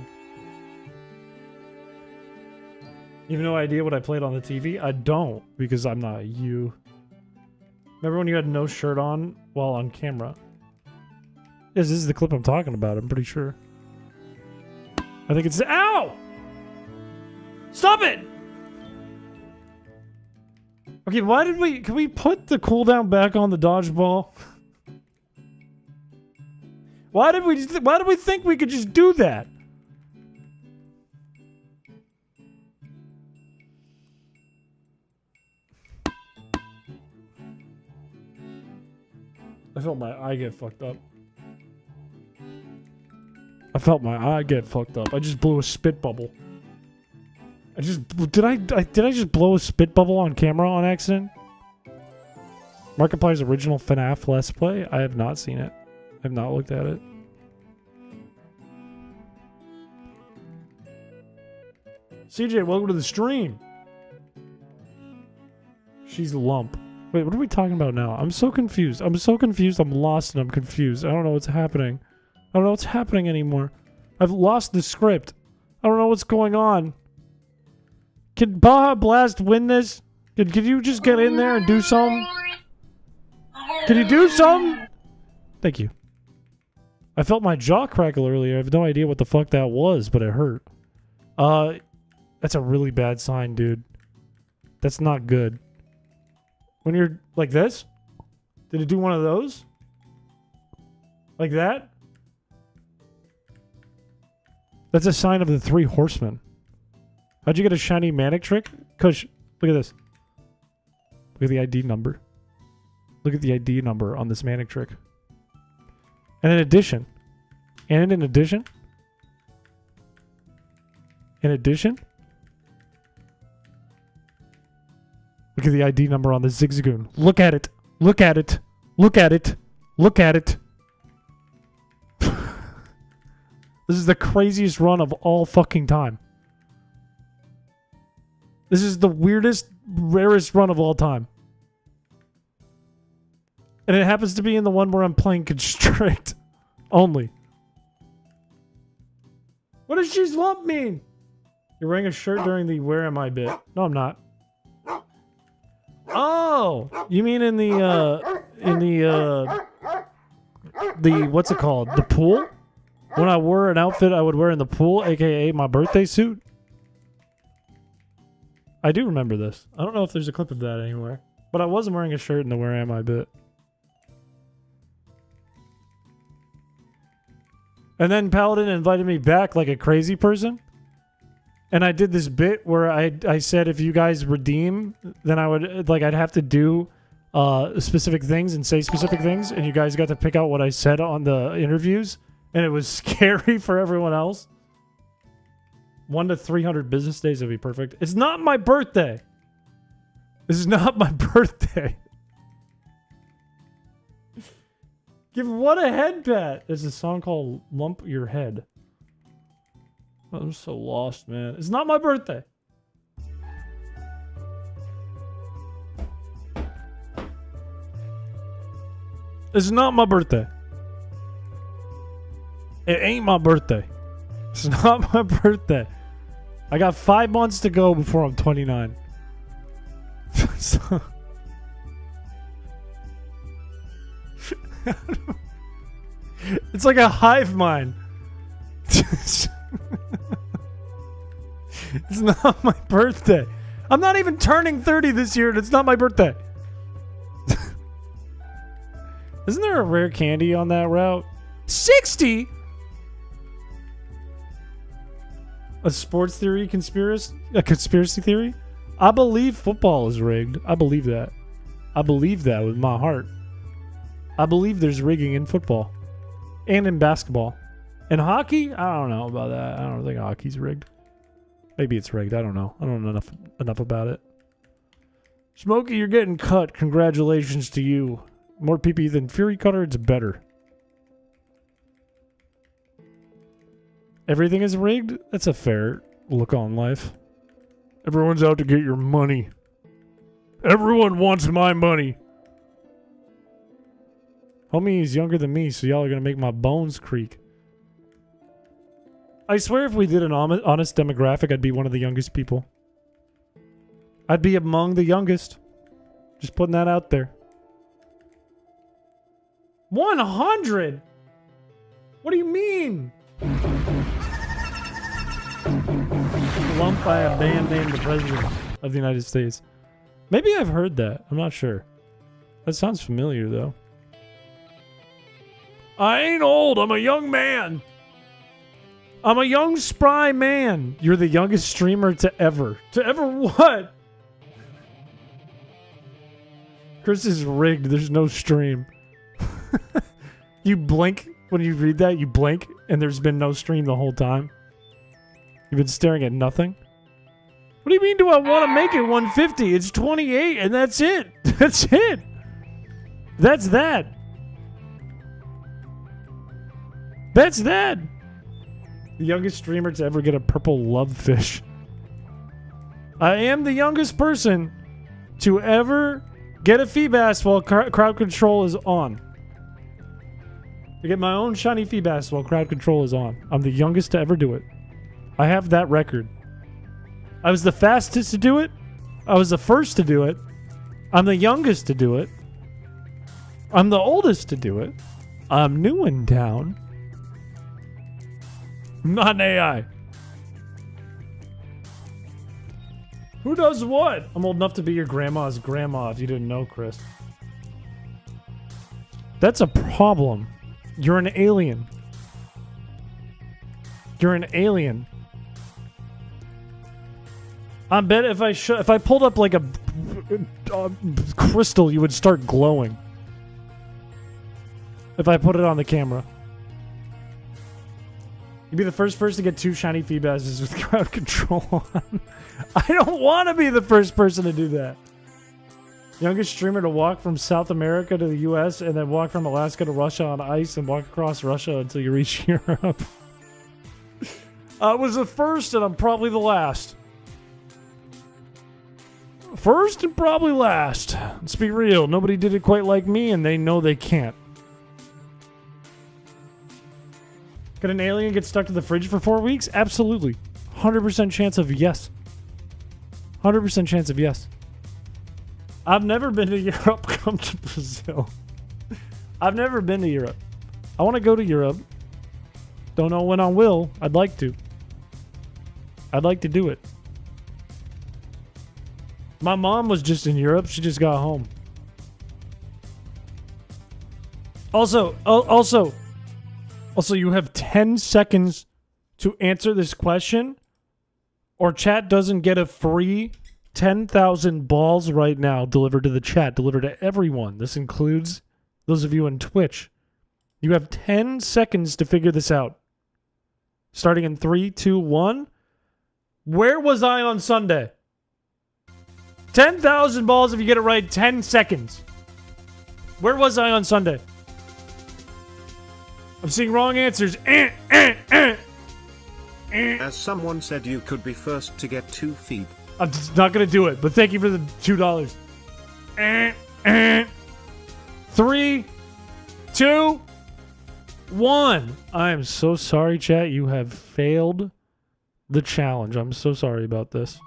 You have no idea what I played on the TV? I don't, because I'm not you. Remember when you had no shirt on while on camera? Yes, this is the clip I'm talking about, I'm pretty sure. I think it's... Ow! Stop it! Okay, why did we... Can we put the cooldown back on the dodgeball? Why did we think we could just do that? I felt my eye get fucked up. I felt my eye get fucked up. I just blew a spit bubble. Did I just blow a spit bubble on camera on accident? Markiplier's original FNAF Let's Play? I have not seen it. I have not looked at it. CJ, welcome to the stream. She's lump. Wait, what are we talking about now? I'm so confused. I'm so confused. I'm lost and I'm confused. I don't know what's happening. I don't know what's happening anymore. I've lost the script. I don't know what's going on. Can Baja Blast win this? Could you just get in there and do something? Can you do something? Thank you. I felt my jaw crackle earlier. I have no idea what the fuck that was, but it hurt. That's a really bad sign, dude. That's not good. When you're like this? Did it do one of those? Like that? That's a sign of the 3 horsemen. How'd you get a shiny manic trick? Kush, look at this. Look at the ID number. Look at the ID number on this manic trick. And in addition, look at the ID number on the Zigzagoon. Look at it. Look at it. Look at it. Look at it. This is the craziest run of all fucking time. This is the weirdest, rarest run of all time. And it happens to be in the one where I'm playing Constrict only. What does she's lump mean? You're wearing a shirt during the Where Am I bit. No, I'm not. Oh, you mean in the what's it called? The pool? When I wore an outfit I would wear in the pool, aka my birthday suit? I do remember this. I don't know if there's a clip of that anywhere. But I wasn't wearing a shirt in the Where Am I bit. And then Paladin invited me back like a crazy person. And I did this bit where I said if you guys redeem, then I would, like, I'd have to do specific things and say specific things. And you guys got to pick out what I said on the interviews. And it was scary for everyone else. 1 to 300 business days would be perfect. It's not my birthday. This is not my birthday. Give what a head pat. There's a song called Lump Your Head. I'm so lost, man. It's not my birthday. It's not my birthday. It ain't my birthday. It's not my birthday. I got 5 months to go before I'm 29. So it's like a hive mind. It's not my birthday. I'm not even turning 30 this year, and it's not my birthday. Isn't there a rare candy on that route? 60? A sports theory a conspiracy theory? I believe football is rigged. I believe that. I believe that with my heart. I believe there's rigging in football. And in basketball. In hockey? I don't know about that. I don't think hockey's rigged. Maybe it's rigged. I don't know. I don't know enough about it. Smokey, you're getting cut. Congratulations to you. More PP than Fury Cutter, it's better. Everything is rigged? That's a fair look on life. Everyone's out to get your money. Everyone wants my money. Homie is younger than me, so y'all are going to make my bones creak. I swear if we did an honest demographic, I'd be one of the youngest people. I'd be among the youngest. Just putting that out there. 100? What do you mean? Lumped by a band named the President of the United States. Maybe I've heard that. I'm not sure. That sounds familiar, though. I ain't old. I'm a young man. I'm a young, spry man. You're the youngest streamer to ever. To ever what? Chris is rigged. There's no stream. You blink when you read that. You blink, and there's been no stream the whole time. You've been staring at nothing. What do you mean do I want to make it 150? It's 28, and that's it. That's it. That's that. That's that. The youngest streamer to ever get a purple love fish. I am the youngest person to ever get a Feebas while crowd control is on. To get my own shiny Feebas while crowd control is on. I'm the youngest to ever do it. I have that record. I was the fastest to do it. I was the first to do it. I'm the youngest to do it. I'm the oldest to do it. I'm new in town. I'm not an AI. Who does what? I'm old enough to be your grandma's grandma, if you didn't know, Chris. That's a problem. You're an alien. You're an alien. I bet if I pulled up like a crystal, you would start glowing. If I put it on the camera. You'd be the first person to get 2 shiny Feebases with crowd control on. I don't want to be the first person to do that. Youngest streamer to walk from South America to the US and then walk from Alaska to Russia on ice and walk across Russia until you reach Europe. I was the first and I'm probably the last. First and probably last. Let's be real. Nobody did it quite like me and they know they can't. Could an alien get stuck to the fridge for 4 weeks? Absolutely. 100% chance of yes. 100% chance of yes. I've never been to Europe. Come to Brazil. I've never been to Europe. I want to go to Europe. Don't know when I will. I'd like to. I'd like to do it. My mom was just in Europe. She just got home. Also, you have 10 seconds to answer this question, or chat doesn't get a free 10,000 balls right now delivered to the chat, delivered to everyone. This includes those of you on Twitch. You have 10 seconds to figure this out. Starting in 3, 2, 1. Where was I on Sunday? 10,000 balls if you get it right. 10 seconds. Where was I on Sunday? I'm seeing wrong answers. As someone said, you could be first to get 2 feet. I'm just not going to do it, but thank you for the $2. 3, 2, 1. I am so sorry, chat. You have failed the challenge. I'm so sorry about this.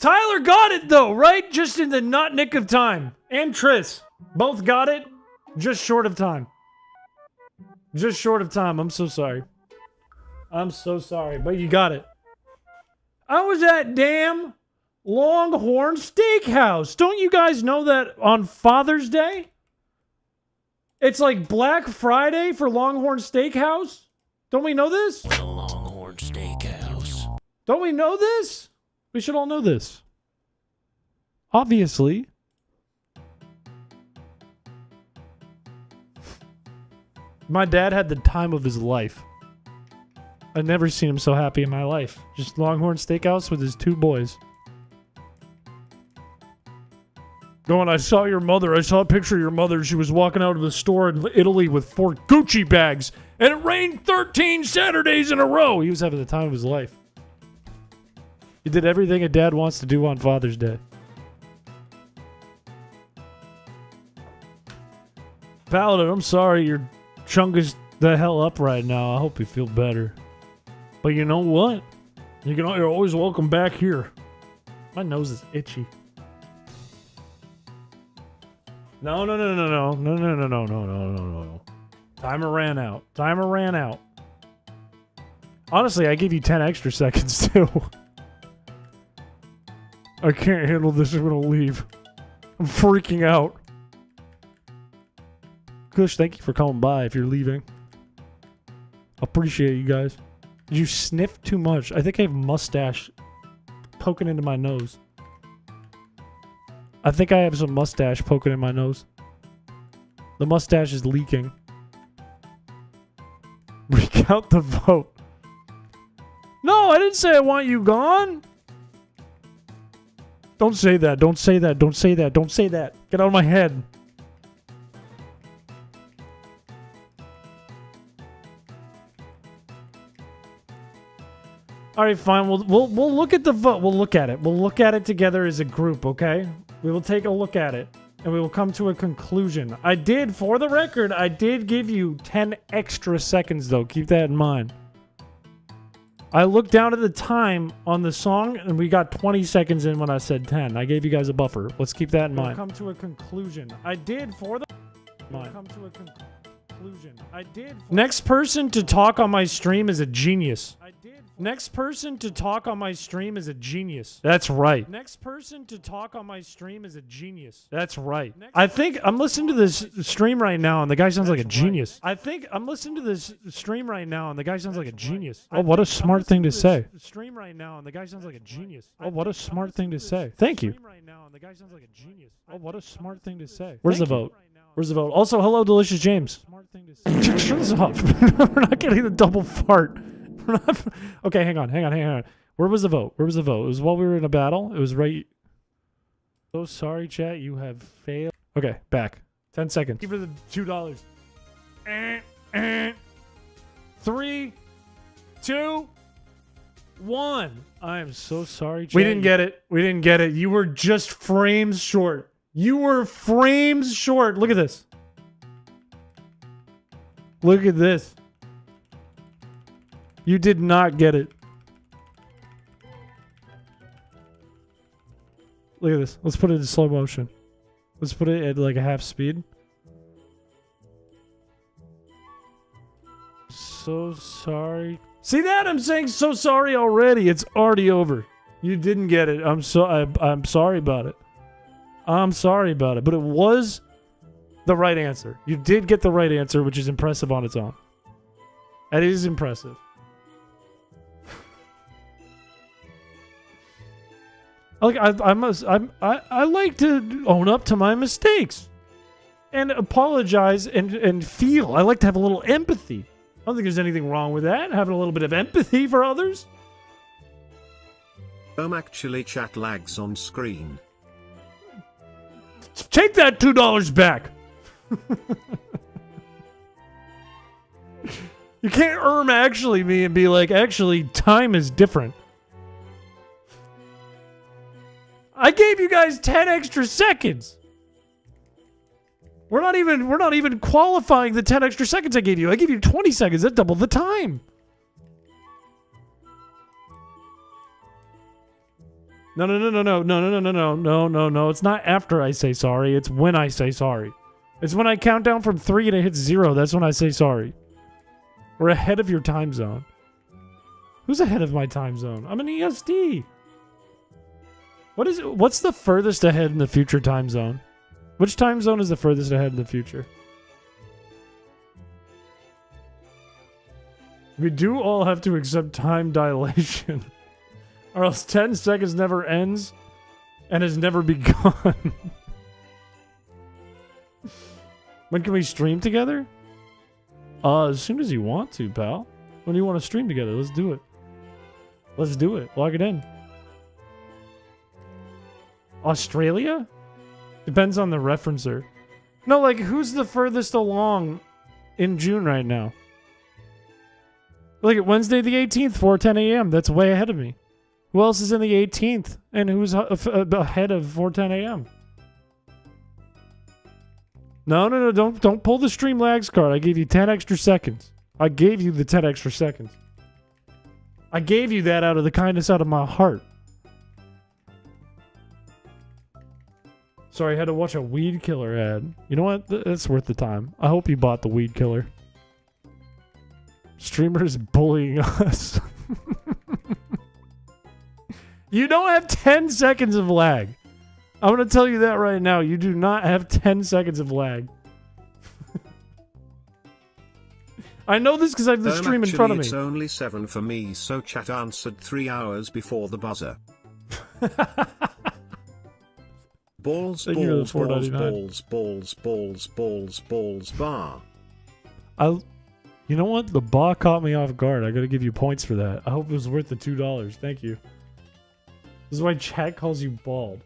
Tyler got it, though, right? Just in the not nick of time. And Tris. Both got it. Just short of time. Just short of time. I'm so sorry. I'm so sorry, but you got it. I was at damn Longhorn Steakhouse. Don't you guys know that on Father's Day? It's like Black Friday for Longhorn Steakhouse? Don't we know this? The Longhorn Steakhouse. Don't we know this? We should all know this. Obviously. My dad had the time of his life. I've never seen him so happy in my life. Just Longhorn Steakhouse with his 2 boys. Going, I saw your mother. I saw a picture of your mother. She was walking out of the store in Italy with 4 Gucci bags. And it rained 13 Saturdays in a row. He was having the time of his life. He did everything a dad wants to do on Father's Day. Paladin, I'm sorry. Your chunk is the hell up right now. I hope you feel better. But you know what? You're always welcome back here. My nose is itchy. No. Timer ran out. Timer ran out. Honestly, I gave you 10 extra seconds too. I can't handle this. I'm gonna leave. I'm freaking out. Kush, thank you for coming by if you're leaving. Appreciate you guys. Did you sniff too much? I think I have mustache poking into my nose. I think I have some mustache poking in my nose. The mustache is leaking. Recount the vote. No, I didn't say I want you gone. Don't say that. Don't say that. Don't say that. Don't say that. Get out of my head. All right, fine. We'll look at the vote. We'll look at it. We'll look at it together as a group, okay? We will take a look at it, and we will come to a conclusion. I did, for the record, I did give you 10 extra seconds, though. Keep that in mind. I looked down at the time on the song, and we got 20 seconds in when I said 10. I gave you guys a buffer. Let's keep that in mind. We'll come to a conclusion. I did, for the... We'll come to a conclusion. I did... Next person to talk on my stream is a genius. Next person to talk on my stream is a genius. That's right. Next person to talk on my stream is a genius. That's right. I think I'm listening to this stream right now and the guy sounds like a genius. I think I'm listening to this stream right now and the guy sounds like a genius. Oh, what a smart thing to say. Stream right now and the guy sounds like a genius. Oh, what a smart thing to say. Thank you. Oh, what a smart thing to say. Where's the vote? Where's the vote? Also, hello, Delicious James. Shut this off. We're not getting the double fart. Okay, hang on. Where was the vote? It was while we were in a battle. It was right. So sorry, chat. You have failed. Okay, back. 10 seconds. Give her the $2. 3, 2, 1. I am so sorry, chat. We didn't get it. You were just frames short. Look at this. Look at this. You did not get it. Look at this. Let's put it in slow motion. Let's put it at like a half speed. So sorry. See that? I'm saying so sorry already. It's already over. You didn't get it. I'm sorry about it. I'm sorry about it. But it was the right answer. You did get the right answer, which is impressive on its own. That is impressive. Like I like to own up to my mistakes and apologize and feel. I like to have a little empathy. I don't think there's anything wrong with that. Having a little bit of empathy for others. Actually chat lags on screen. Take that $2 back. You can't actually me and be like, actually, time is different. I gave you guys 10 extra seconds. We're not even qualifying the 10 extra seconds I gave you. I gave you 20 seconds. That's double the time. No. It's not after I say sorry. It's when I say sorry. It's when I count down from 3 and it hits 0. That's when I say sorry. We're ahead of your time zone. Who's ahead of my time zone? I'm an ESD. What's the furthest ahead in the future time zone? Which time zone is the furthest ahead in the future? We do all have to accept time dilation. Or else 10 seconds never ends and has never begun. When can we stream together? As soon as you want to, pal. When do you want to stream together? Let's do it. Let's do it. Log it in. Australia? Depends on the referencer. No, like, who's the furthest along in June right now? Look at Wednesday the 18th, 4:10 a.m. That's way ahead of me. Who else is in the 18th? And who's ahead of 4:10 a.m.? No. Don't pull the stream lags card. I gave you 10 extra seconds. I gave you the 10 extra seconds. I gave you that out of the kindness out of my heart. Sorry, I had to watch a weed killer ad. You know what? It's worth the time. I hope you bought the weed killer. Streamers bullying us. You don't have 10 seconds of lag. I'm going to tell you that right now. You do not have 10 seconds of lag. I know this because I have the stream in front of me. It's only 7 for me, so chat answered 3 hours before the buzzer. Balls, bar. You know what? The bar caught me off guard. I gotta give you points for that. I hope it was worth the $2. Thank you. This is why chat calls you bald.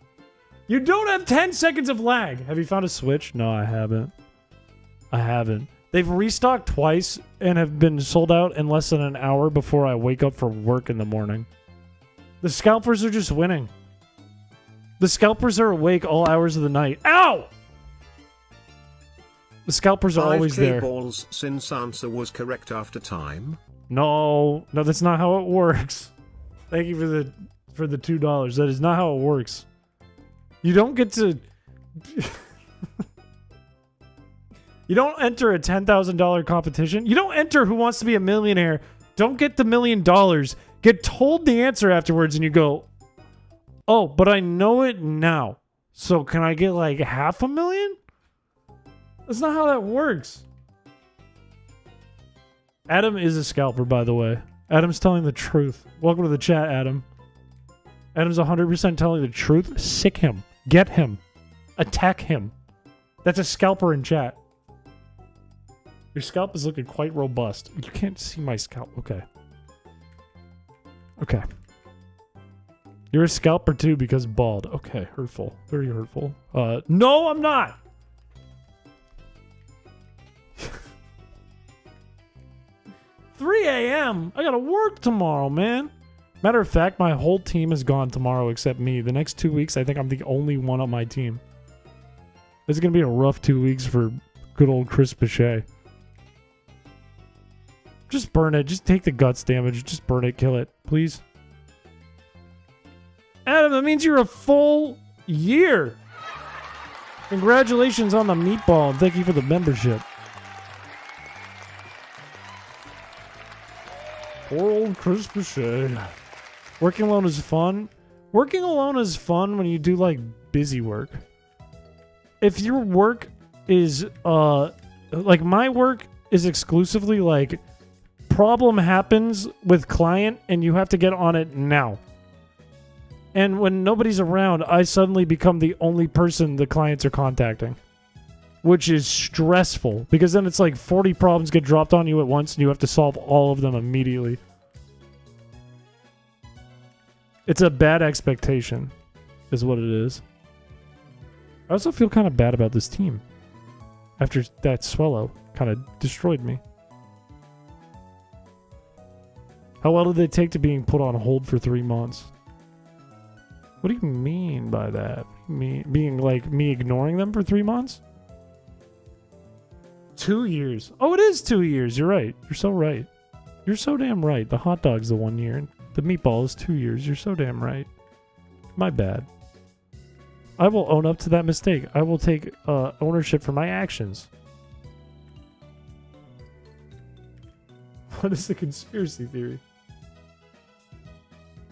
You don't have 10 seconds of lag. Have you found a switch? No, I haven't. They've restocked twice and have been sold out in less than an hour before I wake up for work in the morning. The scalpers are just winning. The scalpers are awake all hours of the night. Ow! The scalpers are always there. Balls since answer was correct after time. No, that's not how it works. Thank you for the $2. That is not how it works. You don't get to... You don't enter a $10,000 competition. You don't enter Who Wants to Be a Millionaire. Don't get the $1 million. Get told the answer afterwards and you go, oh, but I know it now. So can I get like $500,000? That's not how that works. Adam is a scalper, by the way. Adam's telling the truth. Welcome to the chat, Adam. Adam's 100% telling the truth. Sick him. Get him. Attack him. That's a scalper in chat. Your scalp is looking quite robust. You can't see my scalp. Okay. You're a scalper too because bald. Okay, hurtful. Very hurtful. No, I'm not! 3 a.m.? I gotta work tomorrow, man. Matter of fact, my whole team is gone tomorrow except me. The next 2 weeks, I think I'm the only one on my team. It's gonna be a rough 2 weeks for good old Chris Piché. Just burn it. Just take the guts damage. Just burn it. Kill it. Please. Adam, that means you're a full year. Congratulations on the meatball, and thank you for the membership. Poor old Chris Piché. Working alone is fun. Working alone is fun when you do, like, busy work. If your work is, like, my work is exclusively, like, problem happens with client and you have to get on it now. And when nobody's around, I suddenly become the only person the clients are contacting. Which is stressful. Because then it's like 40 problems get dropped on you at once and you have to solve all of them immediately. It's a bad expectation, is what it is. I also feel kind of bad about this team. After that swallow kind of destroyed me. How well did they take to being put on hold for 3 months? What do you mean by that? Being like me ignoring them for 3 months? 2 years. Oh, it is 2 years. You're right. You're so right. You're so damn right. The hot dog's the 1 year. The meatball is 2 years. You're so damn right. My bad. I will own up to that mistake. I will take ownership for my actions. What is the conspiracy theory?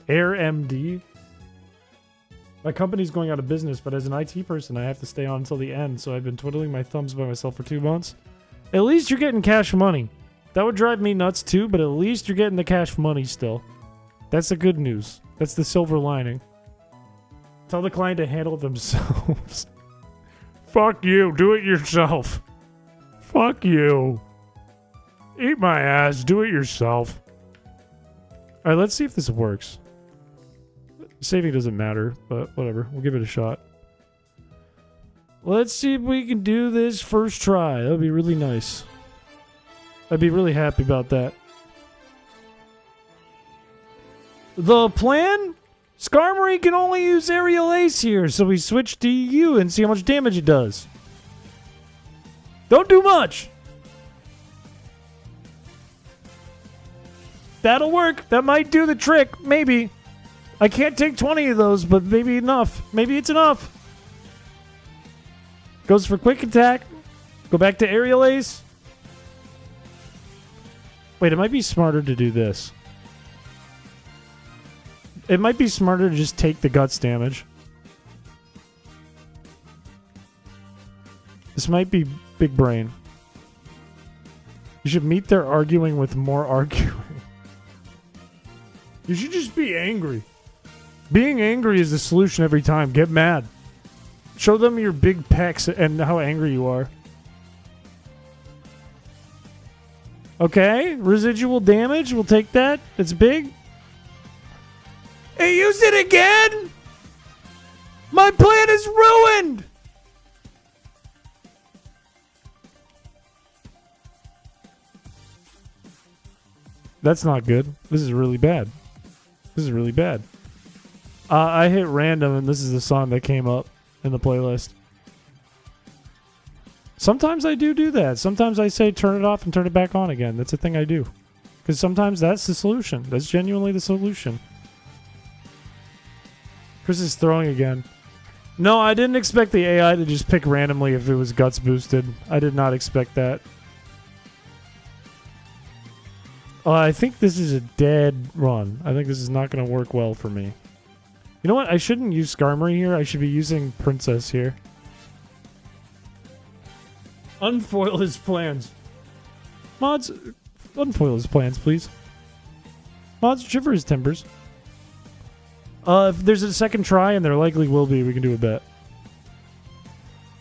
Air MD? My company's going out of business, but as an IT person, I have to stay on until the end, so I've been twiddling my thumbs by myself for 2 months. At least you're getting cash money. That would drive me nuts too, but at least you're getting the cash money still. That's the good news. That's the silver lining. Tell the client to handle it themselves. Fuck you. Do it yourself. Fuck you. Eat my ass. Do it yourself. Alright, let's see if this works. Saving doesn't matter, but whatever. We'll give it a shot. Let's see if we can do this first try. That would be really nice. I'd be really happy about that. The plan? Skarmory can only use Aerial Ace here, so we switch to you and see how much damage it does. Don't do much! That'll work. That might do the trick. Maybe. I can't take 20 of those, but maybe enough. Maybe it's enough. Goes for quick attack. Go back to Aerial Ace. Wait, it might be smarter to do this. It might be smarter to just take the guts damage. This might be big brain. You should meet their arguing with more arguing. You should just be angry. Being angry is the solution every time. Get mad. Show them your big pecs and how angry you are. Okay, residual damage. We'll take that. It's big. He used it again? My plan is ruined! That's not good. This is really bad. This is really bad. I hit random and this is the song that came up in the playlist. Sometimes I do that. Sometimes I say turn it off and turn it back on again. That's a thing I do. Because sometimes that's the solution. That's genuinely the solution. Chris is throwing again. No, I didn't expect the AI to just pick randomly if it was guts boosted. I did not expect that. I think this is a dead run. I think this is not going to work well for me. You know what? I shouldn't use Skarmory here. I should be using Princess here. Unfoil his plans. Mods, unfoil his plans, please. Mods, shiver his timbers. If there's a second try, and there likely will be, we can do a bet.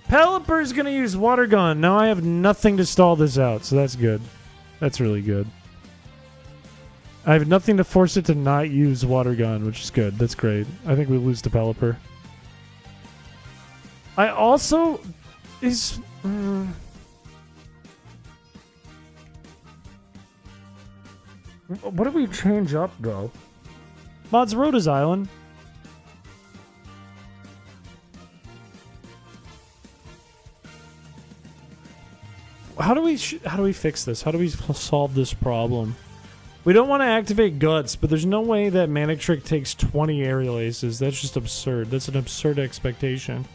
Pelipper's gonna use Water Gun. Now I have nothing to stall this out, so that's good. That's really good. I have nothing to force it to not use Water Gun, which is good. That's great. I think we lose to Pelipper. I also... is... what do we change up, though? Mods Rhoda's Island. How do we fix this? How do we solve this problem? We don't want to activate Guts, but there's no way that Manic Trick takes 20 Aerial Aces. That's just absurd. That's an absurd expectation.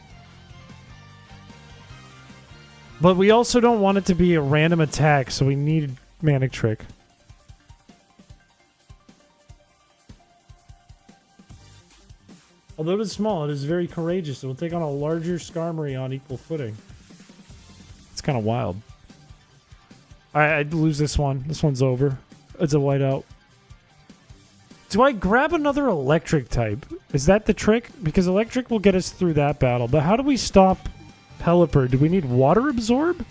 But we also don't want it to be a random attack, so we need Manic Trick. Although it is small, it is very courageous. It will take on a larger Skarmory on equal footing. It's kind of wild. I'd lose this one. This one's over. It's a whiteout. Do I grab another electric type? Is that the trick? Because electric will get us through that battle. But how do we stop Pelipper? Do we need Water Absorb?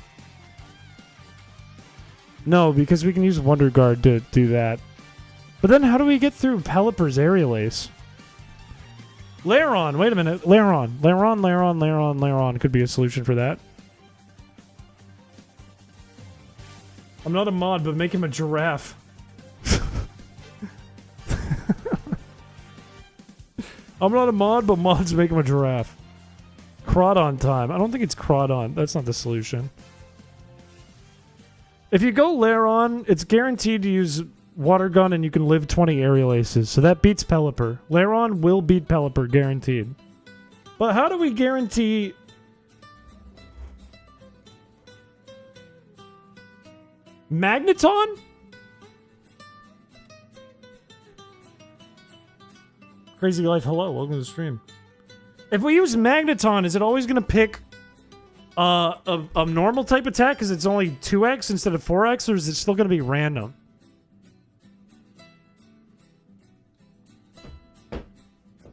No, because we can use Wonder Guard to do that. But then how do we get through Pelipper's Aerial Ace? Laron, wait a minute. Laron could be a solution for that. I'm not a mod, but make him a giraffe. I'm not a mod, but mods make him a giraffe. Crawdon time. I don't think it's Crawdon. That's not the solution. If you go Laron, it's guaranteed to use water gun and you can live 20 aerial aces. So that beats Pelipper. Laron will beat Pelipper, guaranteed. But how do we guarantee... Magneton? Crazy Life, hello. Welcome to the stream. If we use Magneton, is it always going to pick a normal type attack because it's only 2x instead of 4x, or is it still going to be random?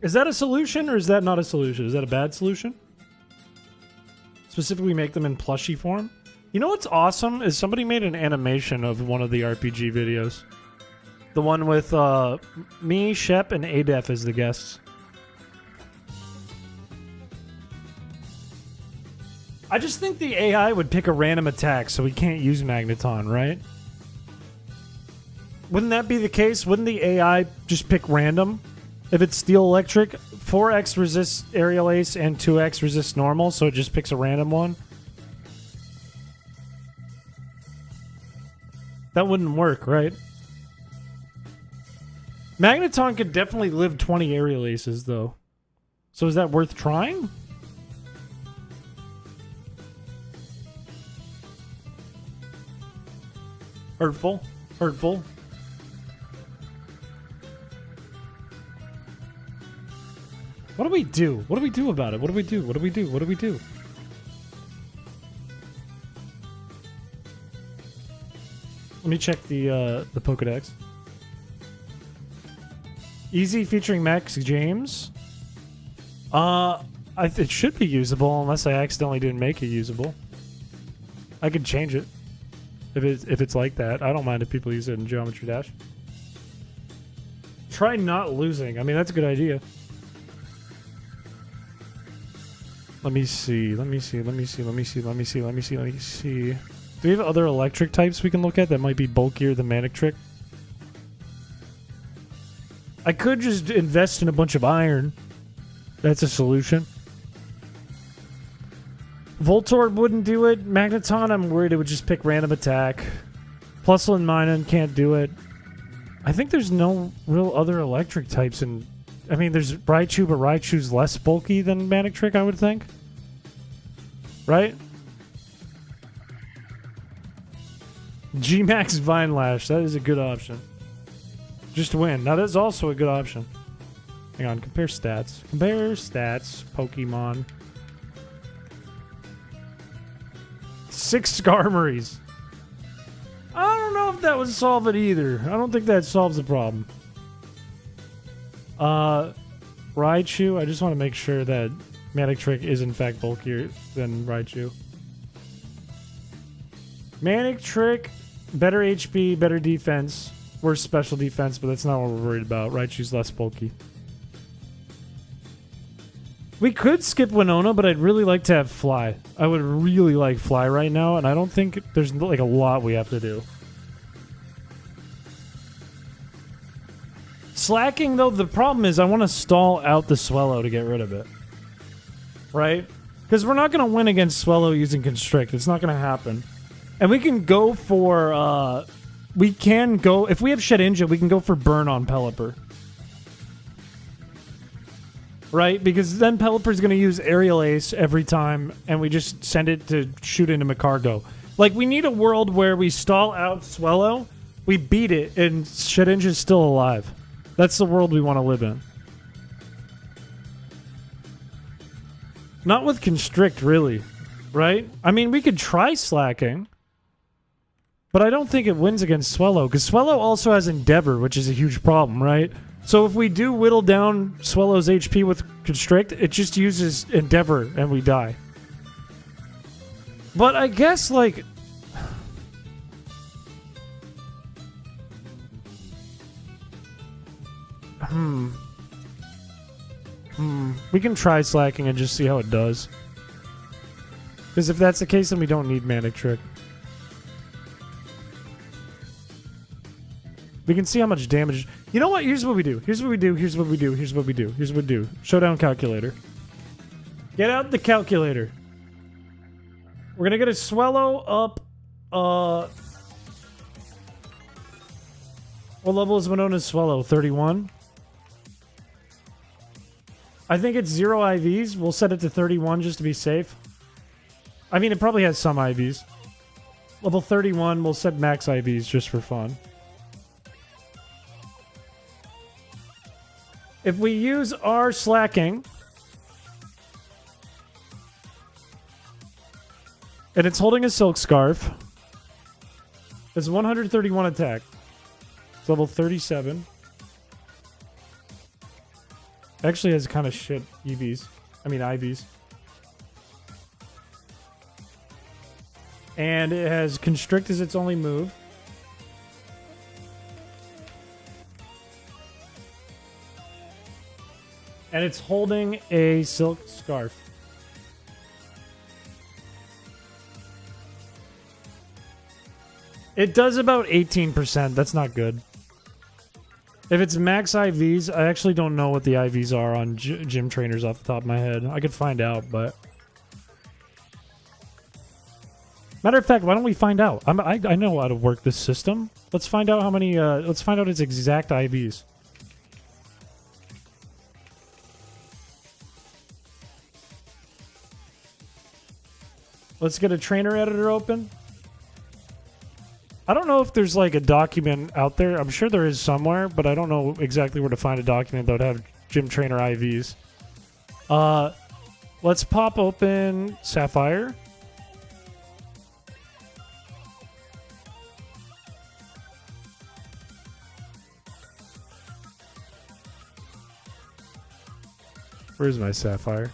Is that a solution, or is that not a solution? Is that a bad solution? Specifically make them in plushie form? You know what's awesome is somebody made an animation of one of the RPG videos. The one with me, Shep, and Adef as the guests. I just think the AI would pick a random attack, so we can't use Magneton, right? Wouldn't that be the case? Wouldn't the AI just pick random? If it's Steel Electric, 4x resists Aerial Ace and 2x resists normal, so it just picks a random one? That wouldn't work, right? Magneton could definitely live 20 Aerial Aces, though. So is that worth trying? Hurtful. Hurtful. What do we do? What do we do about it? What do we do? What do we do? What do we do? Let me check the Pokedex. Easy featuring Max James. It should be usable unless I accidentally didn't make it usable. I could change it if it's like that. I don't mind if people use it in Geometry Dash. Try not losing. I mean, that's a good idea. Let me see. Do we have other electric types we can look at that might be bulkier than Manectric? I could just invest in a bunch of iron. That's a solution. Voltorb wouldn't do it. Magneton, I'm worried it would just pick random attack. Plusle and Minun can't do it. I think there's no real other electric types in... I mean, there's Raichu, but Raichu's less bulky than Manectric, I would think. Right? G-Max Vinelash, that is a good option. Just to win. Now, that's also a good option. Hang on, compare stats. Compare stats, Pokemon. 6 Skarmories. I don't know if that would solve it either. I don't think that solves the problem. Raichu, I just want to make sure that Manectric is in fact bulkier than Raichu. Manectric, better HP, better defense, worse special defense, but that's not what we're worried about. Raichu's less bulky. We could skip Winona, but I'd really like to have Fly. I would really like Fly right now, and I don't think there's like a lot we have to do. Slacking, though, the problem is I want to stall out the Swellow to get rid of it. Right? Because we're not going to win against Swellow using Constrict. It's not going to happen. And we can go for... we can go... If we have Shedinja, we can go for Burn on Pelipper. Right? Because then Pelipper's going to use Aerial Ace every time, and we just send it to shoot into Macargo. Like, we need a world where we stall out Swellow, we beat it, and Shedinja's still alive. That's the world we want to live in. Not with Constrict, really. Right? I mean, we could try slacking. But I don't think it wins against Swellow. Because Swellow also has Endeavor, which is a huge problem, right? So if we do whittle down Swellow's HP with Constrict, it just uses Endeavor and we die. But I guess, like... We can try slacking and just see how it does. Because if that's the case, then we don't need Manic Trick. We can see how much damage... You know what? Here's what we do. Here's what we do. Here's what we do. Here's what we do. Here's what we do. Showdown calculator. Get out the calculator. We're gonna get a swallow up... What level is Winona's swallow? 31? I think it's 0 IVs. We'll set it to 31 just to be safe. I mean, it probably has some IVs. Level 31, we'll set max IVs just for fun. If we use our slacking... And it's holding a silk scarf. It's 131 attack. It's level 37. Actually has kind of shit EVs. I mean IVs. And it has Constrict as its only move. And it's holding a silk scarf. It does about 18%. That's not good. If it's max IVs, I actually don't know what the IVs are on gym trainers off the top of my head. I could find out, but... Matter of fact, why don't we find out? I know how to work this system. Let's find out how many... let's find out its exact IVs. Let's get a trainer editor open. I don't know if there's like a document out there. I'm sure there is somewhere, but I don't know exactly where to find a document that would have gym trainer IVs. Let's pop open Sapphire. Where's my Sapphire?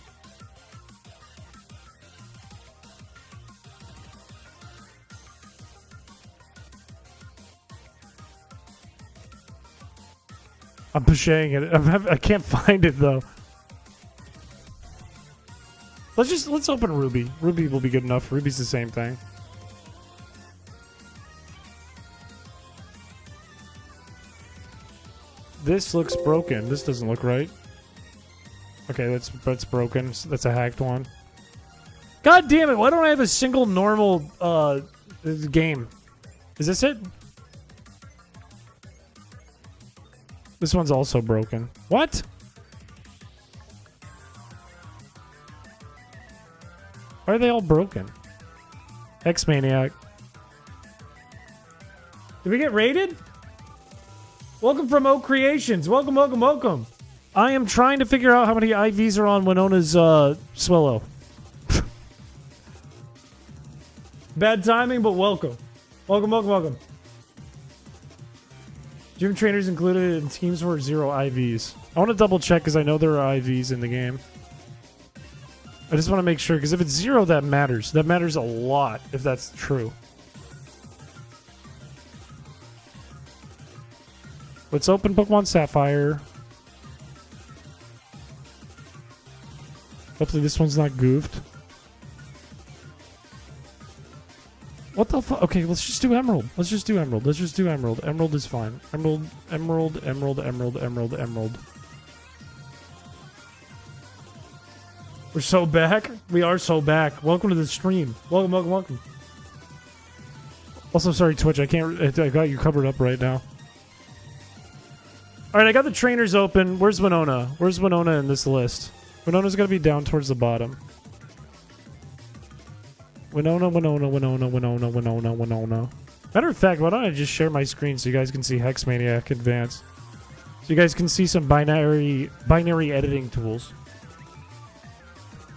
I'm Pichéing it. I can't find it though. Let's open Ruby. Ruby will be good enough. Ruby's the same thing. This looks broken. This doesn't look right. Okay, that's broken. That's a hacked one. God damn it! Why don't I have a single normal game? Is this it? This one's also broken. What? Why are they all broken? X-Maniac. Did we get raided? Welcome from O Creations. Welcome, welcome, welcome. I am trying to figure out how many IVs are on Winona's Swallow. Bad timing, but welcome. Welcome, welcome, welcome. Gym trainers included in teams were 0 IVs. I want to double check because I know there are IVs in the game. I just want to make sure because if it's 0, that matters. That matters a lot if that's true. Let's open Pokemon Sapphire. Hopefully this one's not goofed. What the fuck? Okay, let's just do Emerald. Let's just do Emerald. Let's just do Emerald. Emerald is fine. Emerald, Emerald, Emerald, Emerald, Emerald, Emerald. We're so back. We are so back. Welcome to the stream. Welcome, welcome, welcome. Also, sorry, Twitch. I got you covered up right now. Alright, I got the trainers open. Where's Winona? Where's Winona in this list? Winona's gotta be down towards the bottom. Winona, Winona, Winona, Winona, Winona, Winona. Matter of fact, why don't I just share my screen so you guys can see Hexmaniac Advanced? So you guys can see some binary editing tools.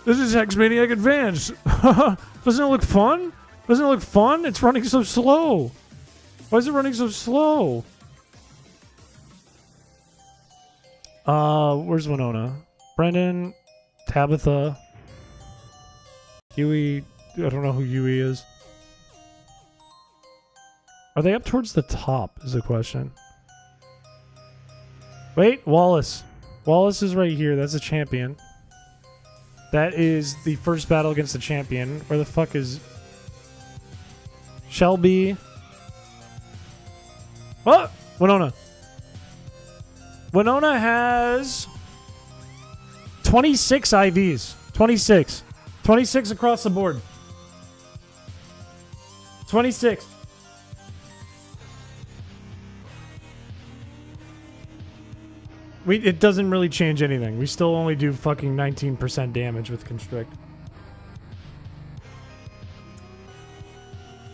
This is Hexmaniac Advanced. Doesn't it look fun? Doesn't it look fun? It's running so slow. Why is it running so slow? Where's Winona? Brendan, Tabitha, Huey. I don't know who Yui is. Are they up towards the top is the question. Wait, Wallace. Wallace is right here. That's a champion. That is the first battle against the champion. Where the fuck is... Shelby? Oh! Winona. Winona has... 26 IVs. 26. 26 across the board. 26. It doesn't really change anything. We still only do fucking 19% damage with Constrict.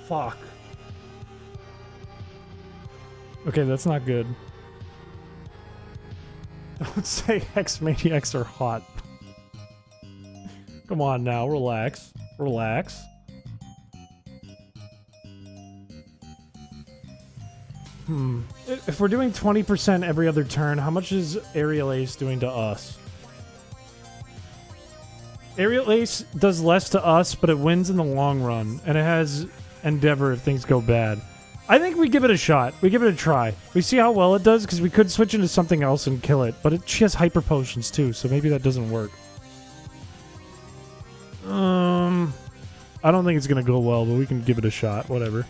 Fuck. Okay, that's not good. Don't say Hex Maniacs are hot. Come on now, relax. Relax. If we're doing 20% every other turn, how much is Aerial Ace doing to us? Aerial Ace does less to us, but it wins in the long run. And it has Endeavor if things go bad. I think we give it a shot. We give it a try. We see how well it does, because we could switch into something else and kill it. But she has Hyper Potions too, so maybe that doesn't work. I don't think it's going to go well, but we can give it a shot. Whatever.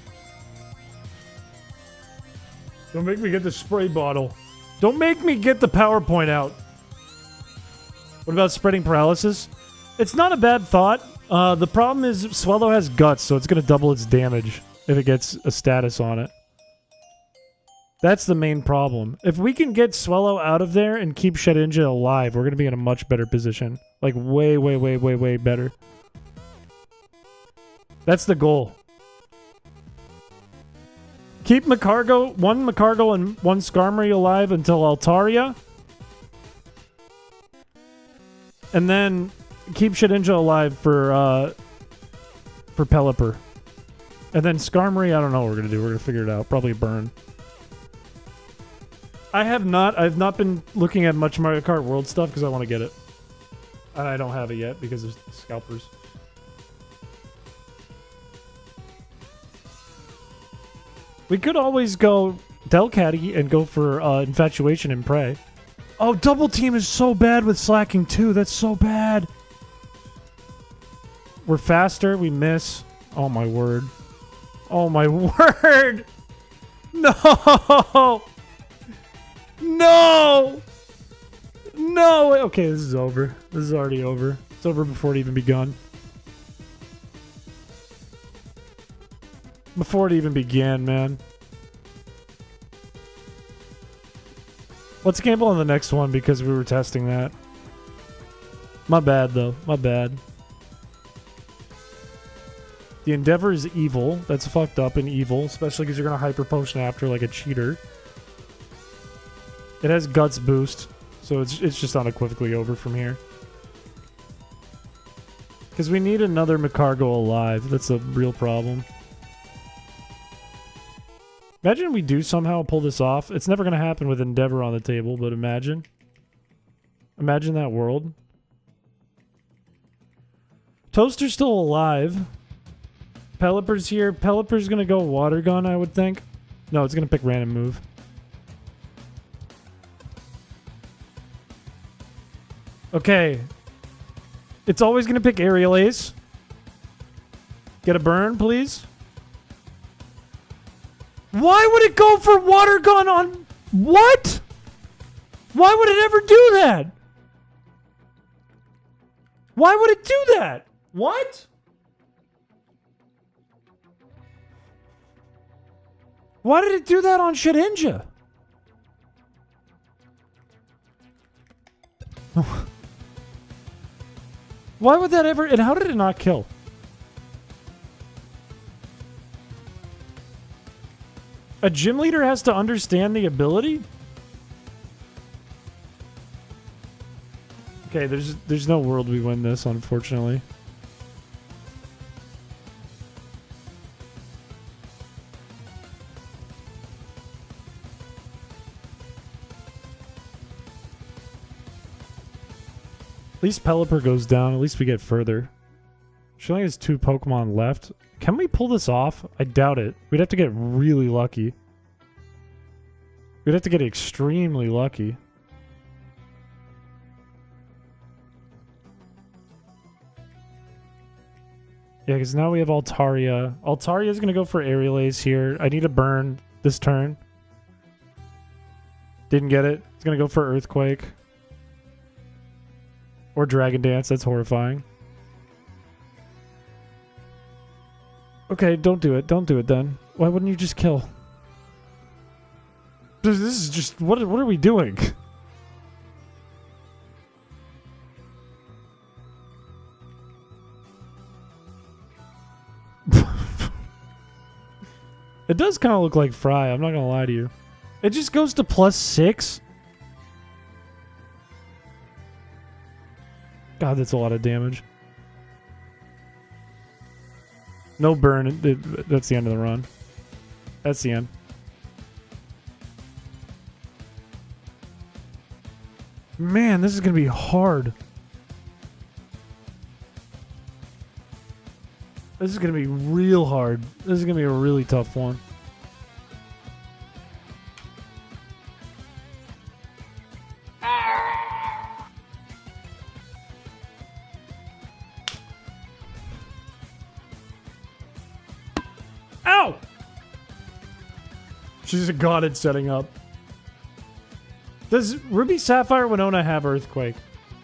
Don't make me get the spray bottle. Don't make me get the PowerPoint out. What about spreading paralysis? It's not a bad thought. The problem is Swallow has guts, so it's going to double its damage if it gets a status on it. That's the main problem. If we can get Swallow out of there and keep Shedinja alive, we're going to be in a much better position. Like way, way, way, way, way better. That's the goal. Keep Macargo, one Macargo and one Skarmory alive until Altaria. And then keep Shedinja alive for Pelipper. And then Skarmory, I don't know what we're going to do. We're going to figure it out. Probably burn. I've not been looking at much Mario Kart World stuff because I want to get it. And I don't have it yet because of scalpers. We could always go Delcatty and go for Infatuation and Prey. Oh, Double Team is so bad with slacking too. That's so bad. We're faster. We miss. Oh my word. Oh my word. No. No. No. Okay, this is over. This is already over. It's over before it even begun. Before it even began, man. Let's gamble on the next one because we were testing that. My bad, though. My bad. The Endeavor is evil. That's fucked up and evil, especially because you're going to Hyper Potion after like a cheater. It has Guts boost, so it's just unequivocally over from here. Because we need another Macargo alive. That's a real problem. Imagine we do somehow pull this off. It's never going to happen with Endeavor on the table, but imagine. Imagine that world. Toaster's still alive. Pelipper's here. Pelipper's going to go Water Gun, I would think. No, it's going to pick Random Move. Okay. It's always going to pick Aerial Ace. Get a burn, please. Why would it go for Water Gun on... What? Why would it ever do that? Why would it do that? What? Why did it do that on Shedinja? Why would that ever... And how did it not kill? A gym leader has to understand the ability? Okay, there's no world we win this, unfortunately. At least Pelipper goes down. At least we get further. She only has 2 Pokemon left. Can we pull this off? I doubt it. We'd have to get really lucky. We'd have to get extremely lucky. Yeah, because now we have Altaria. Altaria is going to go for Aerial Ace here. I need a burn this turn. Didn't get it. It's going to go for Earthquake. Or Dragon Dance. That's horrifying. Okay, don't do it. Don't do it then. Why wouldn't you just kill? This is just... What are we doing? It does kind of look like Fry, I'm not gonna lie to you. It just goes to +6? God, that's a lot of damage. No burn, that's the end of the run. That's the end. Man, this is gonna be hard. This is going to be real hard. This is going to be a really tough one. Ow! She's a god at setting up. Does Ruby Sapphire Winona have Earthquake?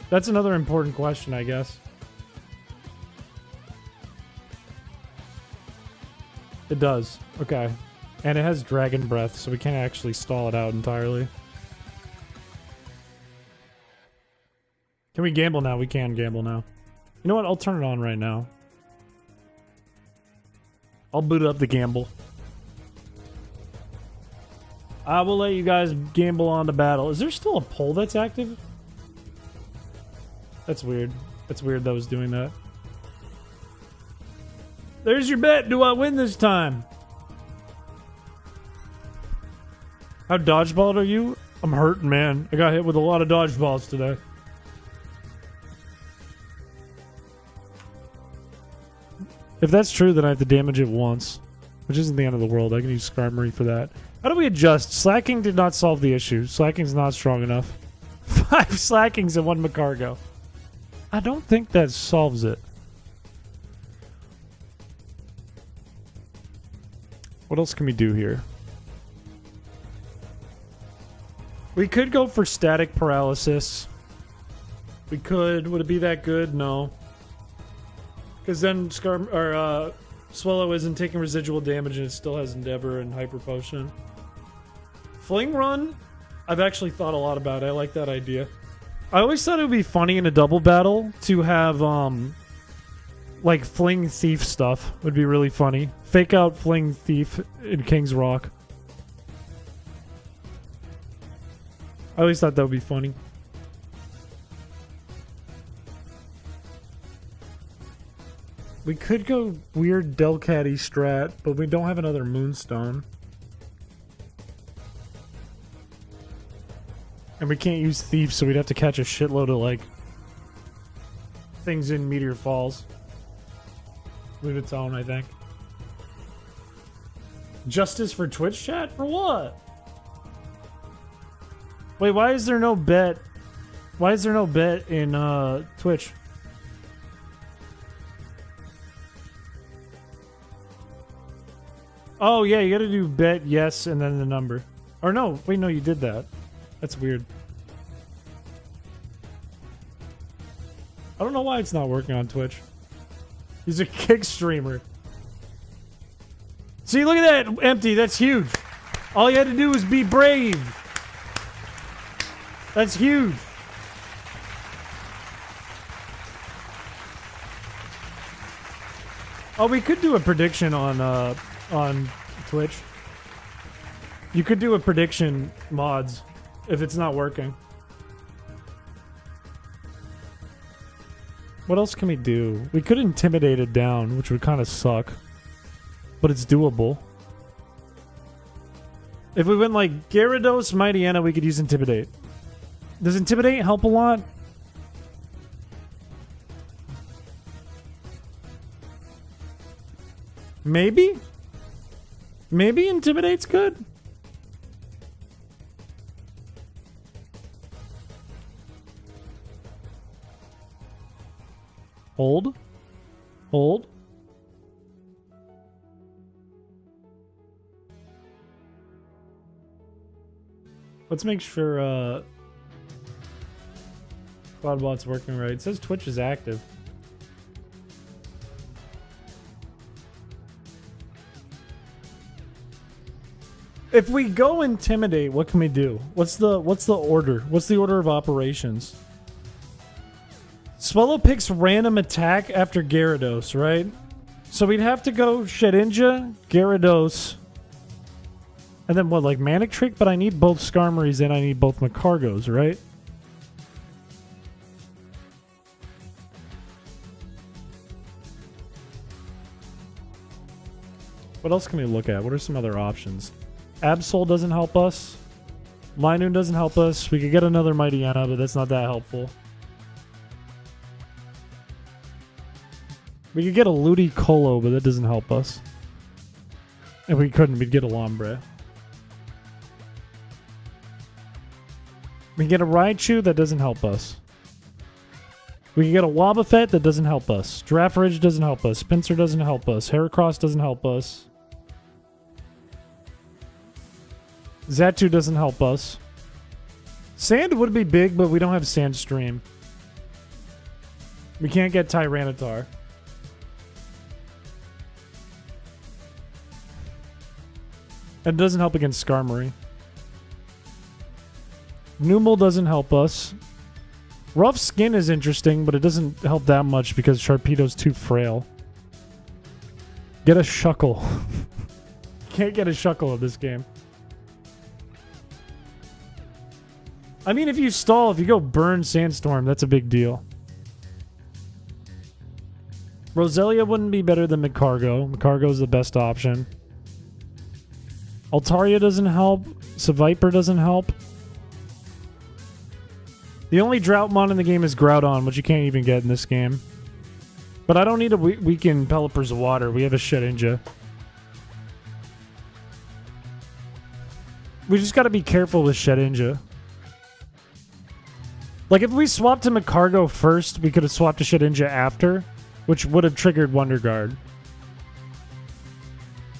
That's another important question, I guess. It does. Okay. And it has Dragon Breath, so we can't actually stall it out entirely. Can we gamble now? We can gamble now. You know what? I'll turn it on right now. I'll boot up the gamble. I will let you guys gamble on the battle. Is there still a poll that's active? That's weird. That's weird that I was doing that. There's your bet. Do I win this time? How dodgeballed are you? I'm hurting, man. I got hit with a lot of dodgeballs today. If that's true, then I have to damage it once, which isn't the end of the world. I can use Skarmory for that. How do we adjust? Slacking did not solve the issue. Slacking's not strong enough. 5 slackings and 1 Macargo. I don't think that solves it. What else can we do here? We could go for Static Paralysis. We could. Would it be that good? No. Because then Swallow isn't taking residual damage and it still has Endeavor and Hyper Potion. Fling Run, I've actually thought a lot about it. I like that idea. I always thought it would be funny in a double battle to have like Fling Thief stuff. Would be really funny. Fake out Fling Thief in King's Rock. I always thought that would be funny. We could go weird Delcatty strat, but we don't have another Moonstone. And we can't use Thief, so we'd have to catch a shitload of, like, things in Meteor Falls. Leave its own, I think. Justice for Twitch chat? For what? Wait, why is there no bet? Why is there no bet in Twitch? Oh, yeah, you gotta do bet yes and then the number. Or no, wait, no, you did that. That's weird. I don't know why it's not working on Twitch. He's a kick streamer. See, look at that, Empty. That's huge. All you had to do was be brave. That's huge. Oh, we could do a prediction on Twitch. You could do a prediction mods if it's not working. What else can we do? We could intimidate it down, which would kind of suck. But it's doable. If we went like Gyarados, Mightyena, we could use Intimidate. Does Intimidate help a lot? Maybe? Maybe Intimidate's good? Hold. Hold. Let's make sure Cloudbot's working right. It says Twitch is active. If we go intimidate, what can we do? What's the order? What's the order of operations? Swallow picks random attack after Gyarados, right? So we'd have to go Shedinja, Gyarados, and then what, like Manic Trick? But I need both Skarmories and I need both Macargos, right? What else can we look at? What are some other options? Absol doesn't help us. Linoon doesn't help us. We could get another Mightyena, but that's not that helpful. We could get a Ludicolo, but that doesn't help us. If we couldn't, we'd get a Lombre. We can get a Raichu, that doesn't help us. We can get a Wobbuffet, that doesn't help us. Giraffe Ridge doesn't help us. Pinsir doesn't help us. Heracross doesn't help us. Xatu doesn't help us. Sand would be big, but we don't have Sandstream. We can't get Tyranitar. And it doesn't help against Skarmory. Numel doesn't help us. Rough Skin is interesting, but it doesn't help that much because Sharpedo's too frail. Get a Shuckle. Can't get a Shuckle in this game. I mean, if you stall, if you go burn Sandstorm, that's a big deal. Roselia wouldn't be better than Magcargo. Magcargo's the best option. Altaria doesn't help. Seviper doesn't help. The only Droughtmon in the game is Groudon, which you can't even get in this game. But I don't need to weaken Pelipper's water. We have a Shedinja. We just gotta be careful with Shedinja. Like, if we swapped to Magcargo first, we could have swapped to Shedinja after, which would have triggered Wonder Guard.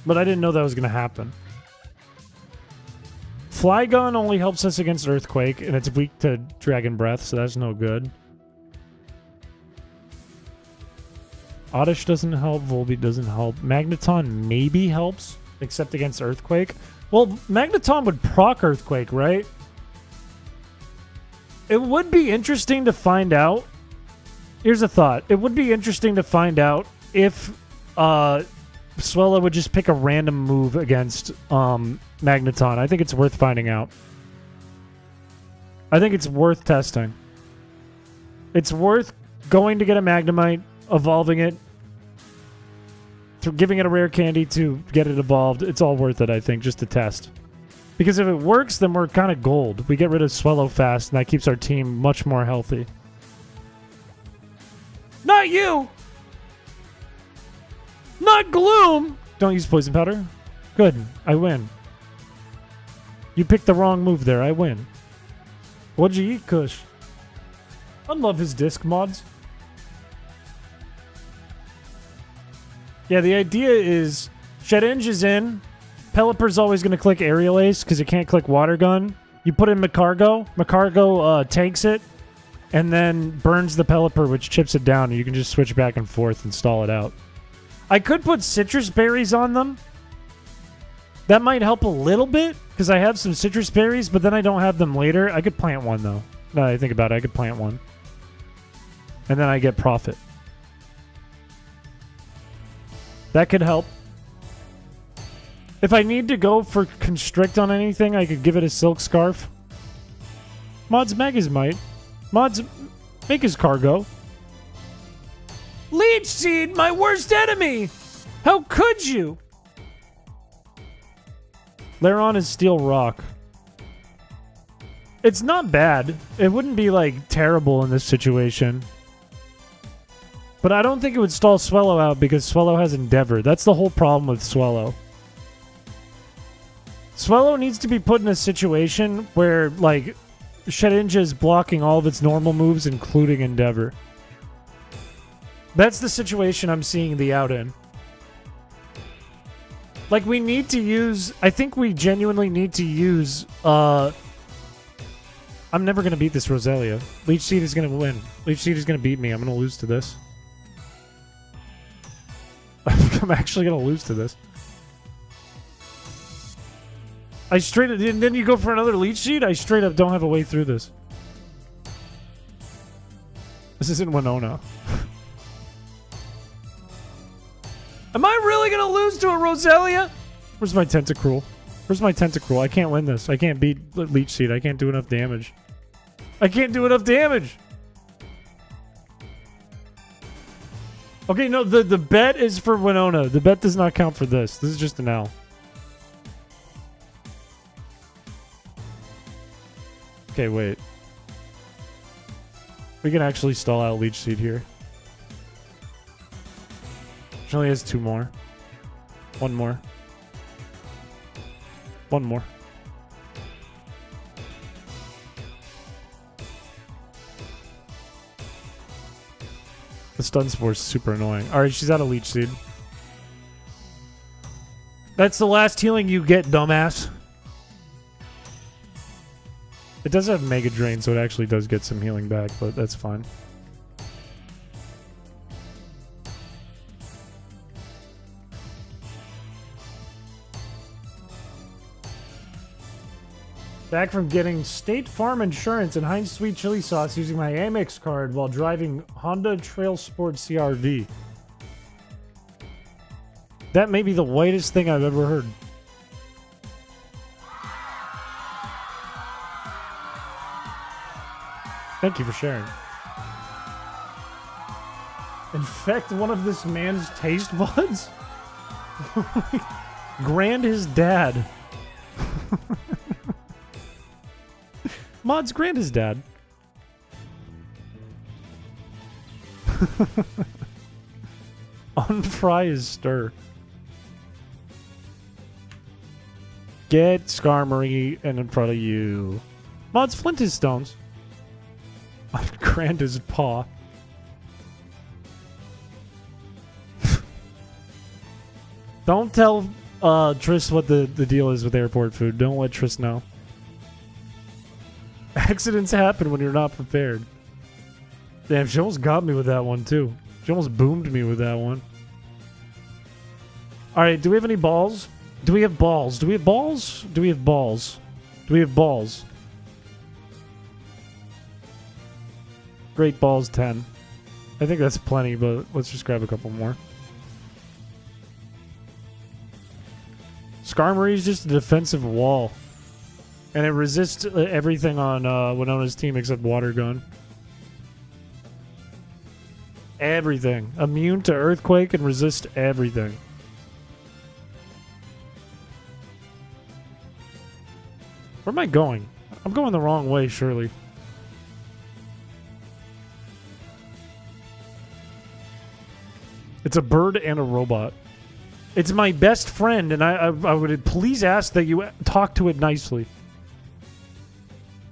But I didn't know that was going to happen. Flygon only helps us against Earthquake, and it's weak to Dragon Breath, so that's no good. Oddish doesn't help. Volbeat doesn't help. Magneton maybe helps, except against Earthquake. Well, Magneton would proc Earthquake, right? It would be interesting to find out. Here's a thought. It would be interesting to find out if Swellow would just pick a random move against Magneton. I think it's worth finding out. I think it's worth testing. It's worth going to get a Magnemite, evolving it, giving it a rare candy to get it evolved. It's all worth it, I think, just to test. Because if it works, then we're kind of gold. We get rid of Swellow fast, and that keeps our team much more healthy. Not you! Not Gloom! Don't use Poison Powder. Good. I win. You picked the wrong move there. I win. What'd you eat, Kush? I love his disc mods. Yeah, the idea is Shedinja is in. Pelipper's always going to click Aerial Ace because it can't click Water Gun. You put in Magcargo. Magcargo tanks it and then burns the Pelipper, which chips it down. And you can just switch back and forth and stall it out. I could put Citrus Berries on them. That might help a little bit because I have some Citrus Berries, but then I don't have them later. I could plant one, though. Now that I think about it, I could plant one. And then I get Profit. That could help. If I need to go for Constrict on anything, I could give it a Silk Scarf. Mods Megas might. Mods make his cargo. Leech Seed, my worst enemy! How could you? Lairon is Steel Rock. It's not bad. It wouldn't be, like, terrible in this situation. But I don't think it would stall Swellow out because Swellow has Endeavor. That's the whole problem with Swellow. Swellow needs to be put in a situation where, like, Shedinja is blocking all of its normal moves, including Endeavor. That's the situation I'm seeing the out in. Like, we need to use... I think we genuinely need to use I'm never going to beat this Roselia. Leech Seed is going to win. Leech Seed is going to beat me. I'm going to lose to this. I'm actually going to lose to this. I straight up... And then you go for another Leech Seed? I straight up don't have a way through this. This isn't Winona. Am I really going to lose to a Roselia? Where's my Tentacruel? Where's my Tentacruel? I can't win this. I can't beat Leech Seed. I can't do enough damage. I can't do enough damage. Okay, no, the bet is for Winona. The bet does not count for this. This is just an L. Okay, wait. We can actually stall out Leech Seed here. She only has 2 more. 1 more. 1 more. The stun spore is super annoying. Alright, she's out of Leech Seed. That's the last healing you get, dumbass. It does have Mega Drain, so it actually does get some healing back, but that's fine. Back from getting State Farm Insurance and Heinz Sweet Chili Sauce using my Amex card while driving Honda Trail Sport CRV. That may be the whitest thing I've ever heard. Thank you for sharing. Infect one of this man's taste buds? Grand his dad. Mod's grand his dad. Unfry his stir. Get Skarmory and in front of you. Mod's flint his stones. Grand his paw. Don't tell Triss what the deal is with airport food. Don't let Triss know. Accidents happen when you're not prepared. Damn, she almost got me with that one, too. She almost boomed me with that one. Alright, do we have any balls? Do we have balls? Do we have balls? Do we have balls? Do we have balls? Great balls, 10. I think that's plenty, but let's just grab a couple more. Skarmory is just a defensive wall. And it resists everything on Winona's team except Water Gun. Everything. Immune to Earthquake and resist everything. Where am I going? I'm going the wrong way, surely. It's a bird and a robot. It's my best friend, and I would please ask that you talk to it nicely.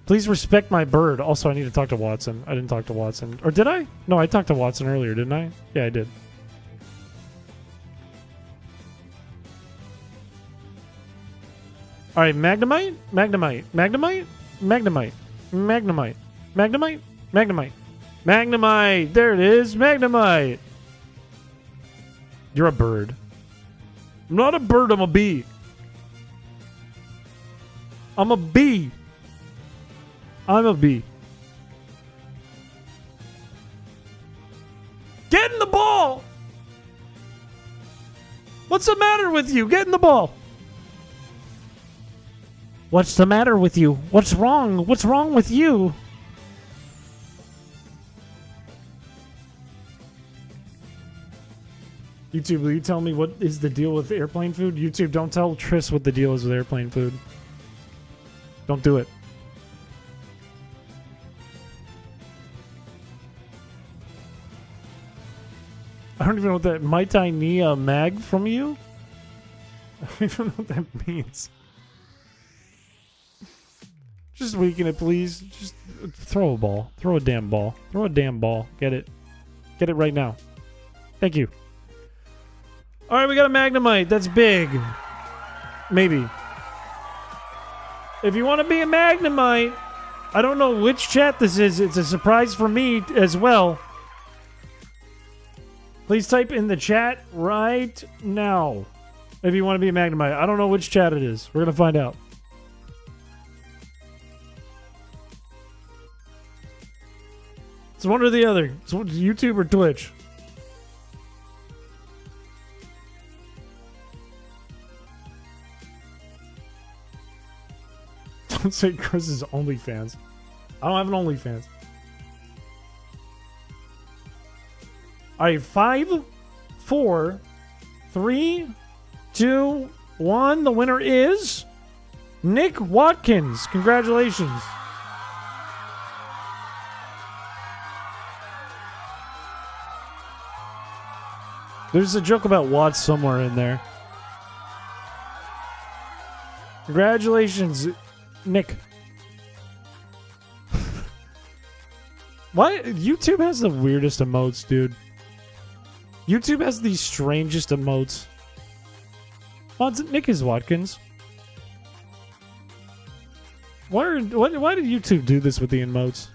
Please respect my bird. Also, I need to talk to Watson. I didn't talk to Watson. Or did I? No, I talked to Watson earlier, didn't I? Yeah, I did. Alright, Magnemite? Magnemite. Magnemite? Magnemite. Magnemite. Magnemite? Magnemite. Magnemite! There it is! Magnemite! You're a bird. I'm not a bird, I'm a bee. I'm a bee. I'm a bee. Get in the ball! What's the matter with you? Get in the ball! What's the matter with you? What's wrong? What's wrong with you? YouTube, will you tell me what is the deal with airplane food? YouTube, don't tell Triss what the deal is with airplane food. Don't do it. I don't even know what that... Might I need a mag from you? I don't even know what that means. Just weaken it, please. Just throw a ball. Throw a damn ball. Throw a damn ball. Get it. Get it right now. Thank you. Alright, we got a Magnemite. That's big. Maybe. If you want to be a Magnemite, I don't know which chat this is. It's a surprise for me as well. Please type in the chat right now if you want to be a Magnemite. I don't know which chat it is. We're going to find out. It's one or the other. It's YouTube or Twitch. Don't say Chris's OnlyFans. I don't have an OnlyFans. All right, 5, 4, 3, 2, 1. The winner is Nick Watkins. Congratulations. There's a joke about Watts somewhere in there. Congratulations, Nick. Why? YouTube has the weirdest emotes, dude. YouTube has the strangest emotes. Oh, Nick is Watkins. Why did YouTube do this with the emotes?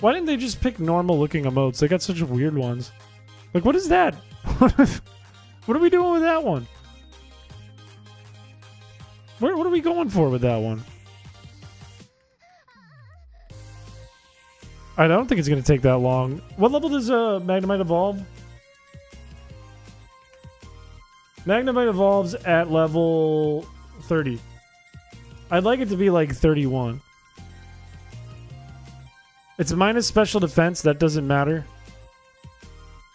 Why didn't they just pick normal looking emotes? They got such weird ones. Like, what is that? What are we doing with that one? What are we going for with that one? I don't think it's going to take that long. What level does Magnemite evolve? Magnemite evolves at level 30. I'd like it to be like 31. It's minus special defense. That doesn't matter.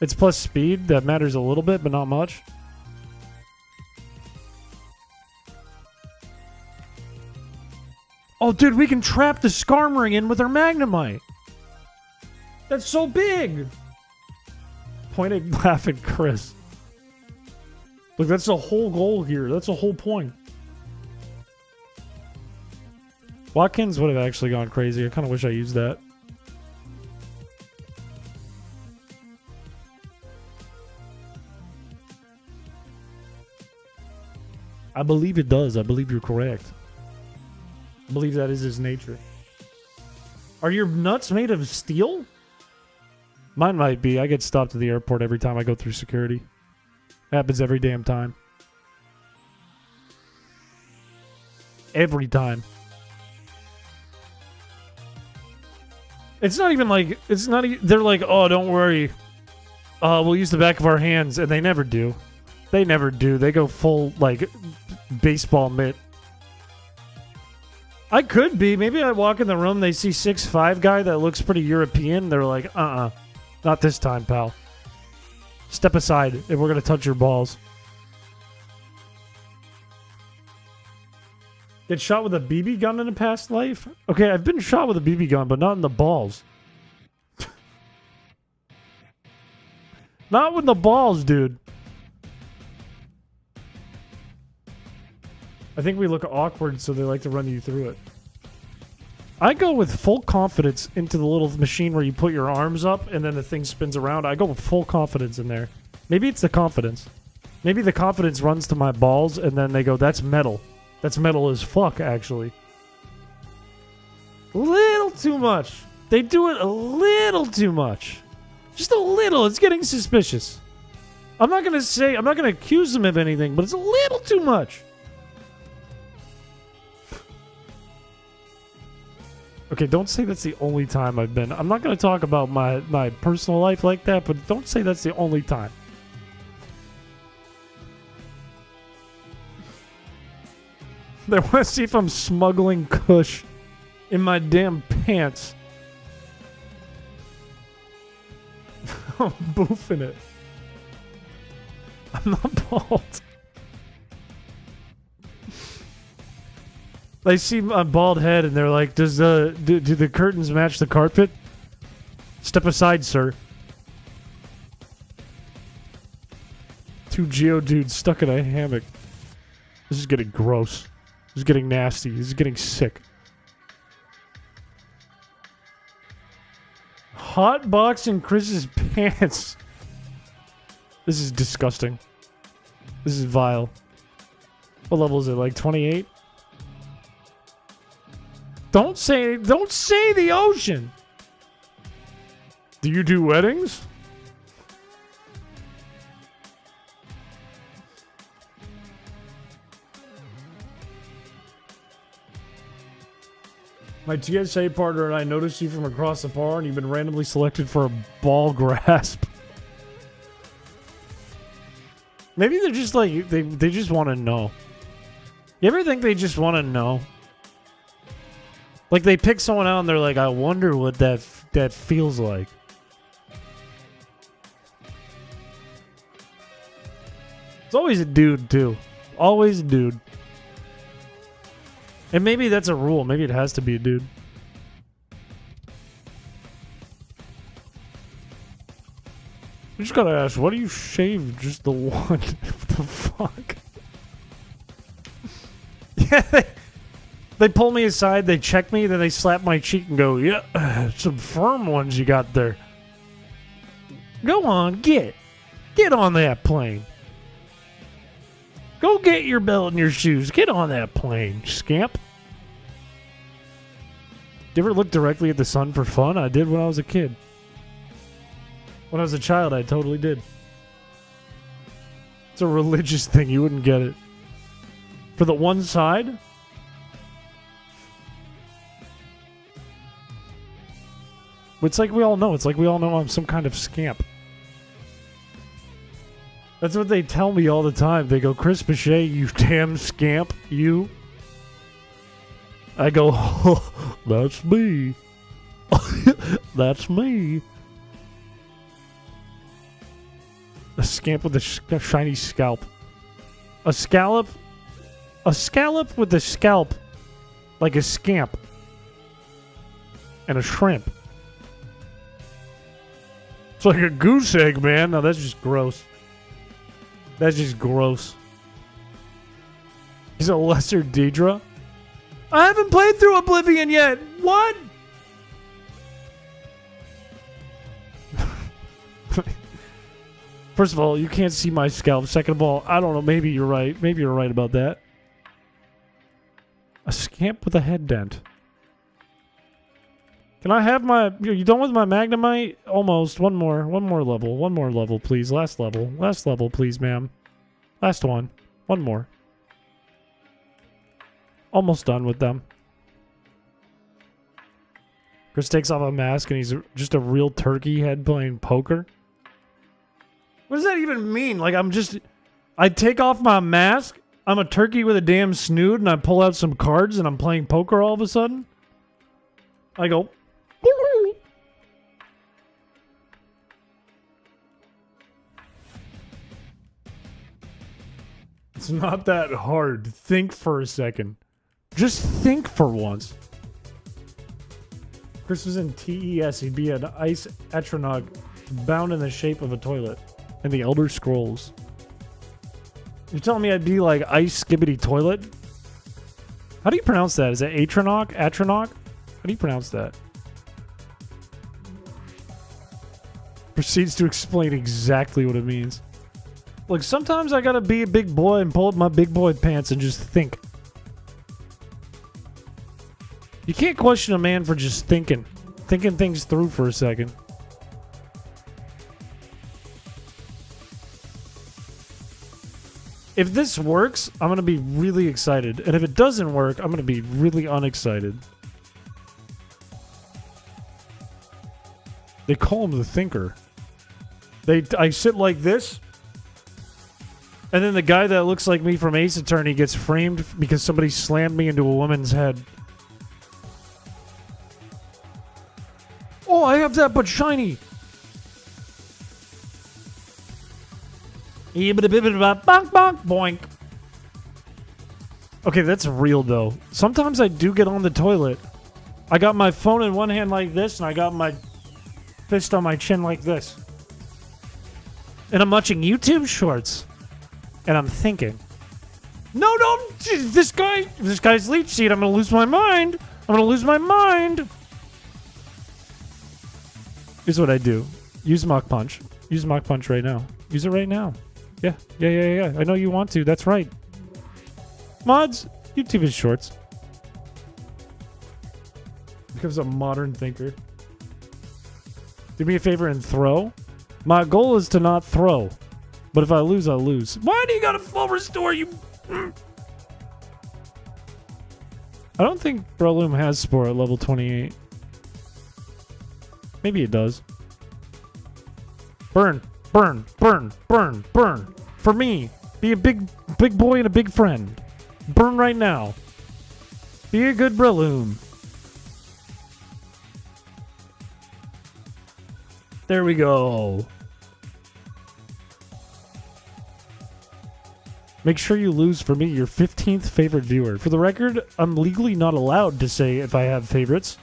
It's plus speed. That matters a little bit, but not much. Oh, dude, we can trap the Skarmory in with our Magnemite. That's so big. Pointed laugh at Chris. Look, that's the whole goal here. That's the whole point. Watkins would have actually gone crazy. I kind of wish I used that. I believe it does. I believe you're correct. I believe that is his nature. Are your nuts made of steel? Mine might be. I get stopped at the airport every time I go through security. Happens every damn time. Every time. It's not even like... It's not even... They're like, oh, don't worry. We'll use the back of our hands. And they never do. They never do. They go full, like, baseball mitt. I could be. Maybe I walk in the room, they see 6'5" guy that looks pretty European. They're like, not this time, pal. Step aside if we're going to touch your balls. Get shot with a BB gun in a past life? Okay, I've been shot with a BB gun, but not in the balls. Not with the balls, dude. I think we look awkward, so they like to run you through it. I go with full confidence into the little machine where you put your arms up and then the thing spins around. I go with full confidence in there. Maybe it's the confidence. Maybe the confidence runs to my balls and then they go, that's metal. That's metal as fuck, actually. A little too much. They do it a little too much. Just a little. It's getting suspicious. I'm not going to accuse them of anything, but it's a little too much. Okay, don't say that's the only time I've been. I'm not going to talk about my personal life like that, but don't say that's the only time. They want to see if I'm smuggling kush in my damn pants. I'm boofing it. I'm not bald. They see my bald head and they're like, do the curtains match the carpet? Step aside, sir. Two Geodudes stuck in a hammock. This is getting gross. This is getting nasty. This is getting sick. Hot box in Chris's pants. This is disgusting. This is vile. What level is it? Like 28? Don't say the ocean. Do you do weddings? My TSA partner and I noticed you from across the bar and you've been randomly selected for a ball grasp. Maybe they're just like, they just want to know. You ever think they just want to know? Like they pick someone out and they're like, I wonder what that feels like. It's always a dude too. Always a dude. And maybe that's a rule. Maybe it has to be a dude. I just gotta ask, why do you shave just the one? What the fuck? Yeah, they pull me aside, they check me, then they slap my cheek and go, yeah, some firm ones you got there. Go on, get on that plane. Go get your belt and your shoes. Get on that plane, scamp. Do you ever look directly at the sun for fun? I did when I was a kid. When I was a child, I totally did. It's a religious thing. You wouldn't get it. For the one side? It's like we all know. It's like we all know I'm some kind of scamp. That's what they tell me all the time. They go, Chris Piché, you damn scamp, you. I go, oh, that's me. That's me. A scamp with a shiny scalp. A scallop with a scalp. Like a scamp. And a shrimp. It's like a goose egg, man. No, that's just gross. That's just gross. He's a lesser Deidre. I haven't played through Oblivion yet. What? First of all, you can't see my scalp. Second of all, I don't know. Maybe you're right. Maybe you're right about that. A scamp with a head dent. Can I have my... You done with my Magnemite? Almost. One more level. One more level, please. Last level. Last level, please, ma'am. Last one. One more. Almost done with them. Chris takes off a mask and he's just a real turkey head playing poker. What does that even mean? Like, I take off my mask, I'm a turkey with a damn snoot, and I pull out some cards and I'm playing poker all of a sudden? I go... It's not that hard. Think for a second. Just think for once. Chris was in TES. He'd be an ice Etronog bound in the shape of a toilet. In the Elder Scrolls. You're telling me I'd be like ice skibbity toilet? How do you pronounce that? Is it Atronog? Atronog? How do you pronounce that? Proceeds to explain exactly what it means. Look, sometimes I gotta be a big boy and pull up my big boy pants and just think. You can't question a man for just thinking things through for a second. If this works, I'm going to be really excited. And if it doesn't work, I'm going to be really unexcited. They call him the thinker. I sit like this. And then the guy that looks like me from Ace Attorney gets framed because somebody slammed me into a woman's head. Oh, I have that, but shiny. Bonk, bonk, boink. Okay, that's real though. Sometimes I do get on the toilet. I got my phone in one hand like this, and I got my fist on my chin like this. And I'm watching YouTube shorts. And I'm thinking, no, don't, this guy's leech seed, I'm gonna lose my mind. I'm gonna lose my mind. Here's what I do. Use Mach Punch. Use Mach Punch right now. Use it right now. Yeah. I know you want to. That's right. Mods, YouTube is shorts. Becomes a modern thinker. Do me a favor and throw. My goal is to not throw. But if I lose, I lose. Why do you got a full restore, you... I don't think Breloom has Spore at level 28. Maybe it does. Burn. Burn. Burn. Burn. Burn. For me. Be a big boy and a big friend. Burn right now. Be a good Breloom. There we go. Make sure you lose for me, your 15th favorite viewer. For the record, I'm legally not allowed to say if I have favorites.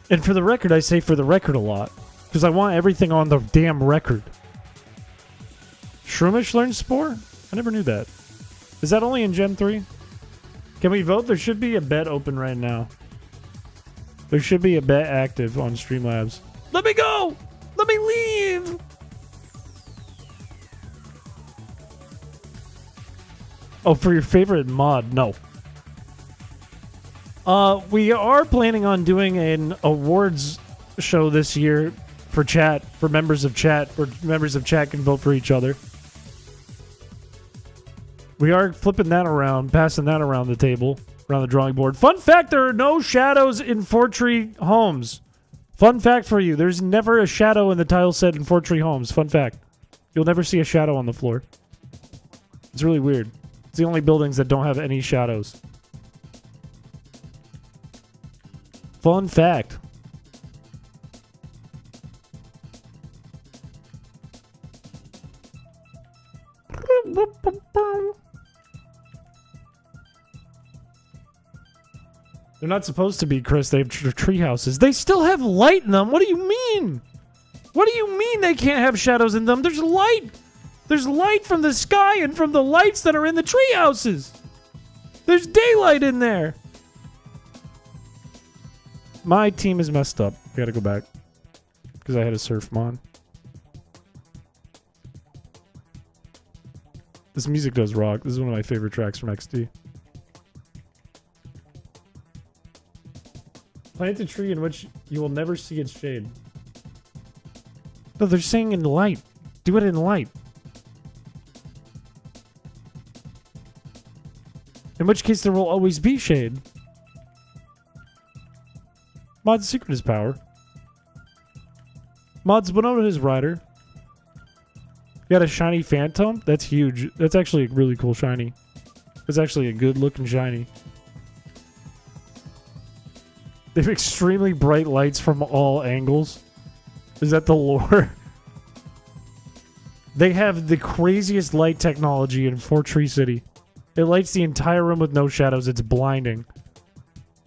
And for the record, I say for the record a lot. Because I want everything on the damn record. Shroomish learns Spore? I never knew that. Is that only in Gen 3? Can we vote? There should be a bet open right now. There should be a bet active on Streamlabs. Let me go! Let me leave! Oh, for your favorite mod? No. We are planning on doing an awards show this year for chat, for members of chat, where members of chat can vote for each other. We are flipping that around, passing that around the table, around the drawing board. Fun fact, there are no shadows in Fortree homes. Fun fact for you, there's never a shadow in the tile set in Fortree homes. Fun fact. You'll never see a shadow on the floor. It's really weird. It's the only buildings that don't have any shadows. Fun fact. They're not supposed to be, Chris. They have tree houses. They still have light in them. What do you mean? What do you mean they can't have shadows in them? There's light. There's light from the sky and from the lights that are in the tree houses. There's daylight in there. My team is messed up. I gotta go back. Because I had a surf mod. This music does rock. This is one of my favorite tracks from XD. Plant a tree in which you will never see its shade. No, they're saying in light. Do it in light. In which case there will always be shade. Mod's secret is power. Mod's Winona his rider. You got a shiny Phantom? That's huge. That's actually a really cool shiny. It's actually a good looking shiny. They have extremely bright lights from all angles. Is that the lore? They have the craziest light technology in Fortree City. It lights the entire room with no shadows. It's blinding.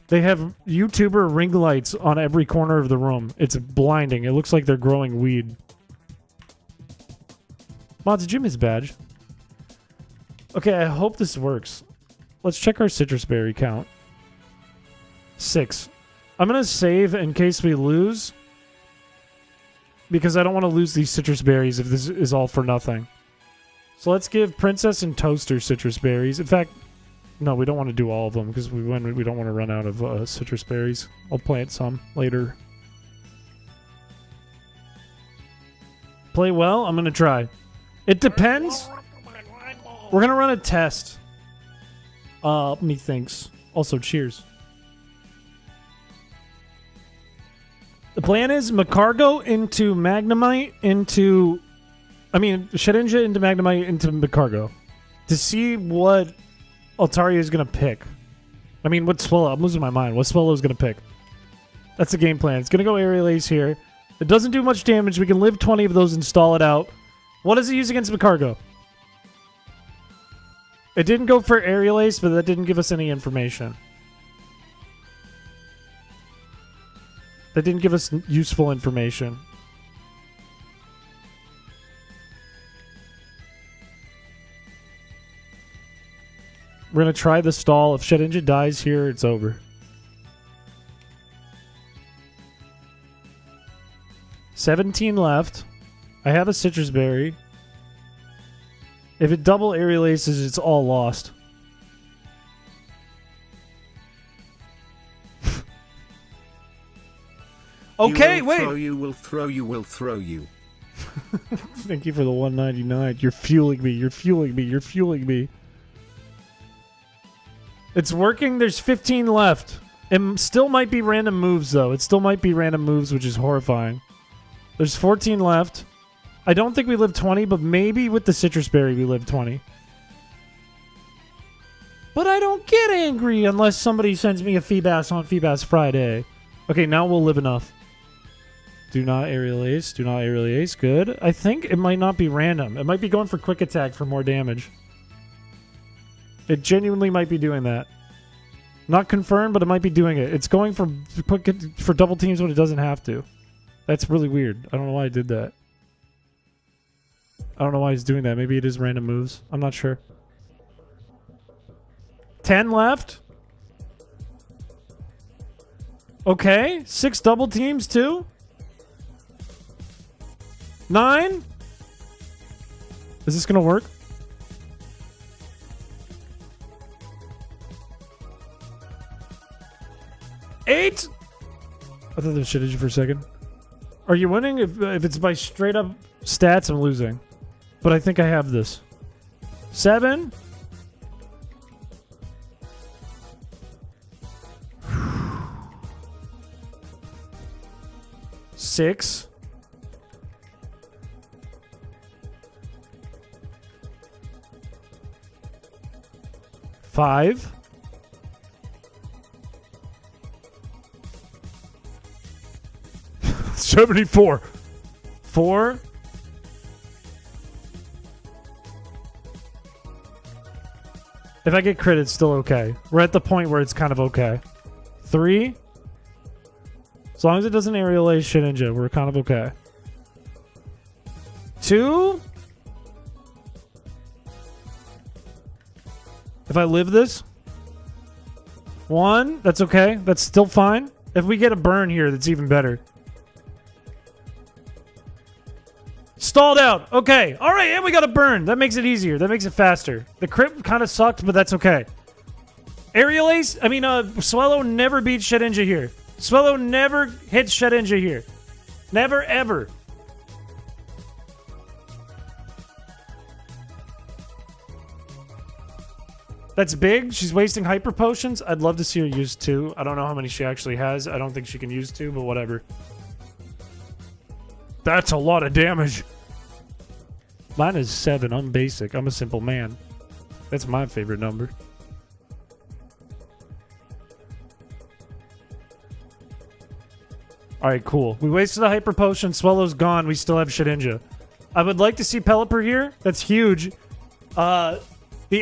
They have YouTuber ring lights on every corner of the room. It's blinding. It looks like they're growing weed. Mod's Gym is badge. Okay, I hope this works. Let's check our citrus berry count. 6. I'm going to save in case we lose. Because I don't want to lose these citrus berries if this is all for nothing. So let's give Princess and Toaster citrus berries. In fact, no, we don't want to do all of them because we don't want to run out of citrus berries. I'll plant some later. Play well? I'm going to try. It depends. We're going to run a test. Methinks. Also, cheers. The plan is Macargo into Magnemite into... Shedinja into Magnemite into Macargo. To see what Altaria is going to pick. What Swallow? I'm losing my mind. What Swallow is going to pick? That's the game plan. It's going to go Aerial Ace here. It doesn't do much damage. We can live 20 of those and stall it out. What does it use against Macargo? It didn't go for Aerial Ace, but that didn't give us any information. That didn't give us useful information. We're going to try the stall. If Shedinja dies here, it's over. $17 left. I have a citrus berry. If it double Aerial Aces, it's all lost. Okay, you will wait. Throw you will throw you will throw you. Thank you for the 199. You're fueling me. You're fueling me. You're fueling me. It's working. There's 15 left. It still might be random moves, though. It still might be random moves, which is horrifying. There's 14 left. I don't think we live 20, but maybe with the citrus berry we live 20. But I don't get angry unless somebody sends me a Feebas on Feebas Friday. Okay, now we'll live enough. Do not aerial ace. Do not aerial ace. Good. I think it might not be random. It might be going for quick attack for more damage. It genuinely might be doing that. Not confirmed, but it might be doing it. It's going for double teams when it doesn't have to. That's really weird. I don't know why I did that. I don't know why he's doing that. Maybe it is random moves. I'm not sure. 10 left. Okay. 6 double teams too. 9. Is this gonna work? Eight. I thought there was shit for a second. Are you winning? If it's by straight up stats, I'm losing. But I think I have this. 7. Six. 5. 74. 4. If I get crit, it's still okay. We're at the point where it's kind of okay. 3. As long as it doesn't aerial ace shit ninja, we're kind of okay. 2. If I live this. 1. That's okay. That's still fine. If we get a burn here, that's even better. Stalled out. Okay. All right. And we got a burn. That makes it easier. That makes it faster. The crit kind of sucked, but that's okay. Aerial ace. I mean, Swallow never beats Shedinja here. Swallow never hits Shedinja here. Never, ever. That's big. She's wasting hyper potions. I'd love to see her use 2. I don't know how many she actually has. I don't think she can use 2, but whatever. That's a lot of damage. Mine is 7. I'm basic. I'm a simple man. That's my favorite number. Alright, cool. We wasted a hyper potion. Swallow's gone. We still have Shedinja. I would like to see Pelipper here. That's huge. The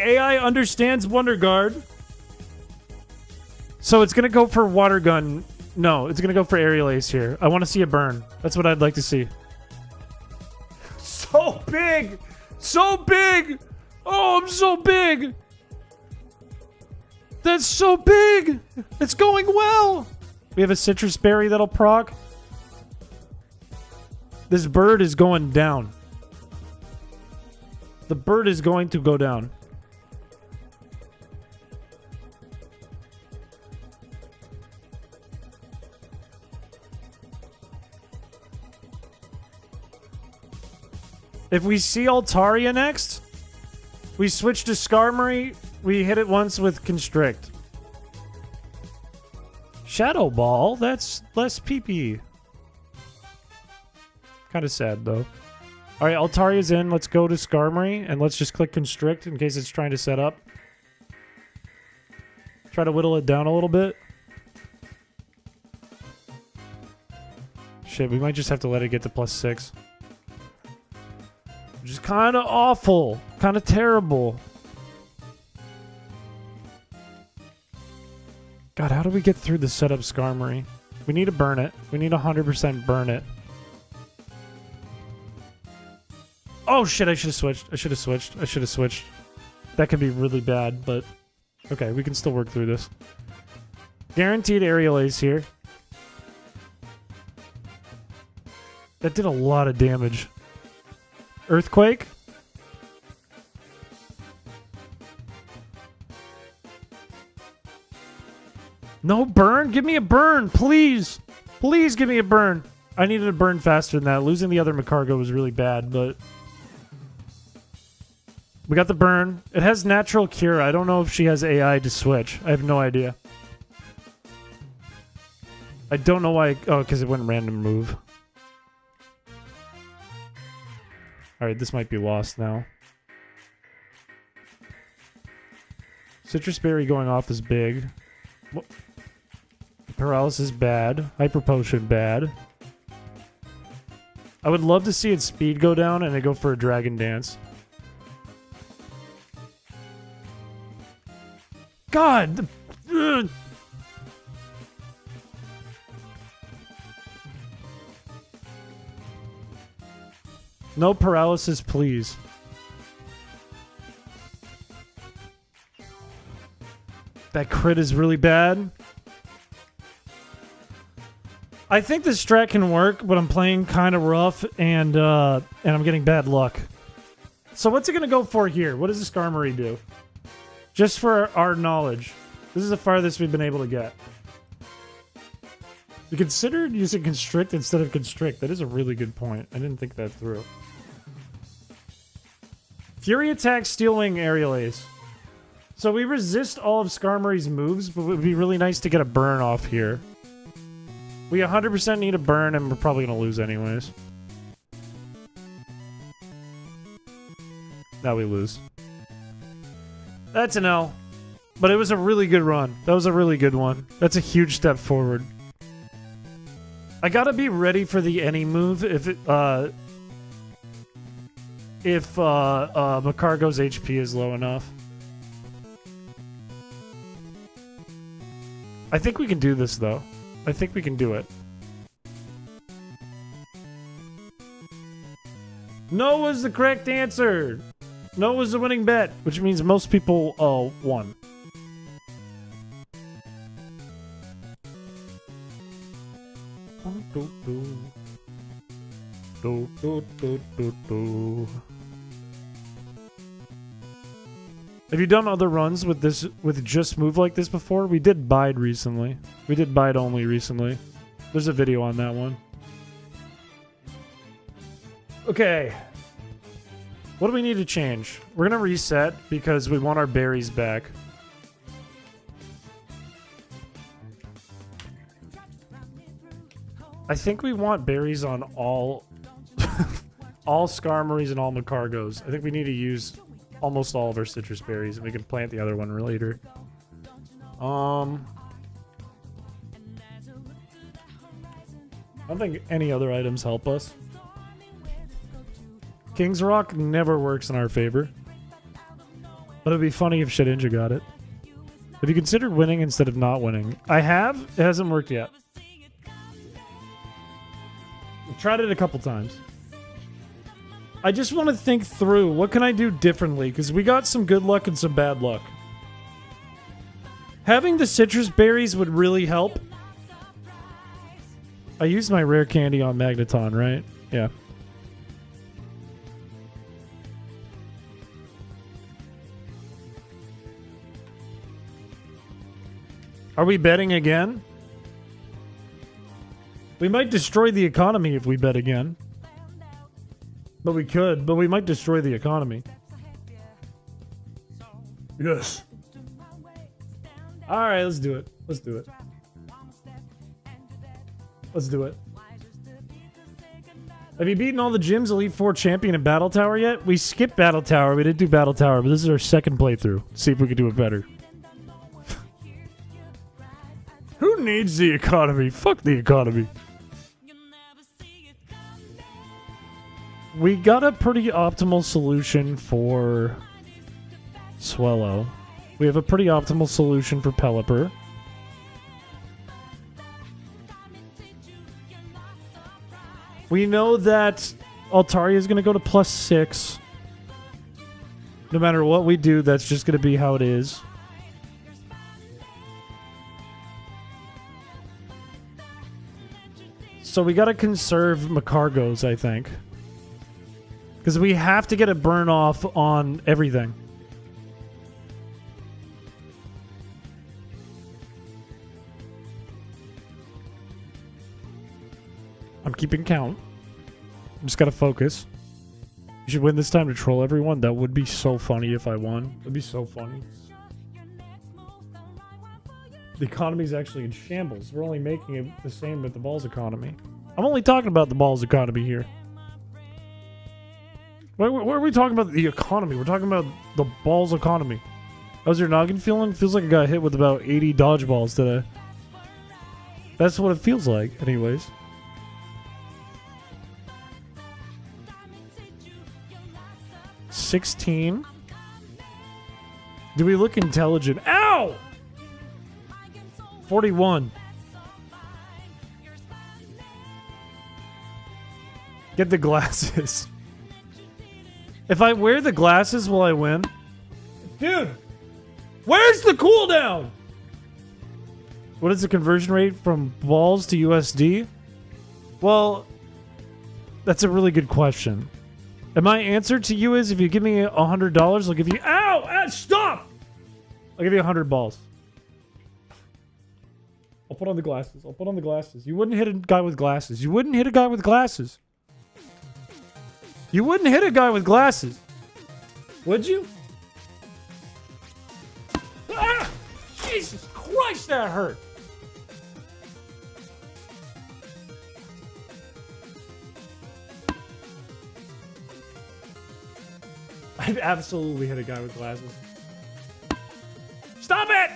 AI understands Wonder Guard. So it's going to go for Water Gun. No, it's going to go for Aerial Ace here. I want to see a burn. That's what I'd like to see. So big! So big! Oh, I'm so big! That's so big! It's going well! We have a citrus berry that'll proc. This bird is going down. The bird is going to go down. If we see Altaria next, we switch to Skarmory, we hit it once with Constrict. Shadow Ball, that's less PP. Kind of sad, though. Alright, Altaria's in. Let's go to Skarmory, and let's just click Constrict in case it's trying to set up. Try to whittle it down a little bit. Shit, we might just have to let it get to +6. Which is kind of awful. Kind of terrible. God, how do we get through the setup Skarmory? We need to burn it. We need 100% burn it. Oh shit, I should have switched. I should have switched. I should have switched. That could be really bad, but... Okay, we can still work through this. Guaranteed aerial ace here. That did a lot of damage. Earthquake. No burn? Give me a burn, please. Please give me a burn. I needed a burn faster than that. Losing the other Macargo was really bad, but... We got the burn. It has natural cure. I don't know if she has AI to switch. I have no idea. I don't know why... Oh, because it went random move. Alright, this might be lost now. Citrus Berry going off is big. Paralysis bad. Hyper Potion bad. I would love to see its speed go down and it go for a Dragon Dance. God! No paralysis, please. That crit is really bad. I think this strat can work, but I'm playing kind of rough, and I'm getting bad luck. So what's it going to go for here? What does the Skarmory do? Just for our knowledge. This is the farthest we've been able to get. You considered using Constrict instead of Constrict. That is a really good point. I didn't think that through. Fury Attack, Steel Wing, Aerial Ace. So we resist all of Skarmory's moves, but it would be really nice to get a burn off here. We 100% need a burn, and we're probably going to lose anyways. Now we lose. That's an L. But it was a really good run. That was a really good one. That's a huge step forward. I gotta be ready for the any move if Macargo's HP is low enough. I think we can do this, though. I think we can do it. No was the correct answer! No was the winning bet, which means most people won. Have you done other runs with this, with just move like this before? We did Bide recently. We did Bide only recently. There's a video on that one. Okay. What do we need to change? We're gonna reset because we want our berries back. I think we want berries on all all Skarmories and all Macargos. I think we need to use almost all of our citrus berries, and we can plant the other one later. I don't think any other items help us. King's Rock never works in our favor. But it'd be funny if Shedinja got it. Have you considered winning instead of not winning? I have. It hasn't worked yet. I've tried it a couple times. I just want to think through, what can I do differently? Because we got some good luck and some bad luck. Having the citrus berries would really help. I used my rare candy on Magneton, right? Yeah. Are we betting again? We might destroy the economy if we bet again. But we could, but we might destroy the economy. Yes. Alright, let's do it. Let's do it. Let's do it. Have you beaten all the gyms, Elite Four Champion, and Battle Tower yet? We skipped Battle Tower. We didn't do Battle Tower, but this is our second playthrough. See if we can do it better. Who needs the economy? Fuck the economy. We got a pretty optimal solution for Swellow. We have a pretty optimal solution for Pelipper. We know that Altaria is going to go to +6. No matter what we do, that's just going to be how it is. So we got to conserve Macargos, I think. Because we have to get a burn off on everything. keeping count. Just gotta focus. You should win this time to troll everyone. That would be so funny if I won. It'd be so funny. The economy's actually in shambles. We're only making it the same with the balls economy. I'm only talking about the balls economy here. Why are we talking about the economy? We're talking about the balls economy. How's your noggin feeling? Feels like I got hit with about 80 dodgeballs today. That's what it feels like, anyways. $16. Do we look intelligent? Ow! 41. Get the glasses. If I wear the glasses, will I win? Dude! Where's the cooldown? What is the conversion rate from balls to USD? Well, that's a really good question. And my answer to you is if you give me $100, I'll give you... Ow! Ow! Stop! I'll give you 100 balls. I'll put on the glasses. I'll put on the glasses. You wouldn't hit a guy with glasses. You wouldn't hit a guy with glasses. You wouldn't hit a guy with glasses. Would you? Ah! Jesus Christ, that hurt. I'd absolutely hit a guy with glasses. Stop it!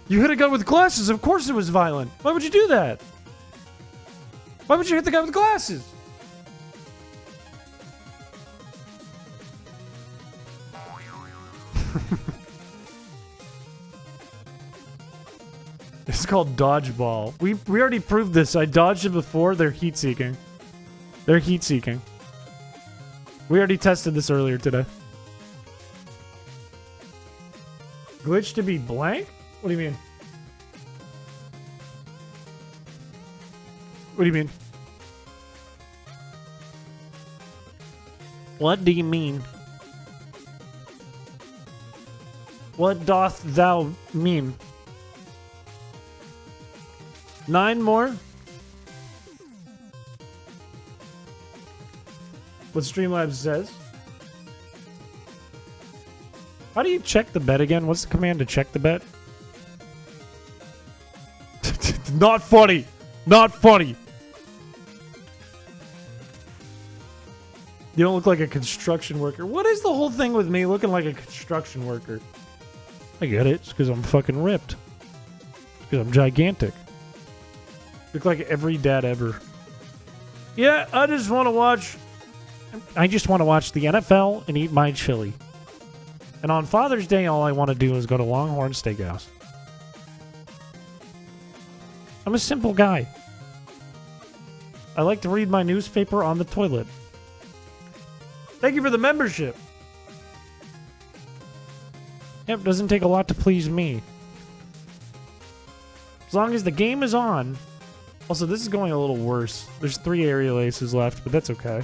You hit a guy with glasses. Of course it was violent. Why would you do that? Why would you hit the guy with glasses? It's called dodgeball. We already proved this. I dodged it before. They're heat-seeking. They're heat-seeking. We already tested this earlier today. Glitch to be blank? What do you mean? What do you mean? What do you mean? What doth thou mean? 9 more? What Streamlabs says. How do you check the bet again? What's the command to check the bet? Not funny. Not funny. You don't look like a construction worker. What is the whole thing with me looking like a construction worker? I get it. It's because I'm fucking ripped. It's because I'm gigantic. Look like every dad ever. Yeah, I just want to watch the NFL and eat my chili. And on Father's Day, all I want to do is go to Longhorn Steakhouse. I'm a simple guy. I like to read my newspaper on the toilet. Thank you for the membership. Yep, doesn't take a lot to please me. As long as the game is on. Also, this is going a little worse. There's 3 aerial aces left, but that's okay.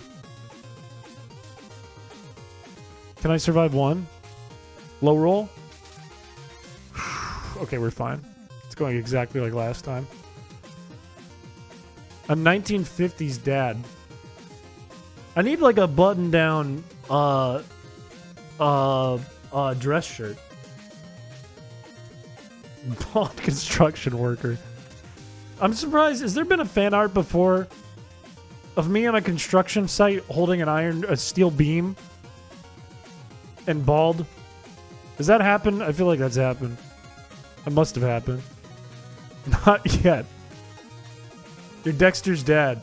Can I survive 1? Low roll? Okay, we're fine. It's going exactly like last time. I'm 1950s dad. I need like a button-down dress shirt. Bald construction worker. I'm surprised. Has there been a fan art before of me on a construction site holding a steel beam and bald? Does that happen? I feel like that's happened. It must have happened. Not yet. You're Dexter's dad.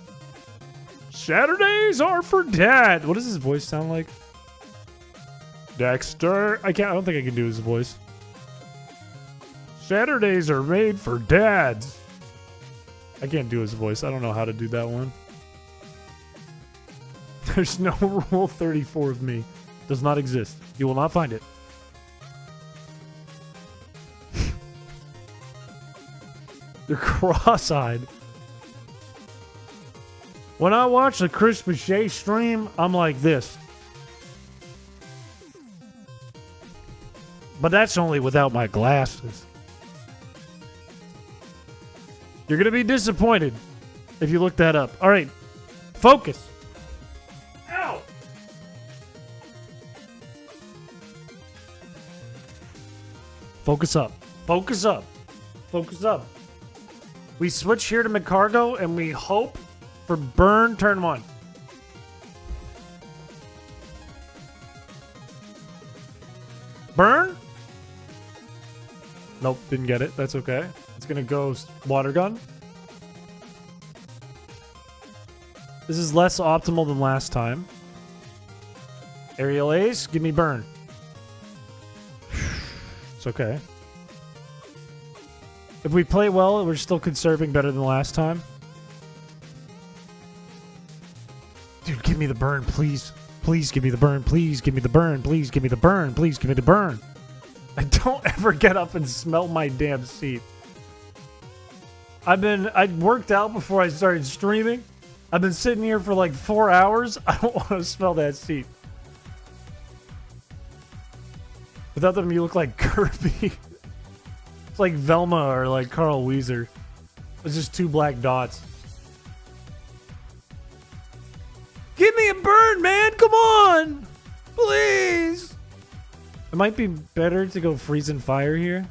Saturdays are for dad. What does his voice sound like? Dexter. I don't think I can do his voice. Saturdays are made for dads. I can't do his voice. I don't know how to do that one. There's no Rule 34 of me. Does not exist. You will not find it. They're cross-eyed. When I watch the Piché stream, I'm like this. But that's only without my glasses. You're going to be disappointed if you look that up. All right. Focus. Ow! Focus up. Focus up. Focus up. We switch here to McCargo, and we hope for burn turn 1. Burn? Nope, didn't get it. That's okay. It's gonna go water gun. This is less optimal than last time. Aerial ace, give me burn. It's okay. If we play well, we're still conserving better than last time. Dude, give me the burn, please. Please give me the burn. Please give me the burn. Please give me the burn. Please give me the burn. I don't ever get up and smell my damn seat. I worked out before I started streaming. I've been sitting here for like 4 hours. I don't want to smell that seat. Without them, you look like Kirby. It's like Velma or like Carl Weezer. It's just 2 black dots. Give me a burn, man! Come on! Please! It might be better to go freeze and fire here.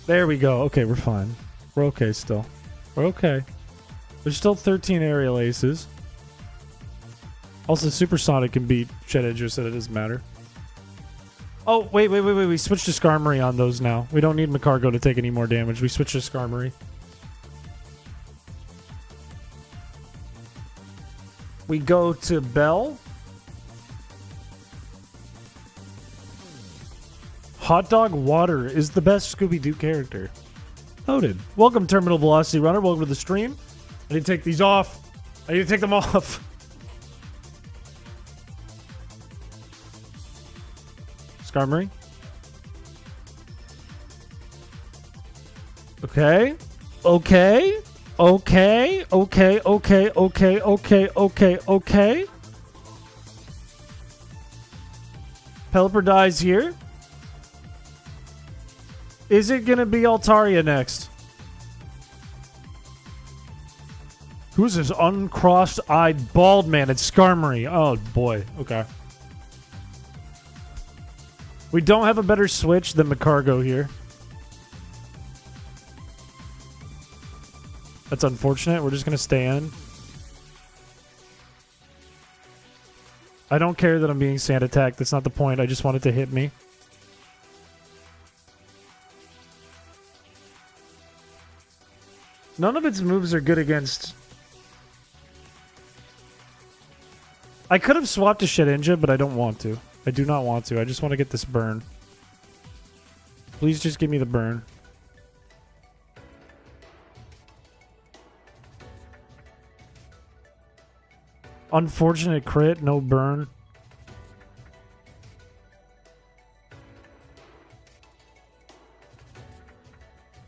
There we go. Okay, we're fine. We're okay still. We're okay. There's still 13 aerial aces. Also, Supersonic can beat Shed Edger, so it doesn't matter. Oh, wait. We switched to Skarmory on those now. We don't need McCargo to take any more damage. We switched to Skarmory. We go to Bell. Hot Dog Water is the best Scooby-Doo character. Noted. Welcome, Terminal Velocity Runner. Welcome to the stream. I need to take these off. I need to take them off. Skarmory. Okay. Okay. Okay. Okay. Okay. Okay. Okay. Okay. Okay. Pelipper dies here. Is it going to be Altaria next? Who's this uncrossed-eyed bald man? It's Skarmory. Oh, boy. Okay. We don't have a better switch than McCargo here. That's unfortunate. We're just going to stay in. I don't care that I'm being sand attacked. That's not the point. I just want it to hit me. None of its moves are good against... I could have swapped to Shedinja, but I don't want to. I do not want to. I just want to get this burn. Please just give me the burn. Unfortunate crit, no burn.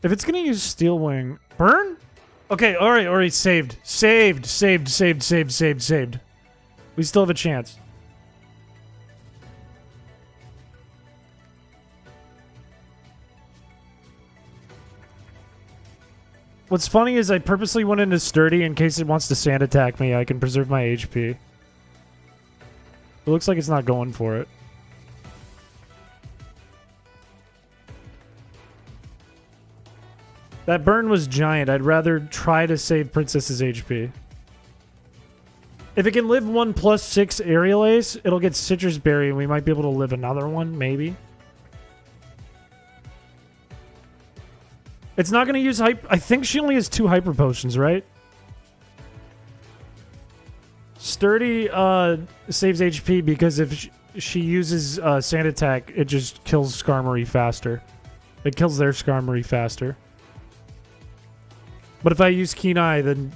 If it's gonna use Steel Wing, burn? Okay, alright, saved. Saved. We still have a chance. What's funny is I purposely went into Sturdy in case it wants to sand attack me. I can preserve my HP. It looks like it's not going for it. That burn was giant. I'd rather try to save Princess's HP. If it can live 1 +6 Aerial Ace, it'll get Citrus Berry and we might be able to live another one, maybe. It's not going to use hype. I think she only has 2 Hyper Potions, right? Sturdy saves HP because if she uses Sand Attack, it just kills Skarmory faster. It kills their Skarmory faster. But if I use Keen Eye, then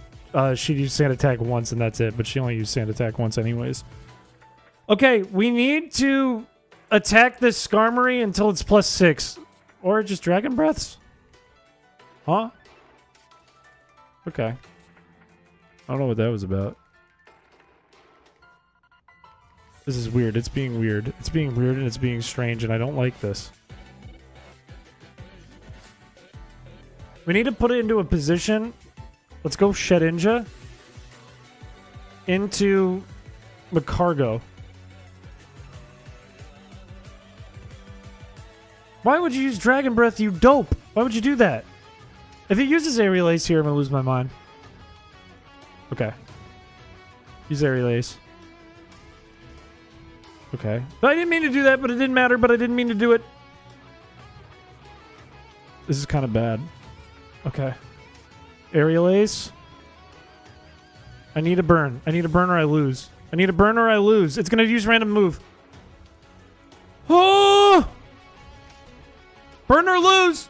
she'd use Sand Attack once and that's it. But she only used Sand Attack once anyways. Okay, we need to attack this Skarmory until it's +6. Or just Dragon Breaths? Huh? Okay. I don't know what that was about. This is weird. It's being weird. It's being weird and it's being strange and I don't like this. We need to put it into a position. Let's go Shedinja into the cargo. Why would you use Dragon Breath, you dope? Why would you do that? If he uses Aerial Ace here, I'm gonna lose my mind. Okay. Use Aerial Ace. Okay. I didn't mean to do that, but it didn't matter, but I didn't mean to do it. This is kind of bad. Okay. Aerial Ace. I need a burn. I need a burn or I lose. I need a burn or I lose. It's gonna use random move. Oh! Burn or lose!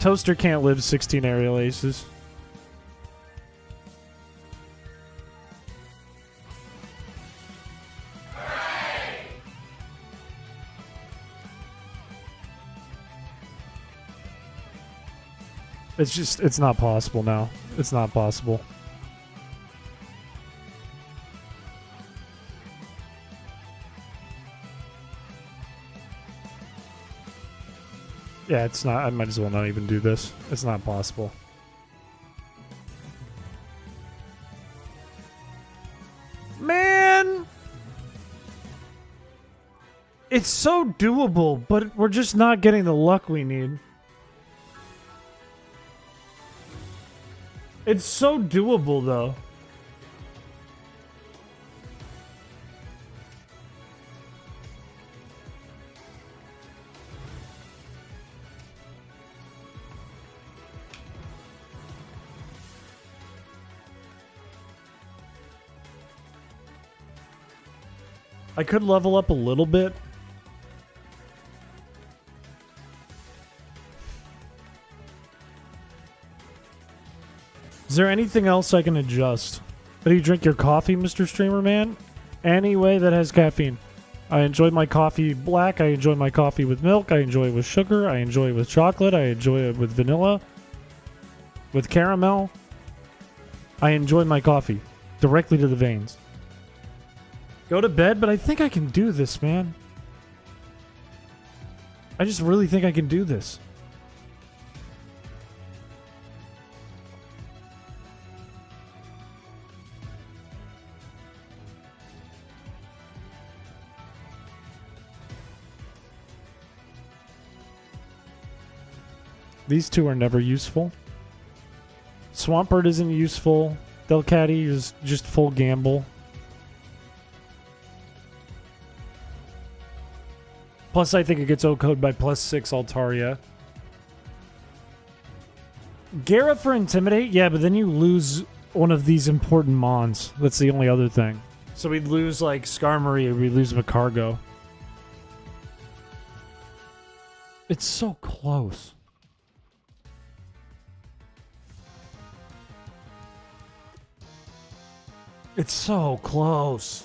Toaster can't live 16 aerial aces. It's not possible now. It's not possible. Yeah, it's not. I might as well not even do this. It's not possible. Man! It's so doable, but we're just not getting the luck we need. It's so doable, though. I could level up a little bit. Is there anything else I can adjust? How do you drink your coffee, Mr. Streamer Man? Any way that has caffeine. I enjoy my coffee black. I enjoy my coffee with milk. I enjoy it with sugar. I enjoy it with chocolate. I enjoy it with vanilla. With caramel. I enjoy my coffee. Directly to the veins. Go to bed, but I think I can do this, man. I just really think I can do this. These two are never useful. Swampert isn't useful. Delcatty is just full gamble. Plus, I think it gets O-code by +6 Altaria. Gara for Intimidate? Yeah, but then you lose one of these important mons. That's the only other thing. So we'd lose, like, Skarmory or we'd lose Macargo. It's so close. It's so close.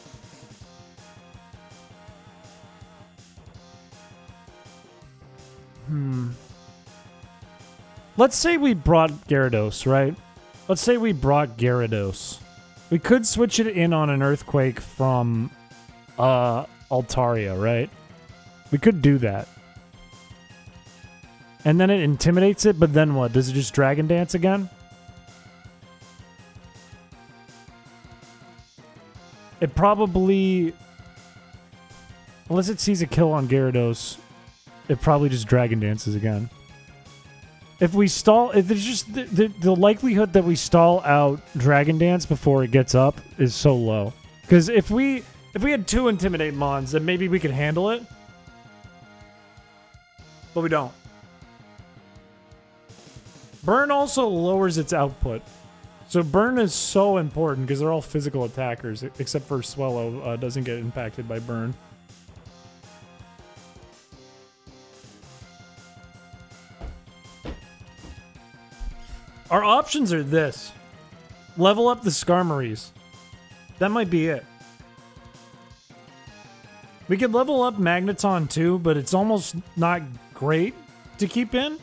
Let's say we brought Gyarados, right? Let's say we brought Gyarados. We could switch it in on an Earthquake from Altaria, right? We could do that. And then it intimidates it, but then what? Does it just Dragon Dance again? It probably... Unless it sees a kill on Gyarados, it probably just Dragon Dances again. If we stall... If there's just... The likelihood that we stall out Dragon Dance before it gets up is so low. Because if we had 2 Intimidate Mons, then maybe we could handle it. But we don't. Burn also lowers its output. So Burn is so important because they're all physical attackers, except for Swellow doesn't get impacted by Burn. Our options are this. Level up the Skarmories. That might be it. We could level up Magneton too, but it's almost not great to keep in.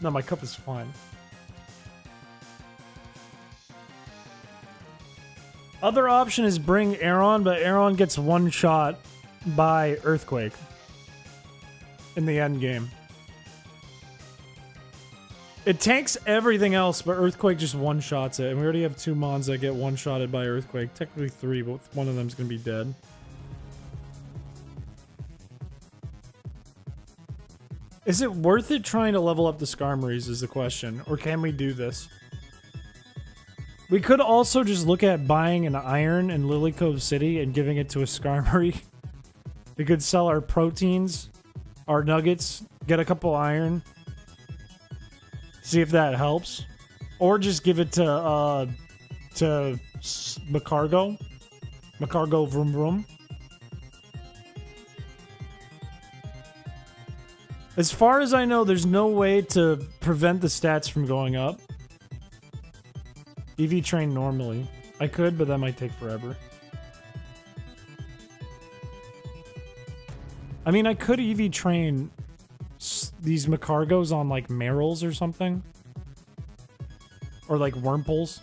No, my cup is fine. Other option is bring Aaron, but Aaron gets one shot by Earthquake in the end game. It tanks everything else, but Earthquake just one-shots it. And we already have 2 Mons that get one-shotted by Earthquake. Technically 3, but one of them's going to be dead. Is it worth it trying to level up the Skarmories is the question. Or can we do this? We could also just look at buying an iron in Lily Cove City and giving it to a Skarmory. We could sell our proteins, our nuggets, get a couple iron. See if that helps. Or just give it to Macargo. Macargo Vroom Vroom. As far as I know, there's no way to prevent the stats from going up. EV train normally. I could, but that might take forever. I mean, I could EV train these Macargos on like Merrills or something. Or like Wurmples.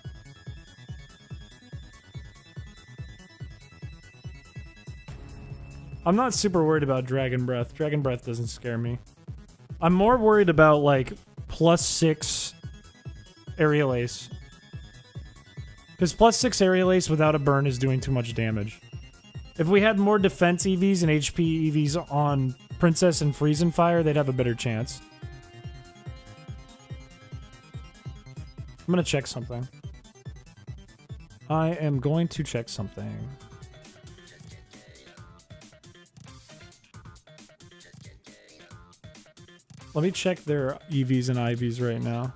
I'm not super worried about Dragon Breath. Dragon Breath doesn't scare me. I'm more worried about like +6 Aerial Ace. Because +6 Aerial Ace without a burn is doing too much damage. If we had more defense EVs and HP EVs on Princess and Freeze and Fire, they'd have a better chance. I'm gonna check something. I am going to check something. Let me check their EVs and IVs right now.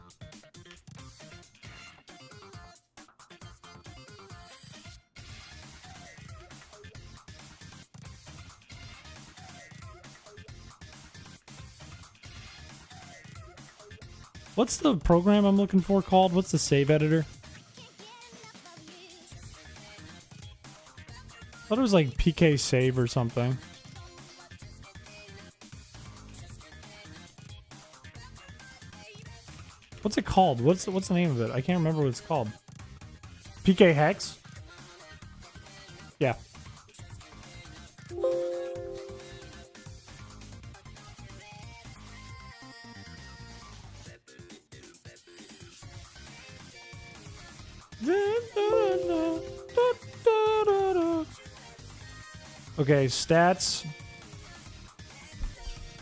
What's the program I'm looking for called? What's the save editor? I thought it was like PK save or something. What's it called? What's the name of it? I can't remember what it's called. PK Hex? Yeah. Okay, stats.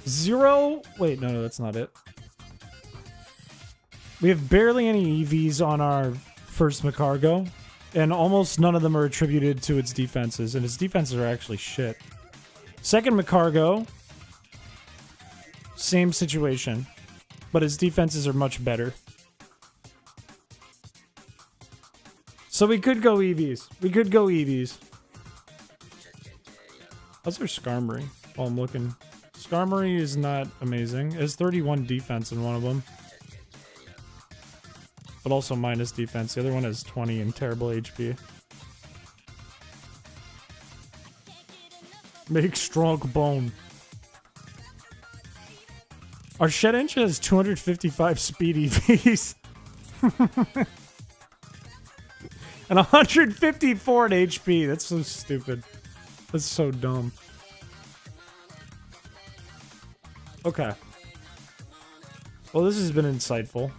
0. Wait, no, that's not it. We have barely any EVs on our first Macargo, and almost none of them are attributed to its defenses, and its defenses are actually shit. Second Macargo, same situation, but its defenses are much better. So we could go EVs. We could go EVs. How's our Skarmory? Oh, I'm looking. Skarmory is not amazing. It has 31 defense in one of them. But also minus defense. The other one has 20 and terrible HP. Make strong bone. Our Shedinja has 255 speed EVs. And 154 in HP. That's so stupid. That's so dumb. Okay. Well, this has been insightful.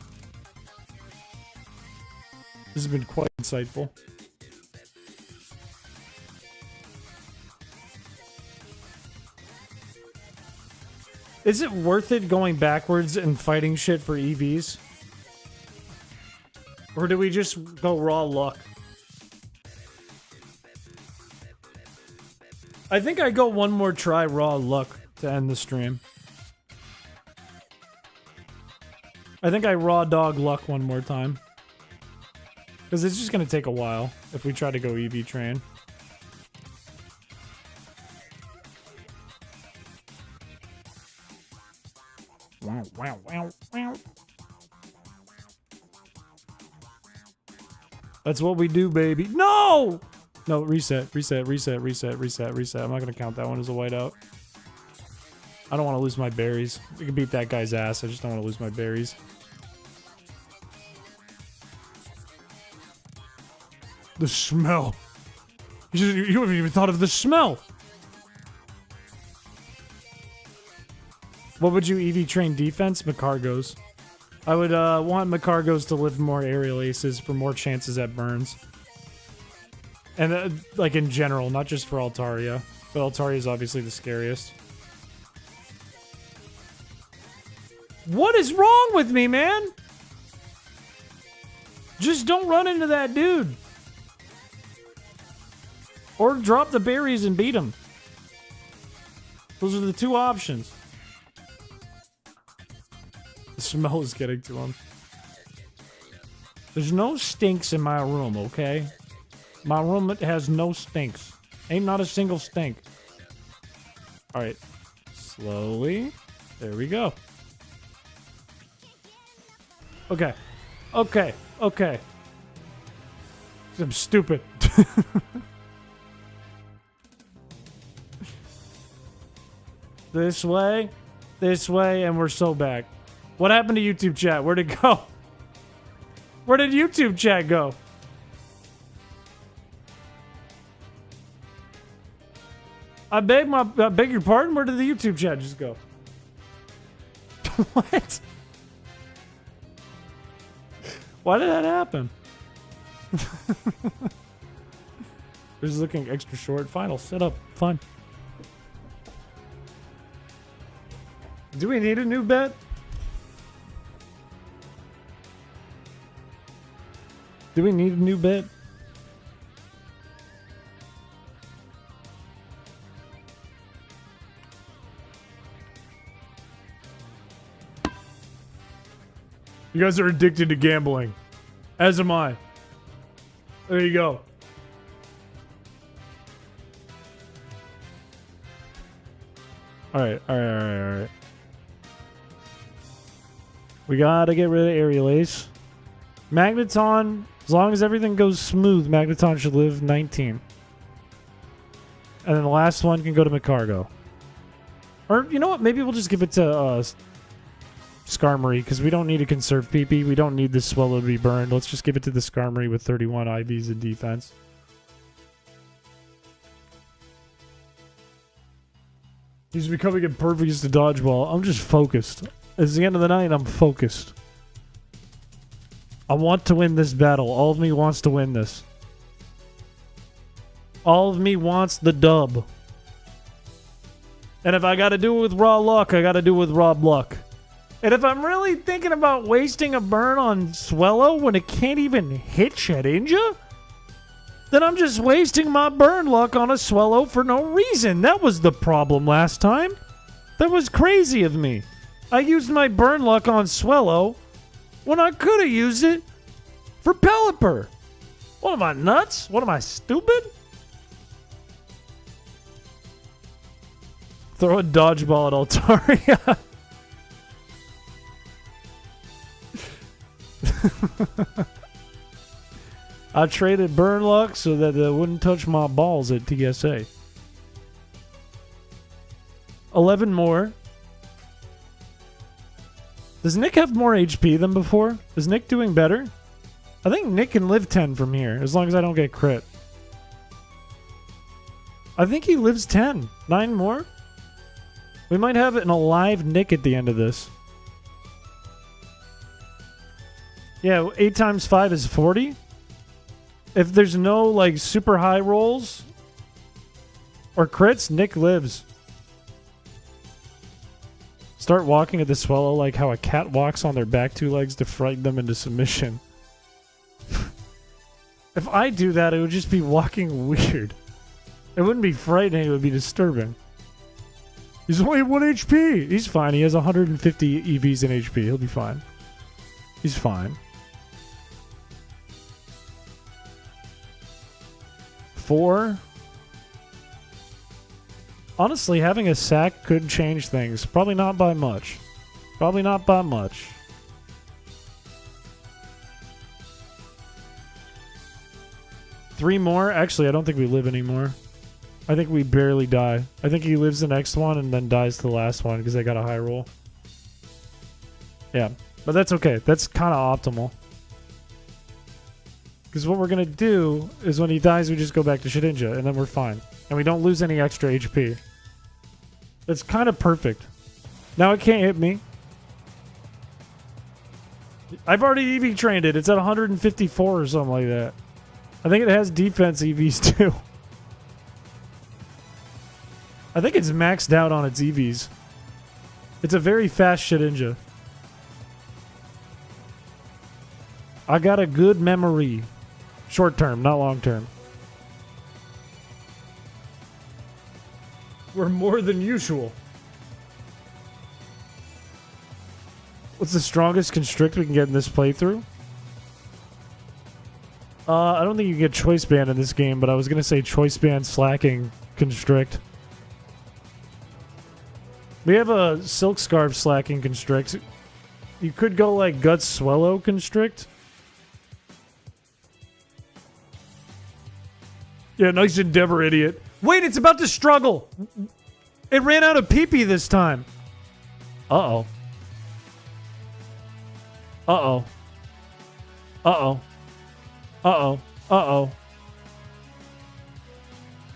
This has been quite insightful. Is it worth it going backwards and fighting shit for EVs? Or do we just go raw luck? I think I go one more try raw luck to end the stream. I think I raw dog luck one more time. Because it's just going to take a while if we try to go EV train. Wow, wow, wow, wow. That's what we do, baby. No! No, reset, reset, reset, reset, reset, reset. I'm not going to count that one as a whiteout. I don't want to lose my berries. We can beat that guy's ass. I just don't want to lose my berries. The smell. You haven't even thought of the smell. What would you EV train defense? Macargos. I would want Macargos to live more aerial aces for more chances at burns. And like in general, not just for Altaria. But Altaria is obviously the scariest. What is wrong with me, man? Just don't run into that dude. Or drop the berries and beat him. Those are the two options. The smell is getting to him. There's no stinks in my room, okay? My room has no stinks. Ain't not a single stink. Alright. Slowly. There we go. Okay. Okay. Okay. I'm stupid. This way, and we're so back. What happened to YouTube chat? Where'd it go? Where did YouTube chat go? I beg your pardon? Where did the YouTube chat just go? What? Why did that happen? This is looking extra short. Final setup. Fine. Do we need a new bet? Do we need a new bet? You guys are addicted to gambling. As am I. There you go. Alright. We gotta get rid of Aerial Ace. Magneton, as long as everything goes smooth, Magneton should live 19. And then the last one can go to Macargo. Or, you know what? Maybe we'll just give it to Skarmory, because we don't need to conserve PP. We don't need this Swellow to be burned. Let's just give it to the Skarmory with 31 IVs in defense. He's becoming impervious to dodgeball. I'm just focused. It's the end of the night, I'm focused. I want to win this battle. All of me wants to win this. All of me wants the dub. And if I gotta do it with raw luck, I gotta do it with raw luck. And if I'm really thinking about wasting a burn on Swellow when it can't even hit Shedinja, then I'm just wasting my burn luck on a Swellow for no reason. That was the problem last time. That was crazy of me. I used my burn luck on Swellow when I could have used it for Pelipper. What am I, nuts? What am I, stupid? Throw a dodgeball at Altaria. I traded burn luck so that it wouldn't touch my balls at TSA. 11 more. Does Nick have more HP than before? Is Nick doing better? I think Nick can live 10 from here, as long as I don't get crit. I think he lives 10. 9 more? We might have an alive Nick at the end of this. Yeah, 8 times 5 is 40. If there's no, like, super high rolls or crits, Nick lives. Start walking at the Swellow like how a cat walks on their back 2 legs to frighten them into submission. If I do that, it would just be walking weird. It wouldn't be frightening, it would be disturbing. He's only 1 HP. He's fine. He has 150 EVs in HP. He'll be fine. He's fine. 4. Honestly, having a sack could change things. Probably not by much. Probably not by much. Three more? Actually, I don't think we live anymore. I think we barely die. I think he lives the next one and then dies to the last one because I got a high roll. Yeah, but that's okay. That's kind of optimal. Because what we're going to do is when he dies, we just go back to Shedinja, and then we're fine. And we don't lose any extra HP. That's kind of perfect. Now it can't hit me. I've already EV trained it. It's at 154 or something like that. I think it has defense EVs too. I think it's maxed out on its EVs. It's a very fast Shedinja. I got a good memory. Short term, not long term. We're more than usual. What's the strongest constrict we can get in this playthrough? I don't think you can get choice band in this game, but I was going to say choice band slacking constrict. We have a silk scarf slacking constrict. You could go like guts swallow constrict. Yeah, nice endeavor, idiot. Wait, it's about to struggle. It ran out of pee-pee this time. Uh-oh. Uh-oh. Uh-oh. Uh-oh. Uh-oh.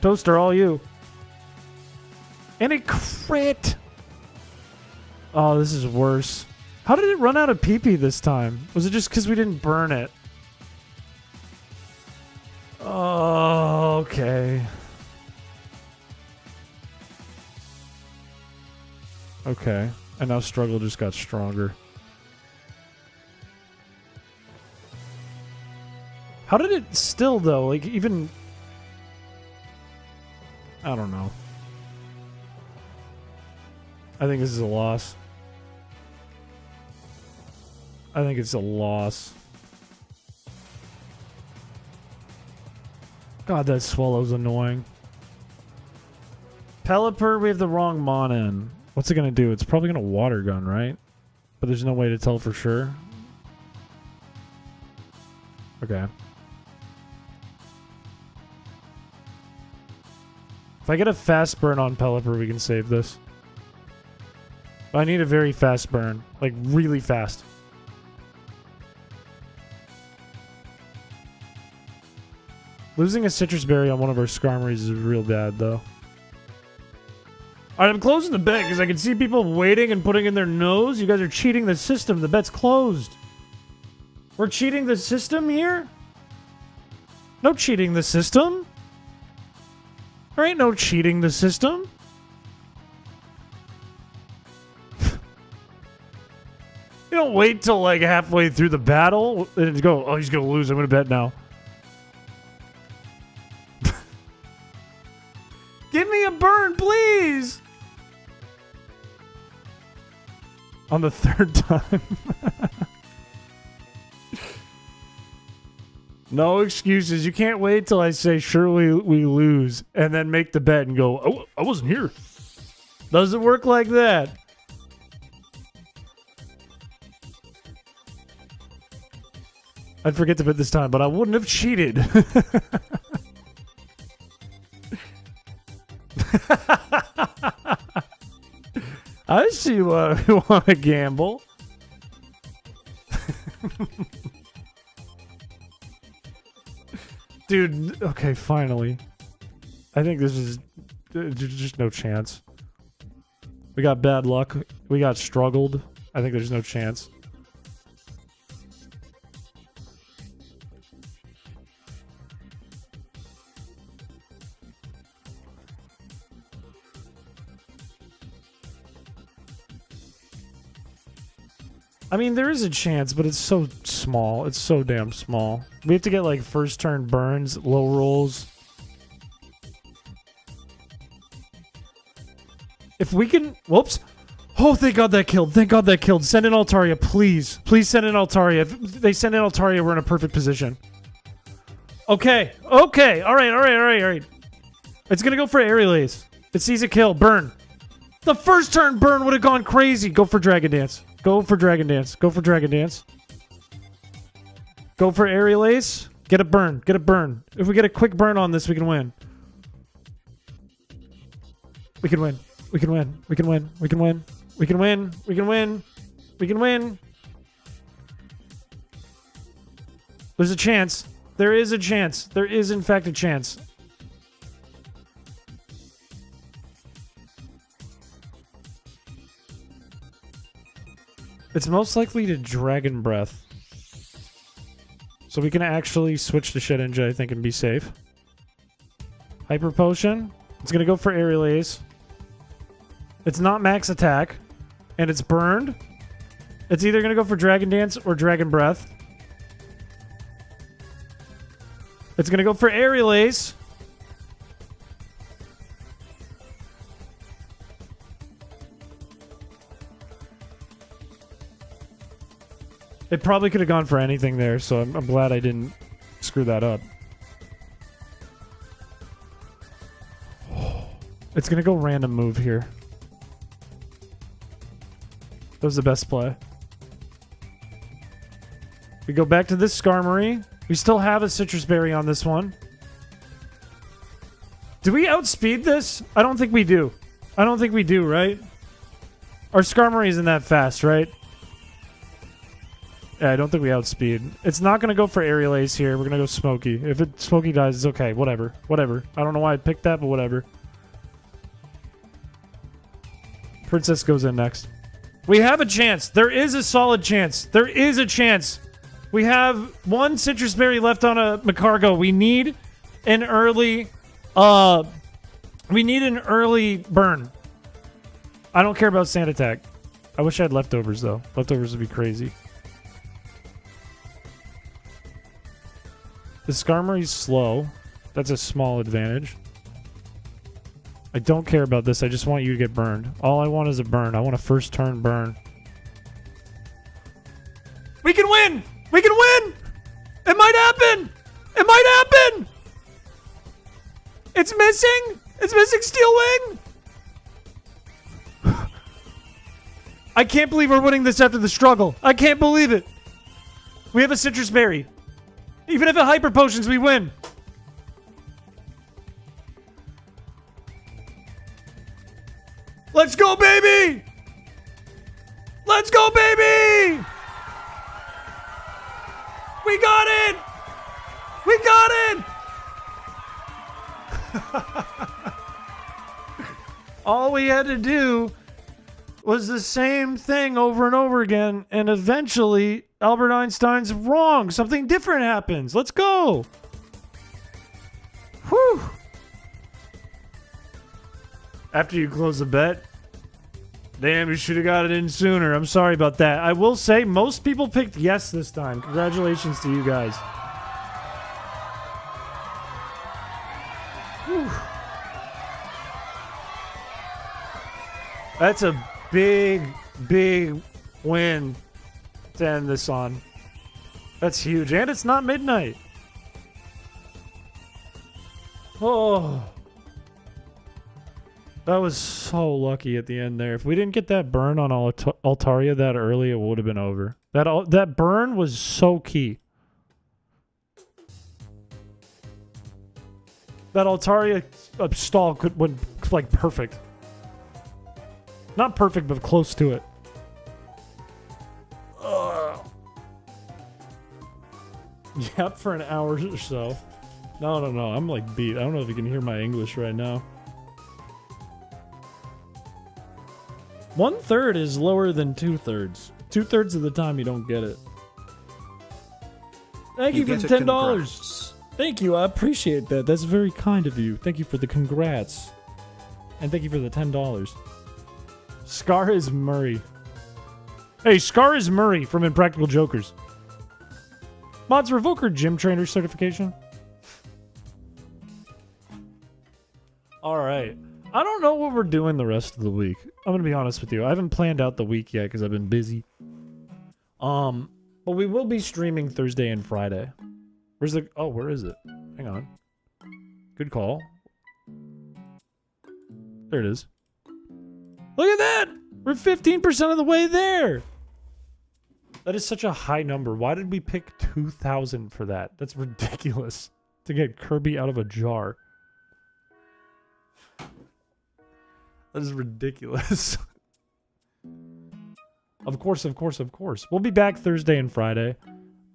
Toaster, all you. And it crit. Oh, this is worse. How did it run out of pee-pee this time? Was it just because we didn't burn it? Oh, okay. Okay. And now struggle just got stronger. How did it still, though? Like, even... I don't know. I think this is a loss. I think it's a loss. God, that swallow's annoying. Pelipper, we have the wrong mon in. What's it gonna do? It's probably gonna water gun, right? But there's no way to tell for sure. Okay. If I get a fast burn on Pelipper, we can save this. But I need a very fast burn. Like, really fast. Losing a citrus berry on one of our Skarmories is real bad, though. Alright, I'm closing the bet because I can see people waiting and putting in their nose. You guys are cheating the system. The bet's closed. We're cheating the system here? No cheating the system. There ain't no cheating the system. You don't wait till like halfway through the battle and go, oh, he's going to lose. I'm going to bet now. Give me a burn, please! On the third time. No excuses. You can't wait till I say, surely we lose, and then make the bet and go, oh, I wasn't here. Doesn't work like that. I'd forget to bet this time, but I wouldn't have cheated. I see why we want to gamble. Dude, okay, finally. I think this is just no chance. We got bad luck. We got struggled. I think there's no chance. I mean, there is a chance, but it's so small. It's so damn small. We have to get, like, first turn burns, low rolls. If we can... Whoops. Oh, thank God that killed. Thank God that killed. Send in Altaria, please. Please send in Altaria. If they send in Altaria, we're in a perfect position. Okay. Okay. All right. It's going to go for Aerial Ace. It sees a kill. Burn. The first turn burn would have gone crazy. Go for Dragon Dance. Go for Dragon Dance. Go for Dragon Dance. Go for Aerial Ace. Get a burn. Get a burn. If we get a quick burn on this, we can win. We can win. We can win. We can win. We can win. We can win. We can win. We can win. There's a chance. There is a chance. There is, in fact, a chance. It's most likely to Dragon Breath. So we can actually switch to Shed Ninja, I think, and be safe. Hyper Potion. It's going to go for Aerial Ace. It's not Max Attack. And it's burned. It's either going to go for Dragon Dance or Dragon Breath. It's going to go for Aerial Ace. It probably could have gone for anything there, so I'm glad I didn't screw that up. It's going to go random move here. That was the best play. We go back to this Skarmory. We still have a Citrus Berry on this one. Do we outspeed this? I don't think we do. I don't think we do, right? Our Skarmory isn't that fast, right? Yeah, I don't think we outspeed. It's not going to go for Aerial Ace here. We're going to go Smokey. If Smokey dies, it's okay. Whatever. Whatever. I don't know why I picked that, but whatever. Princess goes in next. We have a chance. There is a solid chance. There is a chance. We have one Citrus Berry left on a Macargo. We need an early... we need an early burn. I don't care about Sand Attack. I wish I had leftovers, though. Leftovers would be crazy. The Skarmory's slow. That's a small advantage. I don't care about this. I just want you to get burned. All I want is a burn. I want a first turn burn. We can win! We can win! It might happen! It might happen! It's missing! It's missing Steel Wing! I can't believe we're winning this after the struggle. I can't believe it. We have a Citrus Berry. Even if it Hyper Potions, we win. Let's go, baby! Let's go, baby! We got it! We got it! All we had to do was the same thing over and over again, and eventually Albert Einstein's wrong. Something different happens. Let's go. Whew. After you close the bet, damn, you should have got it in sooner. I'm sorry about that. I will say most people picked yes this time. Congratulations to you guys. Whew. That's a big, big win to end this on. That's huge. And it's not midnight. Oh. That was so lucky at the end there. If we didn't get that burn on Altaria that early, it would have been over. That burn was so key. That Altaria stall went like perfect. Not perfect, but close to it. Ugh. Yep, for an hour or so. No. I'm like beat. I don't know if you can hear my English right now. 1/3 is lower than 2/3. 2/3 of the time you don't get it. Thank you for the $10. Congrats. Thank you. I appreciate that. That's very kind of you. Thank you for the congrats. And thank you for the $10. Scar is Murray. Hey, Scar is Murray from Impractical Jokers. Mods, revoke her gym trainer certification. Alright. I don't know what we're doing the rest of the week. I'm gonna be honest with you. I haven't planned out the week yet because I've been busy. But we will be streaming Thursday and Friday. Where's the... Oh, where is it? Hang on. Good call. There it is. Look at that! We're 15% of the way there! That is such a high number. Why did we pick 2,000 for that? That's ridiculous. To get Kirby out of a jar. That is ridiculous. Of course. We'll be back Thursday and Friday.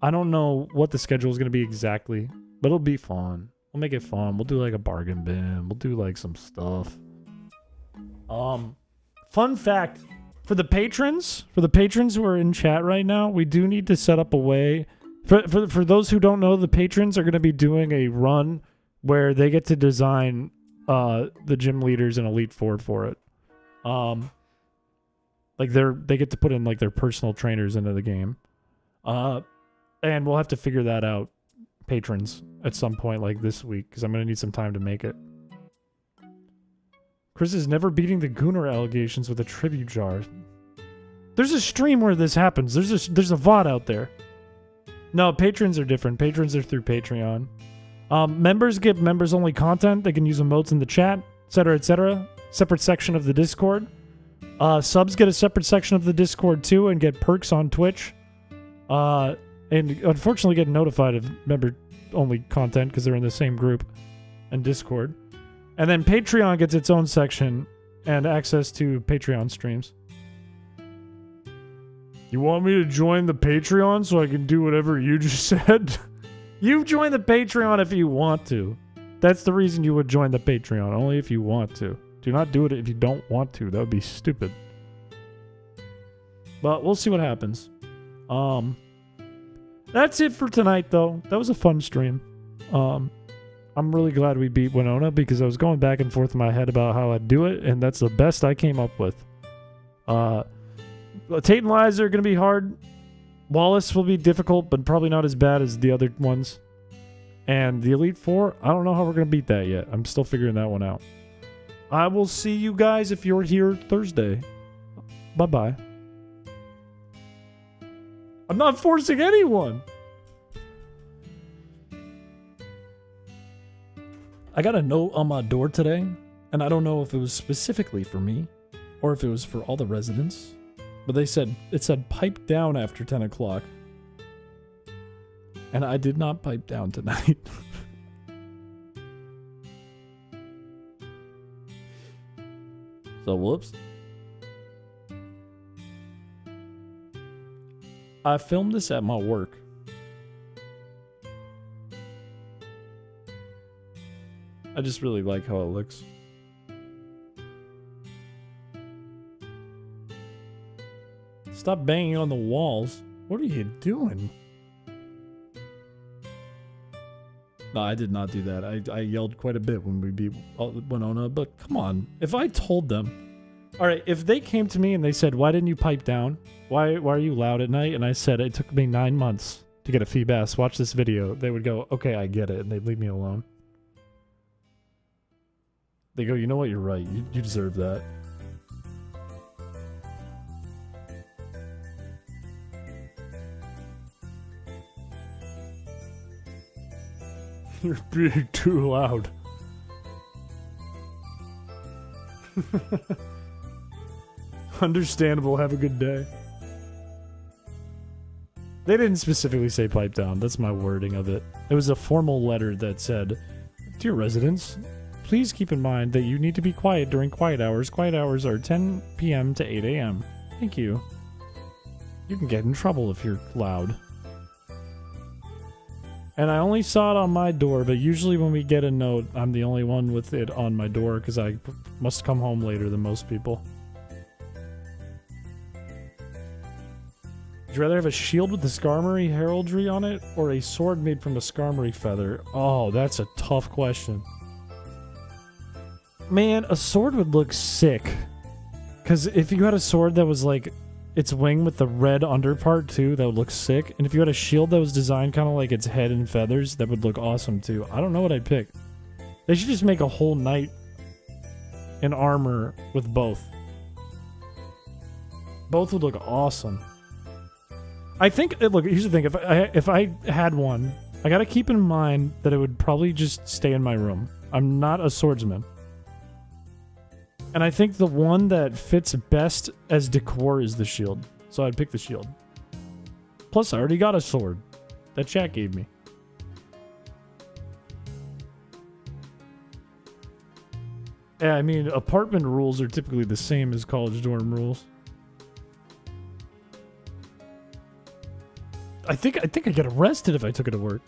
I don't know what the schedule is going to be exactly, but it'll be fun. We'll make it fun. We'll do like a bargain bin. We'll do like some stuff. Fun fact for the patrons who are in chat right now, we do need to set up a way for those who don't know, the patrons are going to be doing a run where they get to design the gym leaders in Elite Four for it. Like they get to put in like their personal trainers into the game. And we'll have to figure that out, patrons, at some point like this week, because I'm going to need some time to make it. Chris is never beating the Gooner allegations with a tribute jar. There's a stream where this happens. There's a VOD out there. No, patrons are different. Patrons are through Patreon. Members get members-only content. They can use emotes in the chat, etc., etc. Separate section of the Discord. Subs get a separate section of the Discord too and get perks on Twitch. And unfortunately get notified of member-only content because they're in the same group and Discord. And then Patreon gets its own section and access to Patreon streams. You want me to join the Patreon so I can do whatever you just said? You join the Patreon if you want to. That's the reason you would join the Patreon, only if you want to. Do not do it if you don't want to. That would be stupid. But we'll see what happens. That's it for tonight, though. That was a fun stream. I'm really glad we beat Winona because I was going back and forth in my head about how I'd do it, and that's the best I came up with. Tate and Liza are going to be hard. Wallace will be difficult, but probably not as bad as the other ones. And the Elite Four, I don't know how we're going to beat that yet. I'm still figuring that one out. I will see you guys if you're here Thursday. Bye-bye. I'm not forcing anyone. I got a note on my door today, and I don't know if it was specifically for me or if it was for all the residents, but it said pipe down after 10 o'clock. And I did not pipe down tonight. So, whoops. I filmed this at my work. I just really like how it looks. Stop banging on the walls. What are you doing? No, I did not do that. I yelled quite a bit when we beat Winona, but come on. If I told them... Alright, if they came to me and they said, why didn't you pipe down? Why are you loud at night? And I said, it took me 9 months to get a fee bass. Watch this video. They would go, okay, I get it. And they'd leave me alone. They go, you know what? You're right. You deserve that. You're being too loud. Understandable. Have a good day. They didn't specifically say pipe down. That's my wording of it. It was a formal letter that said, dear residents, please keep in mind that you need to be quiet during quiet hours. Quiet hours are 10 p.m. to 8 a.m. Thank you. You can get in trouble if you're loud. And I only saw it on my door, but usually when we get a note, I'm the only one with it on my door because I must come home later than most people. Would you rather have a shield with the Skarmory heraldry on it or a sword made from a Skarmory feather? Oh, that's a tough question. Man, a sword would look sick. Because if you had a sword that was like its wing with the red underpart too, that would look sick. And if you had a shield that was designed kind of like its head and feathers, that would look awesome too. I don't know what I'd pick. They should just make a whole knight in armor with both. Both would look awesome. I think, look, here's the thing. If I had one, I gotta keep in mind that it would probably just stay in my room. I'm not a swordsman. And I think the one that fits best as decor is the shield. So I'd pick the shield. Plus, I already got a sword that chat gave me. Yeah, I mean, apartment rules are typically the same as college dorm rules. I think I get arrested if I took it to work.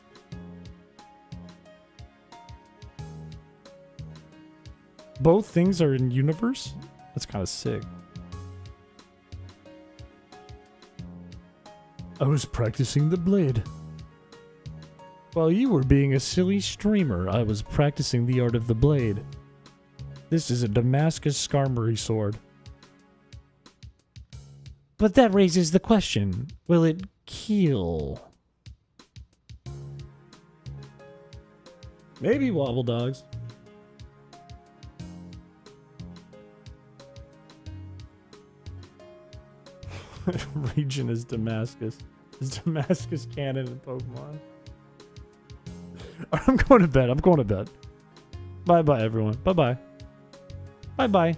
Both things are in universe? That's kind of sick. I was practicing the blade. While you were being a silly streamer, I was practicing the art of the blade. This is a Damascus Skarmory sword. But that raises the question, will it kill? Maybe Wobble Dogs. Region is Damascus. Is Damascus canon in Pokemon? I'm going to bed. Bye-bye, everyone. Bye-bye. Bye-bye.